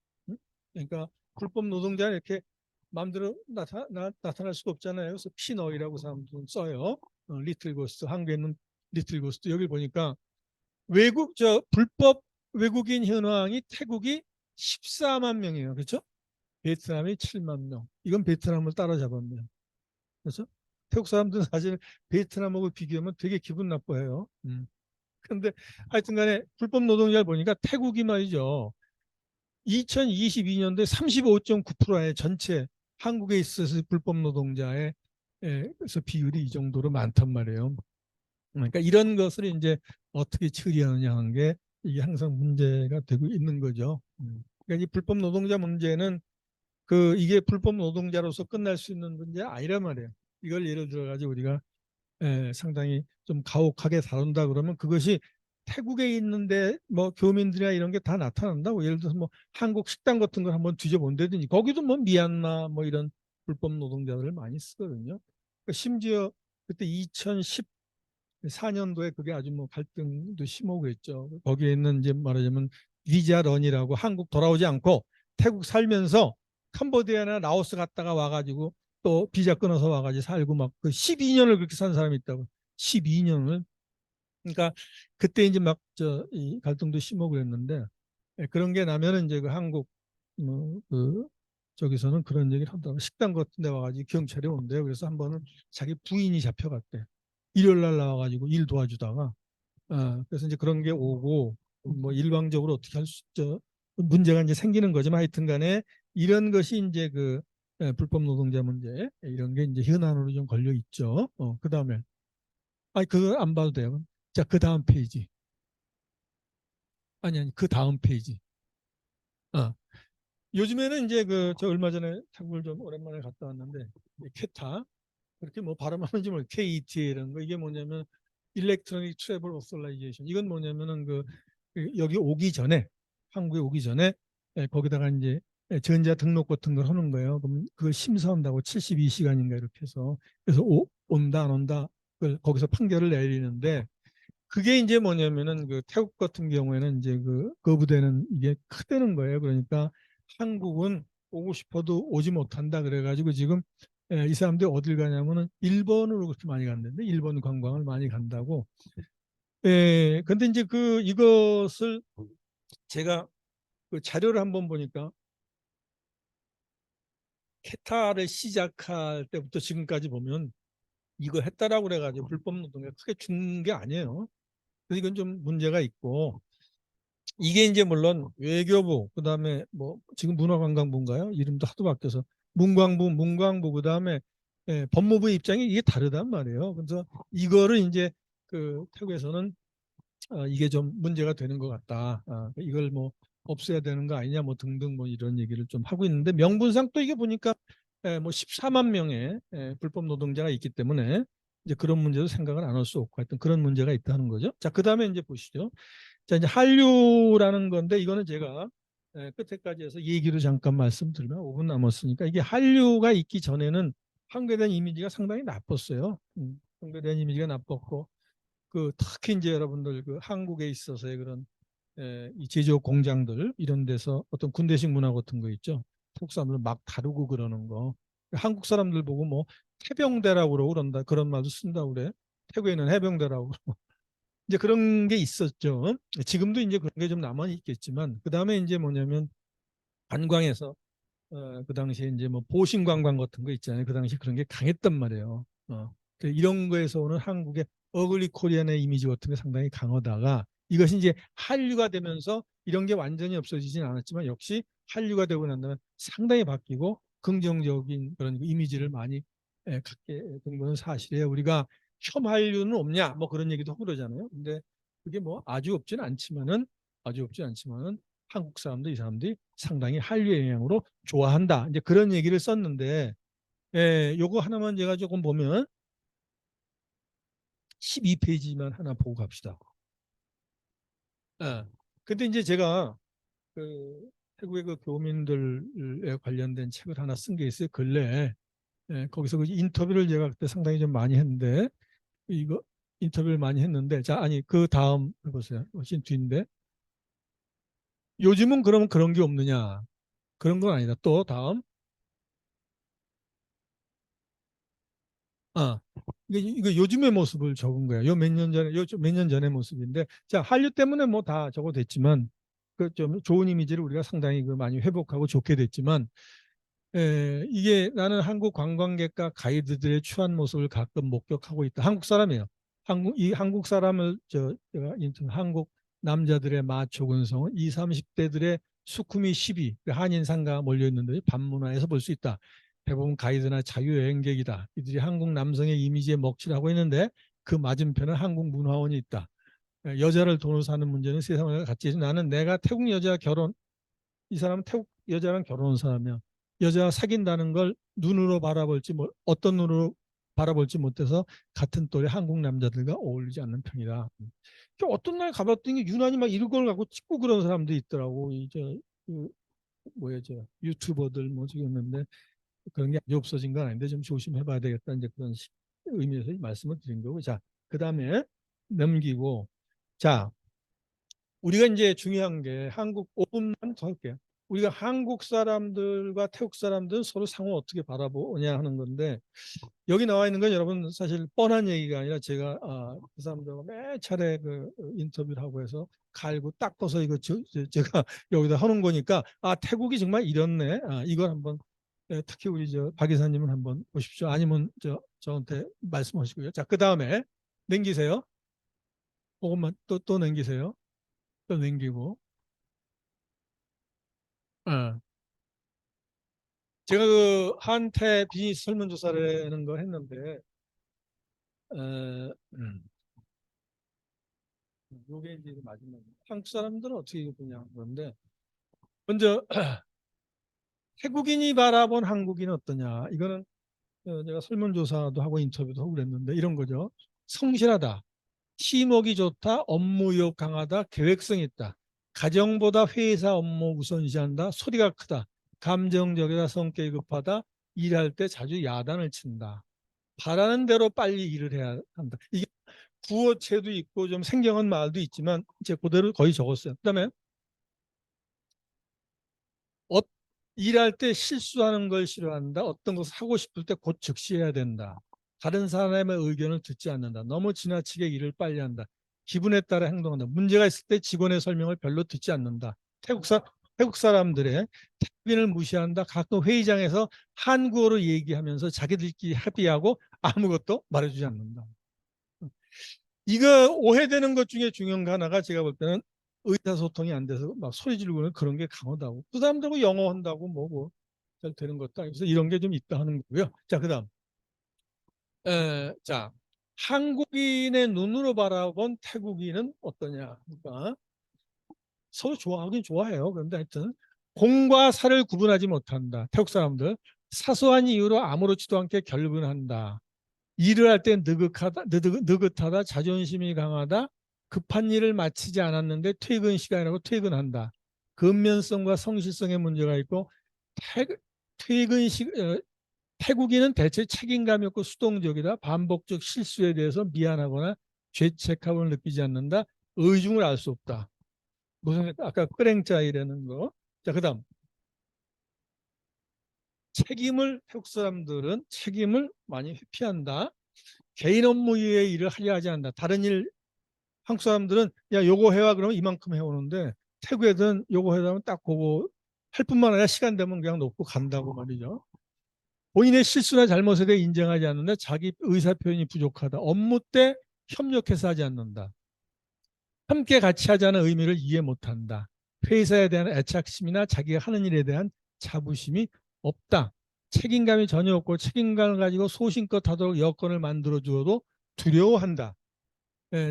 그러니까 불법 노동자는 이렇게 마음대로 나타날 수가 없잖아요. 그래서 피너이라고 사람들은 써요. 리틀 고스트. 한국에는 리틀 고스트. 여기 보니까 불법 외국인 현황이 태국이 14만 명이에요. 그렇죠? 베트남이 7만 명. 이건 베트남을 따라잡았네요. 그래서 태국 사람들은 사실 베트남하고 비교하면 되게 기분 나빠해요. 그런데 하여튼 간에 불법 노동자를 보니까 태국이 말이죠. 2022년도에 35.9%의 전체 한국에 있어서 불법 노동자의 그래서 비율이 이 정도로 많단 말이에요. 그러니까 이런 것을 이제 어떻게 처리하느냐 하는 게 이게 항상 문제가 되고 있는 거죠. 그러니까 이 불법 노동자 문제는 이게 불법 노동자로서 끝날 수 있는 문제 아니란 말이에요. 이걸 예를 들어 가지고 우리가 상당히 좀 가혹하게 다룬다 그러면 그것이 태국에 있는데 뭐 교민들이나 이런 게 다 나타난다고 예를 들어서 뭐 한국 식당 같은 걸 한번 뒤져본다든지 거기도 뭐 미얀마 뭐 이런 불법 노동자들을 많이 쓰거든요. 그러니까 심지어 그때 2014년도에 그게 아주 뭐 갈등도 심하고 했죠. 거기에 있는 이제 말하자면 비자런이라고 한국 돌아오지 않고 태국 살면서 캄보디아나 라오스 갔다가 와가지고 또 비자 끊어서 와가지고 살고 막 그 12년을 그렇게 산 사람이 있다고. 12년을. 그러니까 그때 이제 막 이 갈등도 심하고 그랬는데 그런 게 나면은 이제 그 한국 그 저기서는 그런 얘기를 한다고 식당 같은 데 와가지고 경찰이 온대요. 그래서 한 번은 자기 부인이 잡혀갔대. 일요일 날 나와가지고 일 도와주다가 그래서 이제 그런 게 오고 뭐 일방적으로 어떻게 할 수 있죠? 문제가 이제 생기는 거지만 하여튼간에 이런 것이 이제 그 불법 노동자 문제 이런 게 이제 현안으로 좀 걸려 있죠. 그다음에 그거 안 봐도 돼요. 자, 그 다음 페이지. 아니 그 다음 페이지. 어. 요즘에는 이제 그 저 얼마 전에 태국을 좀 오랜만에 갔다 왔는데 케타 그렇게 뭐 발음하는지 모르 KET 이런 거 이게 뭐냐면 일렉트로닉 트래블 오소라이제이션 이건 뭐냐면은 그 여기 오기 전에 한국에 오기 전에 거기다가 이제 전자 등록 같은 걸 하는 거예요. 그럼 그걸 심사한다고 72시간인가 이렇게 해서 그래서 온다 안 온다 그걸 거기서 판결을 내리는데 그게 이제 뭐냐면은 그 태국 같은 경우에는 이제 그 거부되는 이게 크다는 거예요. 그러니까 한국은 오고 싶어도 오지 못한다 그래가지고 지금 이 사람들이 어딜 가냐면은 일본으로 그렇게 많이 간다는데 일본 관광을 많이 간다고. 근데 이제 그 이것을 제가 그 자료를 한번 보니까 케타를 시작할 때부터 지금까지 보면 이거 했다라고 그래가지고 불법 노동에 크게 준 게 아니에요. 그래서 이건 좀 문제가 있고 이게 이제 물론 외교부 그다음에 뭐 지금 문화관광부인가요? 이름도 하도 바뀌어서 문광부 그다음에 법무부 입장이 이게 다르단 말이에요. 그래서 이거를 이제 그 태국에서는 이게 좀 문제가 되는 것 같다. 이걸 뭐 없애야 되는 거 아니냐 뭐 등등 뭐 이런 얘기를 좀 하고 있는데 명분상 또 이게 보니까 뭐 14만 명의 불법 노동자가 있기 때문에 이제 그런 문제도 생각을 안 할 수 없고 하여튼 그런 문제가 있다는 거죠. 자, 그다음에 이제 보시죠. 자, 이제 한류라는 건데 이거는 제가 끝에까지 해서 얘기로 잠깐 말씀드리면 5분 남았으니까 이게 한류가 있기 전에는 한국에 대한 이미지가 상당히 나빴어요. 한국에 대한 이미지가 나빴고 그 특히 이제 여러분들 그 한국에 있어서의 그런 이 제조업 공장들 이런 데서 어떤 군대식 문화 같은 거 있죠. 한국 사람들 막 다루고 그러는 거. 한국 사람들 보고 뭐 해병대라고 그러고 그런다 그런 말도 쓴다고 그래. 태국에는 해병대라고 이제 그런 게 있었죠. 지금도 이제 그런 게 좀 남아 있겠지만 그 다음에 이제 뭐냐면 관광에서 그 당시에 이제 뭐 보신 관광 같은 거 있잖아요. 그 당시 그런 게 강했단 말이에요. 이런 거에서 오는 한국의 어글리 코리안의 이미지 같은 게 상당히 강하다가 이것이 이제 한류가 되면서 이런 게 완전히 없어지진 않았지만 역시 한류가 되고 난 다음에 상당히 바뀌고 긍정적인 그런 이미지를 많이 갖게 된 것은 사실이에요. 우리가 혐한류는 없냐 뭐 그런 얘기도 하고 그러잖아요. 근데 그게 뭐 아주 없진 않지만은 한국 사람들 이 사람들이 상당히 한류의 영향으로 좋아한다. 이제 그런 얘기를 썼는데 요거 하나만 제가 조금 보면 12페이지만 하나 보고 갑시다. 근데 이제 제가 그 태국의 그 교민들에 관련된 책을 하나 쓴 게 있어요. 근래에 거기서 그 인터뷰를 제가 그때 상당히 좀 많이 했는데 이거 인터뷰를 많이 했는데 자 아니 그 다음 해보세요. 훨씬 뒤인데 요즘은 그러면 그런 게 없느냐? 그런 건 아니다. 또 다음 아 이거 요즘의 모습을 적은 거예요. 요 몇 년 전에 요 몇 년 전의 모습인데 자 한류 때문에 뭐 다 저거 됐지만 그 좀 좋은 이미지를 우리가 상당히 그 많이 회복하고 좋게 됐지만 이게 나는 한국 관광객과 가이드들의 추한 모습을 가끔 목격하고 있다. 한국 사람이에요. 한국 사람을 제가 인터뷰 한국 남자들의 마초 근성은 20, 30대들의 수쿠미 12 한인 상가 몰려 있는데 반문화에서 볼 수 있다. 대부분 가이드나 자유여행객이다. 이들이 한국 남성의 이미지에 먹칠하고 있는데 그 맞은편은 한국 문화원이 있다. 여자를 돈으로 사는 문제는 세상을 같이 해서 나는 내가 태국 여자 결혼 이 사람은 태국 여자랑 결혼한 사람이야. 여자가 사귄다는 걸 눈으로 바라볼지 어떤 눈으로 바라볼지 못해서 같은 또래 한국 남자들과 어울리지 않는 편이다. 어떤 날 가봤더니 유난히 막 이런 걸 갖고 찍고 그런 사람도 있더라고. 이제 그 뭐야 저 유튜버들 뭐 찍었는데 그런 게 아주 없어진 건 아닌데 좀 조심해봐야 되겠다 이제 그런 의미에서 말씀을 드린 거고 자 그다음에 넘기고 자 우리가 이제 중요한 게 한국 5분만 더 할게요. 우리가 한국 사람들과 태국 사람들은 서로 상호 어떻게 바라보냐 하는 건데 여기 나와 있는 건 여러분 사실 뻔한 얘기가 아니라 제가 그 사람들과 매 차례 그 인터뷰를 하고 해서 갈고 닦아서 이거 제가 여기다 하는 거니까 태국이 정말 이렇네. 이걸 한번 특히 우리 박 이사님은 한번 보십시오. 아니면 저한테 말씀하시고요. 자, 그 다음에 넘기세요. 그것만 또 넘기세요. 떠넘기고. 어. 제가 그 한테 비즈니스 설문조사라는 걸 했는데, 어, 음, 요게 이제 마지막. 한국 사람들은 어떻게 보냐 그런데 먼저 태국인이 바라본 한국인은 어떠냐. 이거는 제가 설문조사도 하고 인터뷰도 하고 그랬는데 이런 거죠. 성실하다, 팀워크가 좋다, 업무욕 강하다, 계획성 있다, 가정보다 회사 업무 우선시한다, 소리가 크다, 감정적이다, 성격이 급하다, 일할 때 자주 야단을 친다. 바라는 대로 빨리 일을 해야 한다. 이게 구어체도 있고 좀 생경한 말도 있지만 제 그대로 거의 적었어요. 그다음에 어, 일할 때 실수하는 걸 싫어한다. 어떤 것을 하고 싶을 때 곧 즉시해야 된다. 다른 사람의 의견을 듣지 않는다. 너무 지나치게 일을 빨리 한다. 기분에 따라 행동한다. 문제가 있을 때 직원의 설명을 별로 듣지 않는다. 태국 사람들의 태국인을 무시한다. 가끔 회의장에서 한국어로 얘기하면서 자기들끼리 합의하고 아무것도 말해주지 않는다. 이거 오해되는 것 중에 중요한 거 하나가 제가 볼 때는 의사소통이 안 돼서 막 소리 지르고는 그런 게 강하다고. 그 사람들하고 영어 한다고 뭐고 잘 되는 것도 아니고 그래서 이런 게 좀 있다 하는 거고요. 자, 그다음. 자, 한국인의 눈으로 바라본 태국인은 어떠냐? 그러니까 서로 좋아하긴 좋아해요. 그런데 하여튼 공과 사를 구분하지 못한다. 태국 사람들 사소한 이유로 아무렇지도 않게 결근한다. 일을 할 때 느긋하다, 자존심이 강하다, 급한 일을 마치지 않았는데 퇴근 시간이라고 퇴근한다. 근면성과 성실성에 문제가 있고 퇴근 시 태국인은 대체 책임감이 없고 수동적이다. 반복적 실수에 대해서 미안하거나 죄책감을 느끼지 않는다. 의중을 알 수 없다. 무슨 아까 끄랭짜이라는 거. 자, 그다음 책임을 태국 사람들은 책임을 많이 회피한다. 개인 업무 이외의 일을 하려 하지 않는다. 다른 일 한국 사람들은 야 요거 해와 그러면 이만큼 해오는데 태국 애들은 요거 해라면 딱 보고 할 뿐만 아니라 시간 되면 그냥 놓고 간다고 말이죠. 본인의 실수나 잘못에 대해 인정하지 않는다. 자기 의사 표현이 부족하다. 업무 때 협력해서 하지 않는다. 함께 같이 하자는 의미를 이해 못한다. 회사에 대한 애착심이나 자기가 하는 일에 대한 자부심이 없다. 책임감이 전혀 없고 책임감을 가지고 소신껏 하도록 여건을 만들어 주어도 두려워한다.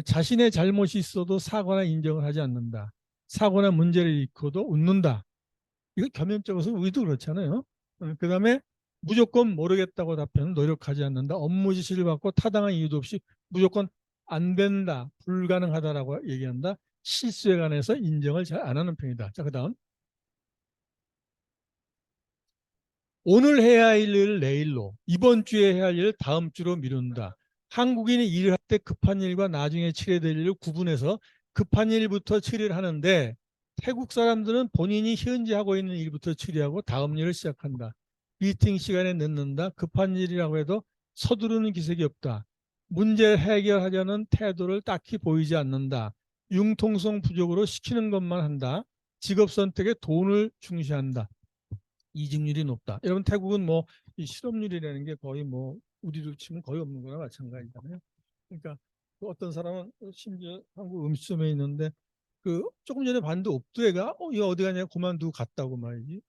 자신의 잘못이 있어도 사과나 인정을 하지 않는다. 사고나 문제를 일으켜도 웃는다. 이거 겸연쩍어서 우리도 그렇잖아요. 그다음에 무조건 모르겠다고 답하는 노력하지 않는다. 업무 지시를 받고 타당한 이유도 없이 무조건 안 된다, 불가능하다라고 얘기한다. 실수에 관해서 인정을 잘 안 하는 편이다. 자, 그다음 오늘 해야 할 일을 내일로, 이번 주에 해야 할 일을 다음 주로 미룬다. 한국인이 일을 할 때 급한 일과 나중에 처리될 일을 구분해서 급한 일부터 처리를 하는데 태국 사람들은 본인이 현재 하고 있는 일부터 처리하고 다음 일을 시작한다. 미팅 시간에 늦는다. 급한 일이라고 해도 서두르는 기색이 없다. 문제를 해결하려는 태도를 딱히 보이지 않는다. 융통성 부족으로 시키는 것만 한다. 직업 선택에 돈을 중시한다. 이직률이 높다. 여러분 태국은 뭐 이 실업률이라는 게 거의 뭐 우리로 치면 거의 없는 거나 마찬가지잖아요. 그러니까 그 어떤 사람은 심지어 한국 음식점에 있는데 그 조금 전에 봤는데 옥두애가 이거 어디 가냐 그만두고 갔다고 말이지.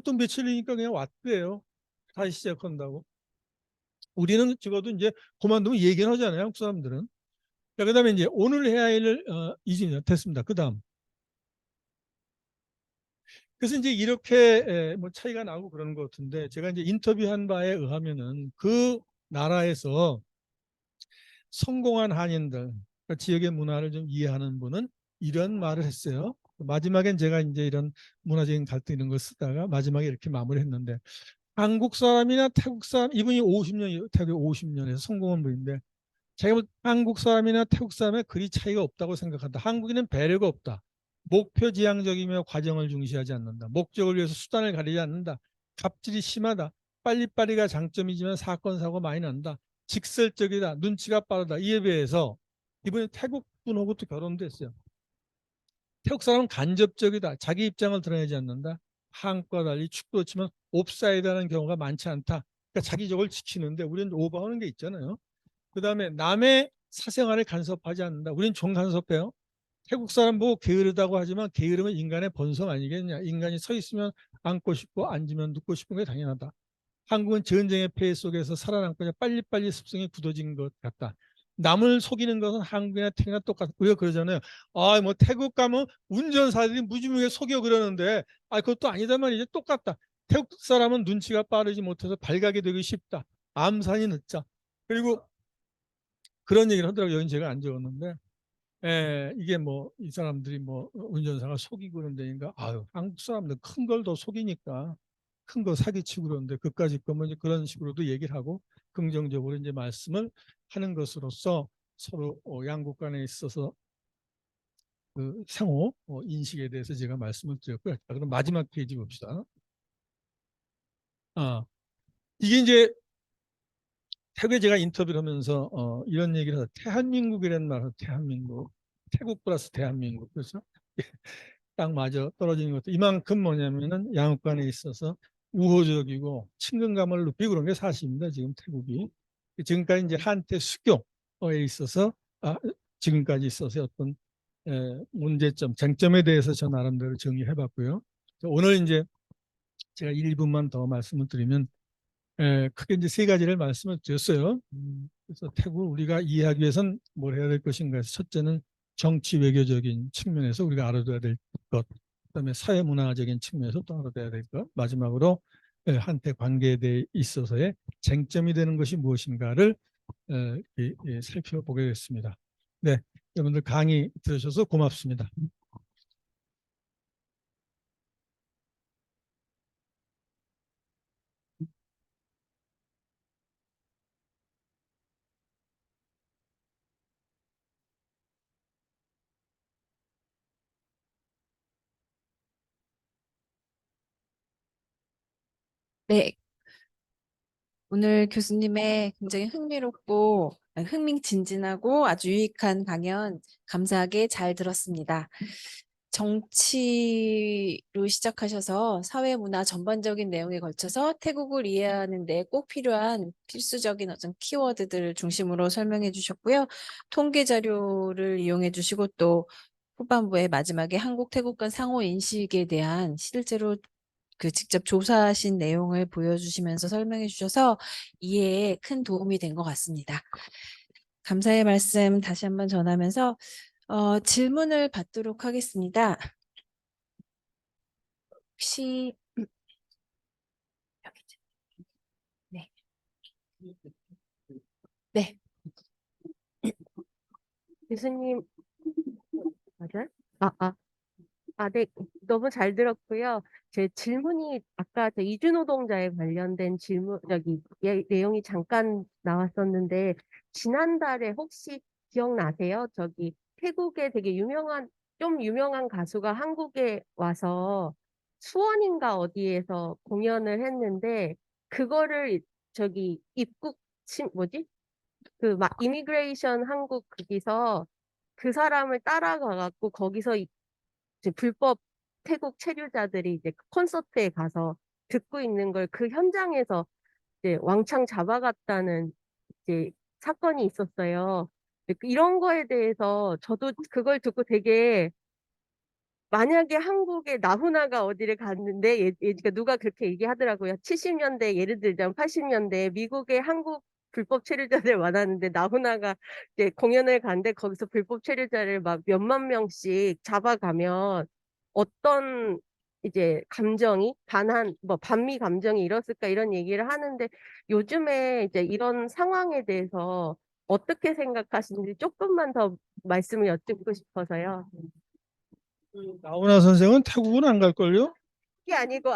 또 며칠이니까 그냥 왔대요. 다시 시작한다고. 우리는 적어도 이제 그만두면 얘기는 하잖아요. 한국 사람들은. 자, 그다음에 이제 오늘 해야 할 일을 이제 됐습니다. 그다음 그래서 이제 이렇게 뭐 차이가 나고 그러는 것 같은데 제가 이제 인터뷰한 바에 의하면은 그 나라에서 성공한 한인들, 그러니까 지역의 문화를 좀 이해하는 분은 이런 말을 했어요. 마지막엔 제가 이제 이런 문화적인 갈등 이런 걸 쓰다가 마지막에 이렇게 마무리했는데 한국 사람이나 태국 사람 이분이 50년 태국 50년에서 성공한 분인데 자기가 볼 한국 사람이나 태국 사람의 그리 차이가 없다고 생각한다. 한국인은 배려가 없다. 목표 지향적이며 과정을 중시하지 않는다. 목적을 위해서 수단을 가리지 않는다. 갑질이 심하다. 빨리빨리가 장점이지만 사건 사고 많이 난다. 직설적이다. 눈치가 빠르다. 이에 비해서 이번에 태국 분하고 또 결혼도 했어요. 태국 사람은 간접적이다. 자기 입장을 드러내지 않는다. 한국과 달리 축구로 치면 옵사이드하는 경우가 많지 않다. 그러니까 자기 적을 지키는데 우리는 오버하는 게 있잖아요. 그다음에 남의 사생활을 간섭하지 않는다. 우리는 좀 간섭해요. 태국 사람 보고 게으르다고 하지만 게으름은 인간의 본성 아니겠냐. 인간이 서 있으면 앉고 싶고 앉으면 눕고 싶은 게 당연하다. 한국은 전쟁의 폐해 속에서 살아남고 빨리빨리 습성이 굳어진 것 같다. 남을 속이는 것은 한국이나 태국이나 똑같아. 우리가 그러잖아요. 아, 뭐 태국 가면 운전사들이 무지무게 속여 그러는데, 아, 그것도 아니다 말이지. 똑같다. 태국 사람은 눈치가 빠르지 못해서 발각이 되기 쉽다. 암산이 늦자. 그리고 그런 얘기를 하더라고요. 여긴 제가 안 적었는데. 이게 뭐 이 사람들이 뭐 운전사가 속이고 그런 데인가. 아유, 한국 사람들 큰 걸 더 속이니까 큰 거 사기치고 그러는데 그까짓 거면 이제 그런 식으로도 얘기를 하고 긍정적으로 이제 말씀을 하는 것으로서 서로 양국 간에 있어서 그 상호 인식에 대해서 제가 말씀을 드렸고요. 자, 그럼 마지막 페이지 봅시다. 아, 이게 이제 태국에 제가 인터뷰를 하면서 이런 얘기를 해서 대한민국이라는 말을 대한민국, 태국 플러스 대한민국. 그래서 딱 맞아 떨어지는 것도 이만큼 뭐냐면은 양국 간에 있어서 우호적이고 친근감을 높이고 그런 게 사실입니다. 지금 태국이 지금까지 이제 한때 수교에 있어서 지금까지 있어서 어떤 문제점, 쟁점에 대해서 저 나름대로 정리해봤고요. 오늘 이제 제가 1분만 더 말씀을 드리면 크게 이제 세 가지를 말씀을 드렸어요. 그래서 태국 우리가 이해하기 위해선 뭘 해야 될 것인가 해서 첫째는 정치 외교적인 측면에서 우리가 알아둬야 될 것, 그다음에 사회 문화적인 측면에서 또 알아둬야 될 것, 마지막으로 한때 관계에 대해 있어서의 쟁점이 되는 것이 무엇인가를 살펴보겠습니다. 네, 여러분들 강의 들으셔서 고맙습니다. 네, 오늘 교수님의 굉장히 흥미롭고 흥미진진하고 아주 유익한 강연 감사하게 잘 들었습니다. 정치로 시작하셔서 사회 문화 전반적인 내용에 걸쳐서 태국을 이해하는 데 꼭 필요한 필수적인 어떤 키워드들을 중심으로 설명해 주셨고요. 통계 자료를 이용해 주시고 또 후반부에 마지막에 한국 태국 간 상호 인식에 대한 실제로 그 직접 조사하신 내용을 보여주시면서 설명해 주셔서 이해에 큰 도움이 된 것 같습니다. 감사의 말씀 다시 한번 전하면서 질문을 받도록 하겠습니다. 혹시 네. 네. 교수님, 맞아요? 네. 너무 잘 들었고요. 제 질문이 아까 저 이주노동자에 관련된 질문, 내용이 잠깐 나왔었는데, 지난달에 혹시 기억나세요? 태국에 되게 좀 유명한 가수가 한국에 와서 수원인가 어디에서 공연을 했는데, 그거를 뭐지? 이미그레이션 한국 거기서 그 사람을 따라가갖고 거기서 이제 불법 태국 체류자들이 이제 그 콘서트에 가서 듣고 있는 걸 그 현장에서 이제 왕창 잡아갔다는 이제 사건이 있었어요. 이런 거에 대해서 저도 그걸 듣고 되게 만약에 한국에 나훈아가 어디를 갔는데 그러니까 누가 그렇게 얘기하더라고요. 70년대 예를 들자면 80년대 미국에 한국 불법 체류자들 많았는데 나훈아가 이제 공연을 갔는데 거기서 불법 체류자를 막 몇만 명씩 잡아가면 어떤 이제 감정이 반미 감정이 일었을까 이런 얘기를 하는데 요즘에 이제 이런 상황에 대해서 어떻게 생각하시는지 조금만 더 말씀을 여쭙고 싶어서요. 나훈아 선생은 태국은 안 갈걸요? 그게 아니고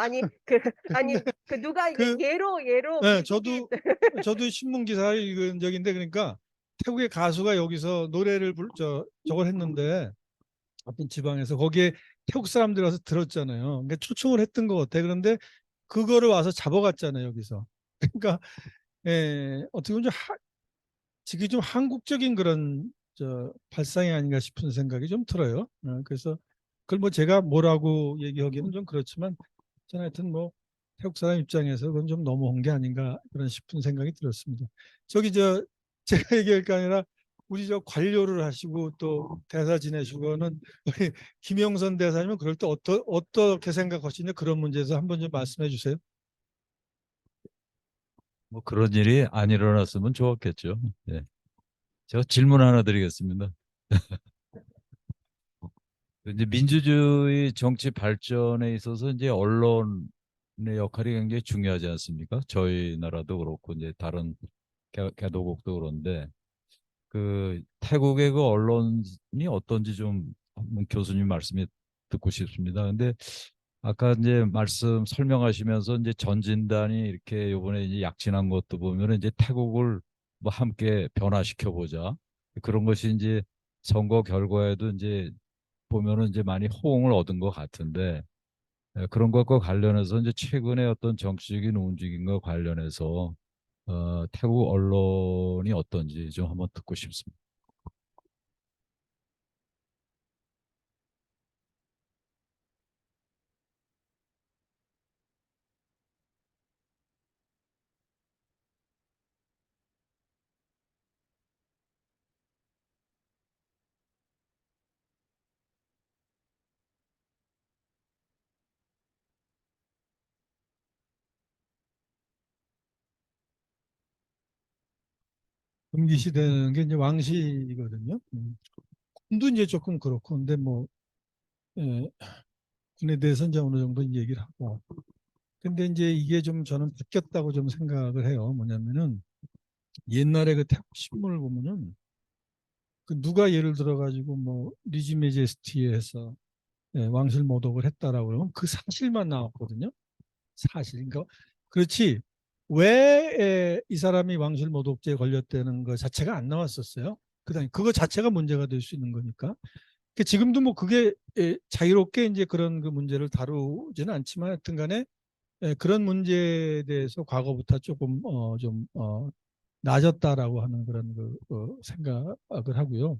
누가 그 예로 네, 미국인 저도 신문 기사를 읽은 적인데 그러니까 태국의 가수가 여기서 노래를 저걸 했는데 어떤 지방에서 거기에 태국 사람들이 와서 들었잖아요. 그러니까 초청을 했던 것 같아. 그런데 그거를 와서 잡아갔잖아요, 여기서. 그러니까 어떻게 보면 지금 좀 한국적인 그런 발상이 아닌가 싶은 생각이 좀 들어요. 그래서 그걸 뭐 제가 뭐라고 얘기하기는 좀 그렇지만 저는 하여튼 뭐 태국 사람 입장에서 그건 좀 넘어온 게 아닌가 그런 싶은 생각이 들었습니다. 제가 얘기할 게 아니라 우리 저 관료를 하시고 또 대사 지내시고는 우리 김영선 대사님은 그럴 때 어떻게 생각하시냐 그런 문제에서 한번 좀 말씀해 주세요. 뭐 그런 일이 안 일어났으면 좋았겠죠. 예. 제가 질문 하나 드리겠습니다. 이제 민주주의 정치 발전에 있어서 이제 언론의 역할이 굉장히 중요하지 않습니까? 저희 나라도 그렇고 이제 다른 개도국도 그런데 그 태국의 그 언론이 어떤지 좀 한번 교수님 말씀이 듣고 싶습니다. 근데 아까 이제 말씀 설명하시면서 이제 전진단이 이렇게 요번에 이제 약진한 것도 보면 이제 태국을 뭐 함께 변화시켜 보자 그런 것이 이제 선거 결과에도 이제 보면은 이제 많이 호응을 얻은 것 같은데 그런 것과 관련해서 이제 최근에 어떤 정치적인 움직임과 관련해서 태국 언론이 어떤지 좀 한번 듣고 싶습니다. 금기시되는 게 이제 왕실이거든요. 군도 이제 조금 그렇고 근데 뭐 예, 군에 대해서 이제 어느 정도 얘기를 하고 근데 이제 이게 좀 저는 바뀌었다고 좀 생각을 해요. 뭐냐면은 옛날에 그 태국 신문을 보면은 그 누가 예를 들어 가지고 뭐 리지 메제스티에서 왕실 모독을 했다라고 그러면 그 사실만 나왔거든요. 사실. 그러니까 그렇지 왜 이 사람이 왕실 모독죄에 걸렸다는 것 자체가 안 나왔었어요. 그다음에 그거 자체가 문제가 될 수 있는 거니까. 그러니까 지금도 뭐 그게 자유롭게 이제 그런 그 문제를 다루지는 않지만 하여튼간에 그런 문제에 대해서 과거부터 조금 좀 낮았다라고 하는 그런 그 생각을 하고요.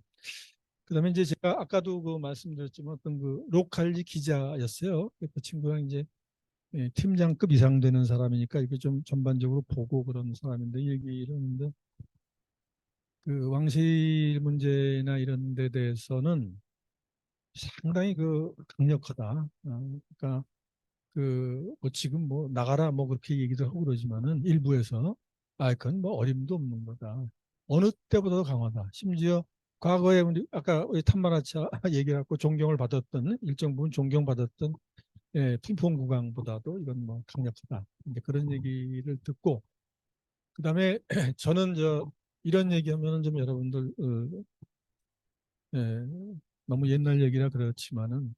그다음에 이제 제가 아까도 그 말씀드렸지만 어떤 그 로컬리 기자였어요. 그 친구랑 이제 팀장급 이상 되는 사람이니까 이게 좀 전반적으로 보고 그런 사람인데 얘기를 하는데 그 왕실 문제나 이런 데 대해서는 상당히 그 강력하다. 그러니까 그 뭐 지금 뭐 나가라 뭐 그렇게 얘기도 하고 그러지만은 일부에서 그건 뭐 어림도 없는 거다. 어느 때보다도 강하다. 심지어 과거에 우리 아까 우리 탄마라차 얘기하고 존경을 받았던 일정 부분 존경받았던 품평국왕보다도 이건 뭐 강력하다. 이제 그런 얘기를 듣고 그다음에 저는 저 이런 얘기하면은 좀 여러분들 예, 너무 옛날 얘기라 그렇지만은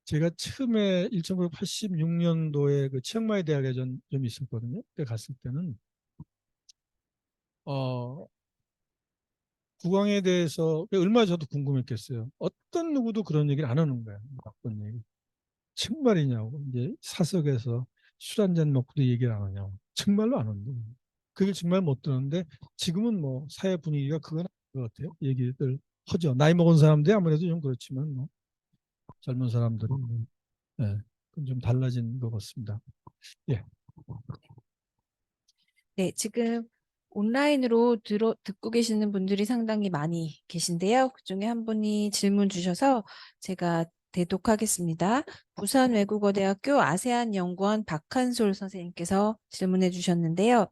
제가 처음에 1986년도에 그 치앙마이 대학에 좀 있었거든요. 그때 갔을 때는 어, 국왕에 대해서 얼마나 저도 궁금했겠어요. 어떤 누구도 그런 얘기를 안 하는 거예요. 나쁜 얘기. 정말이냐고. 이제 사석에서 술 한잔 먹고도 얘기를 안 하냐고. 정말로 안 한다. 그게 정말 못 듣는데 지금은 뭐 사회 분위기가 그건 아닌 것 같아요. 얘기들 하죠. 나이 먹은 사람들이 아무래도 좀 그렇지만 뭐 젊은 사람들은 뭐, 예, 그건 좀 달라진 것 같습니다. 예. 네, 지금 온라인으로 듣고 계시는 분들이 상당히 많이 계신데요. 그중에 한 분이 질문 주셔서 제가 대독하겠습니다. 부산외국어대학교 아세안연구원 박한솔 선생님께서 질문해 주셨는데요.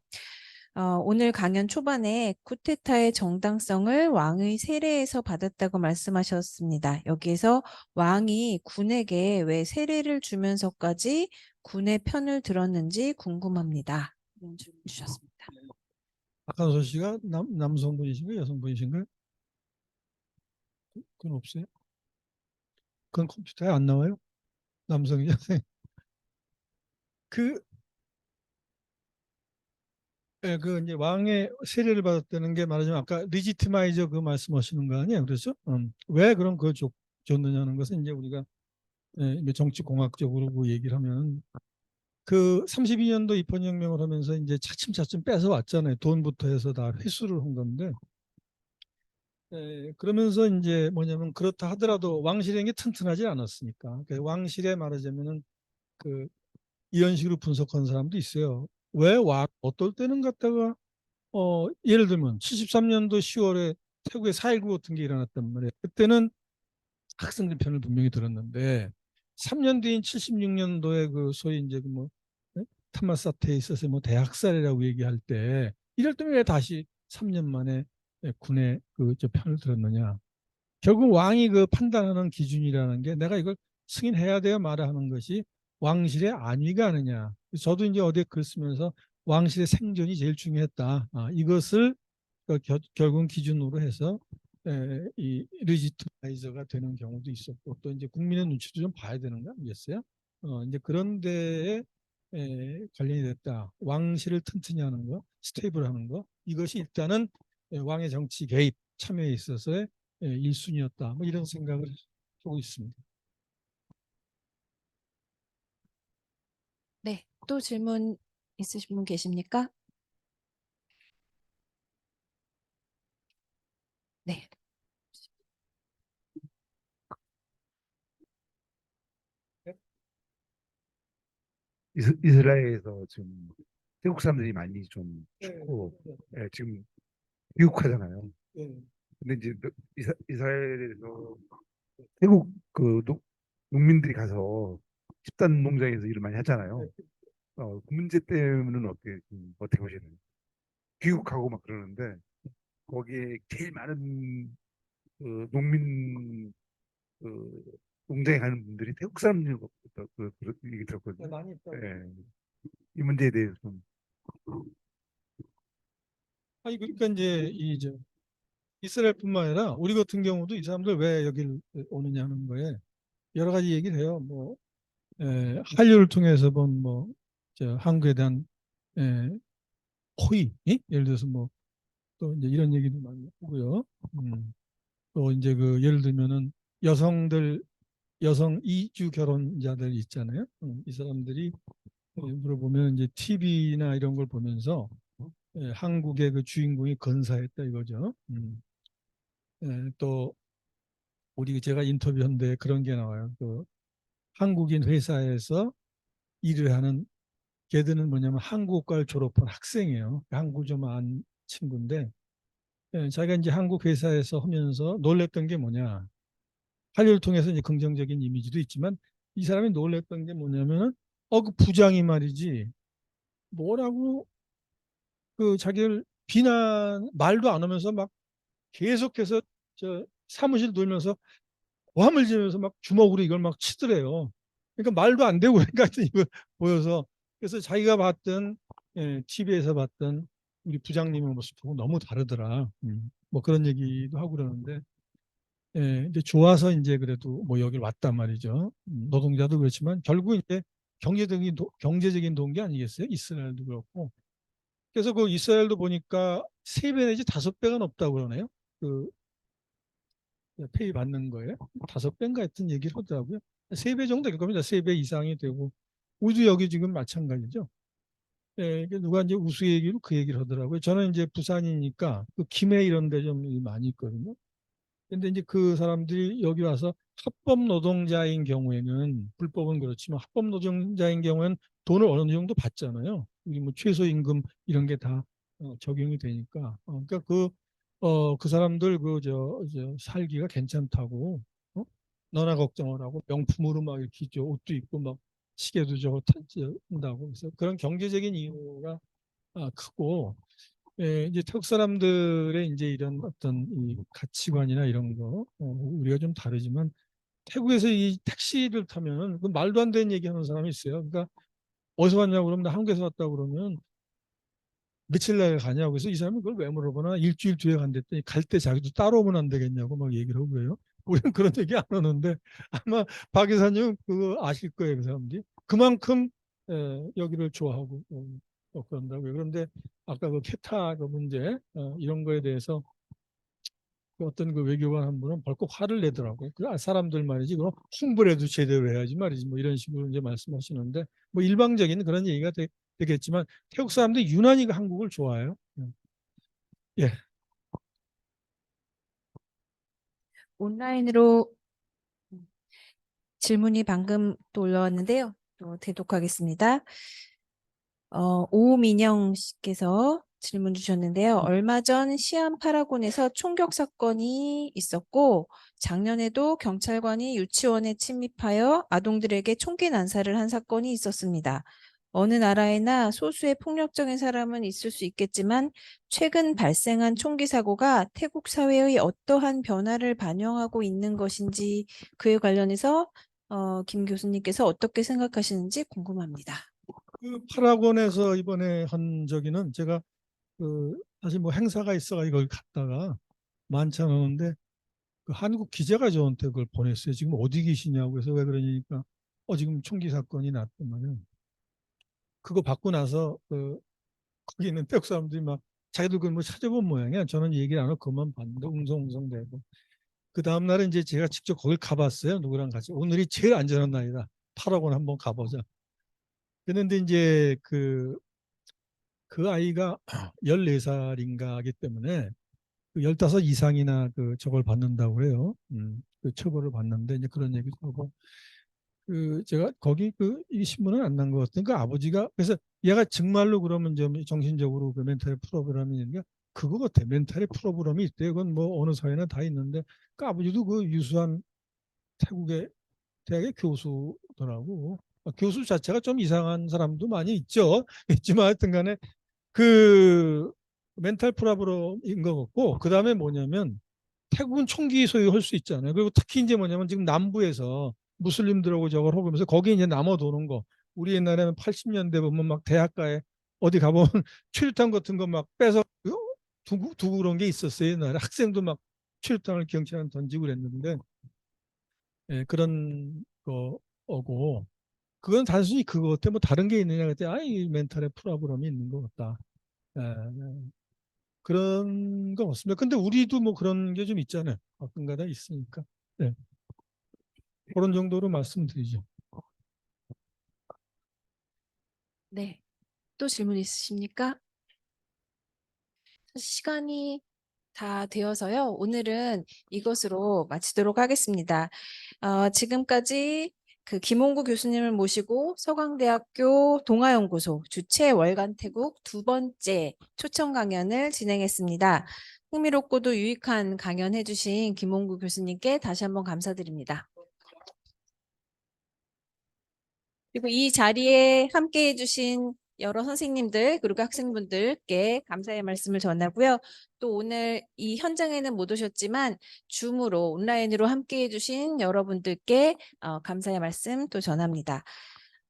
오늘 강연 초반에 쿠데타의 정당성을 왕의 세례에서 받았다고 말씀하셨습니다. 여기에서 왕이 군에게 왜 세례를 주면서까지 군의 편을 들었는지 궁금합니다. 이런 질문 주셨습니다. 박한솔 씨가 남성분이신가요? 여성분이신가요? 그건 없어요? 그건 컴퓨터에 안 나와요? 남성이죠? 그, 그 이제 왕의 세례를 받았다는 게 말하자면 아까 리지티마이저 그 말씀하시는 거 아니에요? 그래서 왜 그런 거 줬느냐는 것은 이제 우리가 이제 정치공학적으로 그 얘기를 하면 그 32년도 입헌혁명을 하면서 이제 차츰차츰 뺏어 왔잖아요. 돈부터 해서 다 회수를 한 건데 그러면서 이제 뭐냐면 그렇다 하더라도 왕실행이 튼튼하지 않았으니까 왕실에 말하자면은 그 이런 식으로 분석하는 사람도 있어요. 왜 어떨 때는 갖다가 예를 들면 73년도 10월에 태국에 4.19 같은 게 일어났단 말이에요. 그때는 학생들 편을 분명히 들었는데 3년 뒤인 76년도에 그 소위 이제 그뭐 탄마 사태에 있어서 뭐 대학살이라고 얘기할 때 이럴 때면 왜 다시 3년 만에 군의 그저 편을 들었느냐. 결국 왕이 그 판단하는 기준이라는 게 내가 이걸 승인해야 돼요 말아 하는 것이 왕실의 안위가 아니냐. 저도 이제 어디에 글 쓰면서 왕실의 생존이 제일 중요했다. 이것을 결국은 기준으로 해서 이 리지트마이저가 되는 경우도 있었고 또 이제 국민의 눈치도 좀 봐야 되는 거 아니겠어요? 이제 그런 데에 관련이 됐다. 왕실을 튼튼히 하는 거, 스테이블하는 거 이것이 일단은 왕의 정치 개입 참여에 있어서의 1순위였다. 뭐 이런 생각을 하고 있습니다. 네, 또 질문 있으신 분 계십니까? 네. 이스라엘에서 지금 태국 사람들이 많이 좀 죽고 지금 미국하잖아요. 근데 이제 이스라엘에서 태국 그 농민들이 가서 집단 농장에서 일을 많이 하잖아요. 그 문제 때문은 어떻게 보시나요? 귀국하고 막 그러는데 거기에 제일 많은 그 농민 그 농장에 가는 분들이 태국 사람들인 것 같다. 그 얘기 들었거든요. 많이 있다. 예. 이 문제에 대해서 좀 아니 그러니까 이제 이저 이스라엘뿐만 아니라 우리 같은 경우도 이 사람들 왜 여기를 오느냐는 거에 여러 가지 얘기를 해요. 뭐 한류를 통해서 본 뭐 한국에 대한 에, 호의, 예를 들어서 뭐 또 이제 이런 얘기도 많이 하고요. 또 이제 그 예를 들면은 여성 이주 결혼자들 있잖아요. 이 사람들이 물어보면 이제 TV나 이런 걸 보면서 한국의 그 주인공이 건사했다 이거죠. 또 우리 제가 인터뷰한 데 그런 게 나와요. 그 한국인 회사에서 일을 하는 걔들은 뭐냐면 한국과를 졸업한 학생이에요. 한국 좀 안 친구인데 자기가 이제 한국 회사에서 하면서 놀랬던 게 뭐냐. 한류를 통해서 이제 긍정적인 이미지도 있지만 이 사람이 놀랬던 게 뭐냐면은 그 부장이 말이지 뭐라고 그 자기를 비난 말도 안 하면서 막 계속해서 저 사무실 돌면서 고함을 지르면서 막 주먹으로 이걸 막 치더래요. 그러니까 말도 안 되고 그러니까 이거 보여서 그래서 자기가 봤던 TV에서 봤던 우리 부장님의 모습하고 너무 다르더라. 뭐 그런 얘기도 하고 그러는데 근데 좋아서 이제 그래도 뭐 여기 왔단 말이죠. 노동자도 그렇지만 결국 이제 경제적인 동기 아니겠어요? 이스라엘도 그렇고. 그래서 그 이스라엘도 보니까 3배 내지 5배가 높다고 그러네요. 그 페이 받는 거예요. 5배인가 하여튼 얘기를 하더라고요. 3배 정도 될 겁니다. 3배 이상이 되고. 우리도 여기 지금 마찬가지죠. 누가 이제 우수 얘기로 그 얘기를 하더라고요. 저는 이제 부산이니까 그 김해 이런 데 좀 많이 있거든요. 근데 이제 그 사람들이 여기 와서 합법 노동자인 경우에는 불법은 그렇지만 합법 노동자인 경우에는 돈을 어느 정도 받잖아요. 이게 뭐 최소임금 이런 게 다 적용이 되니까. 그러니까 그 사람들 저 살기가 괜찮다고 너나 걱정을 하고 명품으로 막 이렇게 옷도 입고 막 시계도 저거 탄다고 그래서 그런 경제적인 이유가 크고 이제 태국 사람들의 이제 이런 어떤 이 가치관이나 이런 거 우리가 좀 다르지만 태국에서 이 택시를 타면은 그 말도 안 되는 얘기하는 사람이 있어요. 그러니까 어디서 왔냐고 그러면 나 한국에서 왔다고 그러면 며칠 나에 가냐고 그래서 이 사람이 그걸 왜 물어보나 일주일 뒤에 간댔더니 갈 때 자기도 따라오면 안 되겠냐고 막 얘기를 하고 그래요. 우리는 그런 얘기 안 하는데 아마 박 이사님 그거 아실 거예요. 그 사람들이 그만큼 여기를 좋아하고 그런다고요. 그런데 아까 그 케타 그 문제 이런 거에 대해서 그 어떤 그 외교관 한 분은 벌컥 화를 내더라고요. 그 사람들 말이지 그럼 홍보라도 제대로 해야지 말이지 뭐 이런 식으로 이제 말씀하시는데 뭐 일방적인 그런 얘기가 되겠지만 태국 사람들이 유난히 한국을 좋아해요. 예. 온라인으로 질문이 방금 또 올라왔는데요. 또 대독하겠습니다. 오민영 씨께서 질문 주셨는데요. 얼마 전 시안 파라곤에서 총격 사건이 있었고 작년에도 경찰관이 유치원에 침입하여 아동들에게 총기 난사를 한 사건이 있었습니다. 어느 나라에나 소수의 폭력적인 사람은 있을 수 있겠지만 최근 발생한 총기 사고가 태국 사회의 어떠한 변화를 반영하고 있는 것인지 그에 관련해서 김 교수님께서 어떻게 생각하시는지 궁금합니다. 그 파라곤에서 이번에 한 저기는 제가 사실 뭐 행사가 있어가지고 거기 갔다가 많지 않았는데 그 한국 기자가 저한테 그걸 보냈어요. 지금 어디 계시냐고. 그래서 왜 그러니까 지금 총기 사건이 났더만요. 그거 받고 나서 거기 있는 태국 사람들이 막 자기들 그걸 뭐 찾아본 모양이야. 저는 얘기를 안 하고 그만 봤는데 웅성웅성대고. 그 다음 날에 이제 제가 직접 거길 가봤어요. 누구랑 같이. 오늘이 제일 안전한 날이다. 파라곤 한번 가보자. 그런데 이제 그 아이가 14살인가 하기 때문에 15 이상이나 저걸 받는다고 해요. 그 처벌을 받는데 이제 그런 얘기도 하고 제가 거기 이 신문은 안 난 것 같은 그 아버지가 그래서 얘가 정말로 그러면 좀 정신적으로 그 멘탈 프로그램이 있는가 그거 같아. 멘탈의 프로그램이 있대요. 그건 뭐 어느 사회나 다 있는데 그 아버지도 그 유수한 태국의 대학의 교수더라고. 교수 자체가 좀 이상한 사람도 많이 있죠. 있지만 하여튼 간에 그 멘탈 프로브럼인 것 같고 그다음에 뭐냐면 태국은 총기 소유할 수 있잖아요. 그리고 특히 이제 뭐냐면 지금 남부에서 무슬림들하고 저걸 호구면서 거기 이제 남아도는 거. 우리 옛날에는 80년대 보면 막 대학가에 어디 가보면 최루탄 같은 거 막 빼서 두고 그런 게 있었어요. 옛날에 학생도 막 최루탄을 경찰한테 던지고 그랬는데 그런 거고 그건 단순히 그거 같아. 뭐 다른 게 있느냐 그랬더니 이 멘탈에 프로브럼이 있는 것 같다. 예, 그런 거 같습니다. 근데 우리도 뭐 그런 게 좀 있잖아요. 가끔가다 있으니까. 네. 그런 정도로 말씀드리죠. 네. 또 질문 있으십니까? 시간이 다 되어서요. 오늘은 이것으로 마치도록 하겠습니다. 지금까지 그 김홍구 교수님을 모시고 서강대학교 동아연구소 주최 월간 태국 2번째 초청 강연을 진행했습니다. 흥미롭고도 유익한 강연 해주신 김홍구 교수님께 다시 한번 감사드립니다. 그리고 이 자리에 함께 해주신 여러 선생님들 그리고 학생분들께 감사의 말씀을 전하고요. 또 오늘 이 현장에는 못 오셨지만 줌으로 온라인으로 함께 해주신 여러분들께 감사의 말씀 또 전합니다.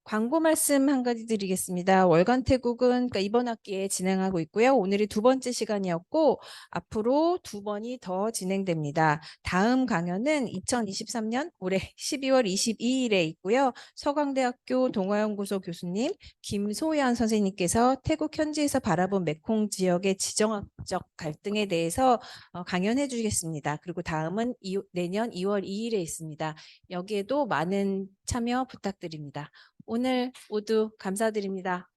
광고 말씀 한 가지 드리겠습니다. 월간 태국은 그러니까 이번 학기에 진행하고 있고요. 오늘이 2번째 시간이었고 앞으로 2번이 더 진행됩니다. 다음 강연은 2023년 올해 12월 22일에 있고요. 서강대학교 동아연구소 교수님 김소연 선생님께서 태국 현지에서 바라본 메콩 지역의 지정학적 갈등에 대해서 강연해 주시겠습니다. 그리고 다음은 내년 2월 2일에 있습니다. 여기에도 많은 참여 부탁드립니다. 오늘 모두 감사드립니다.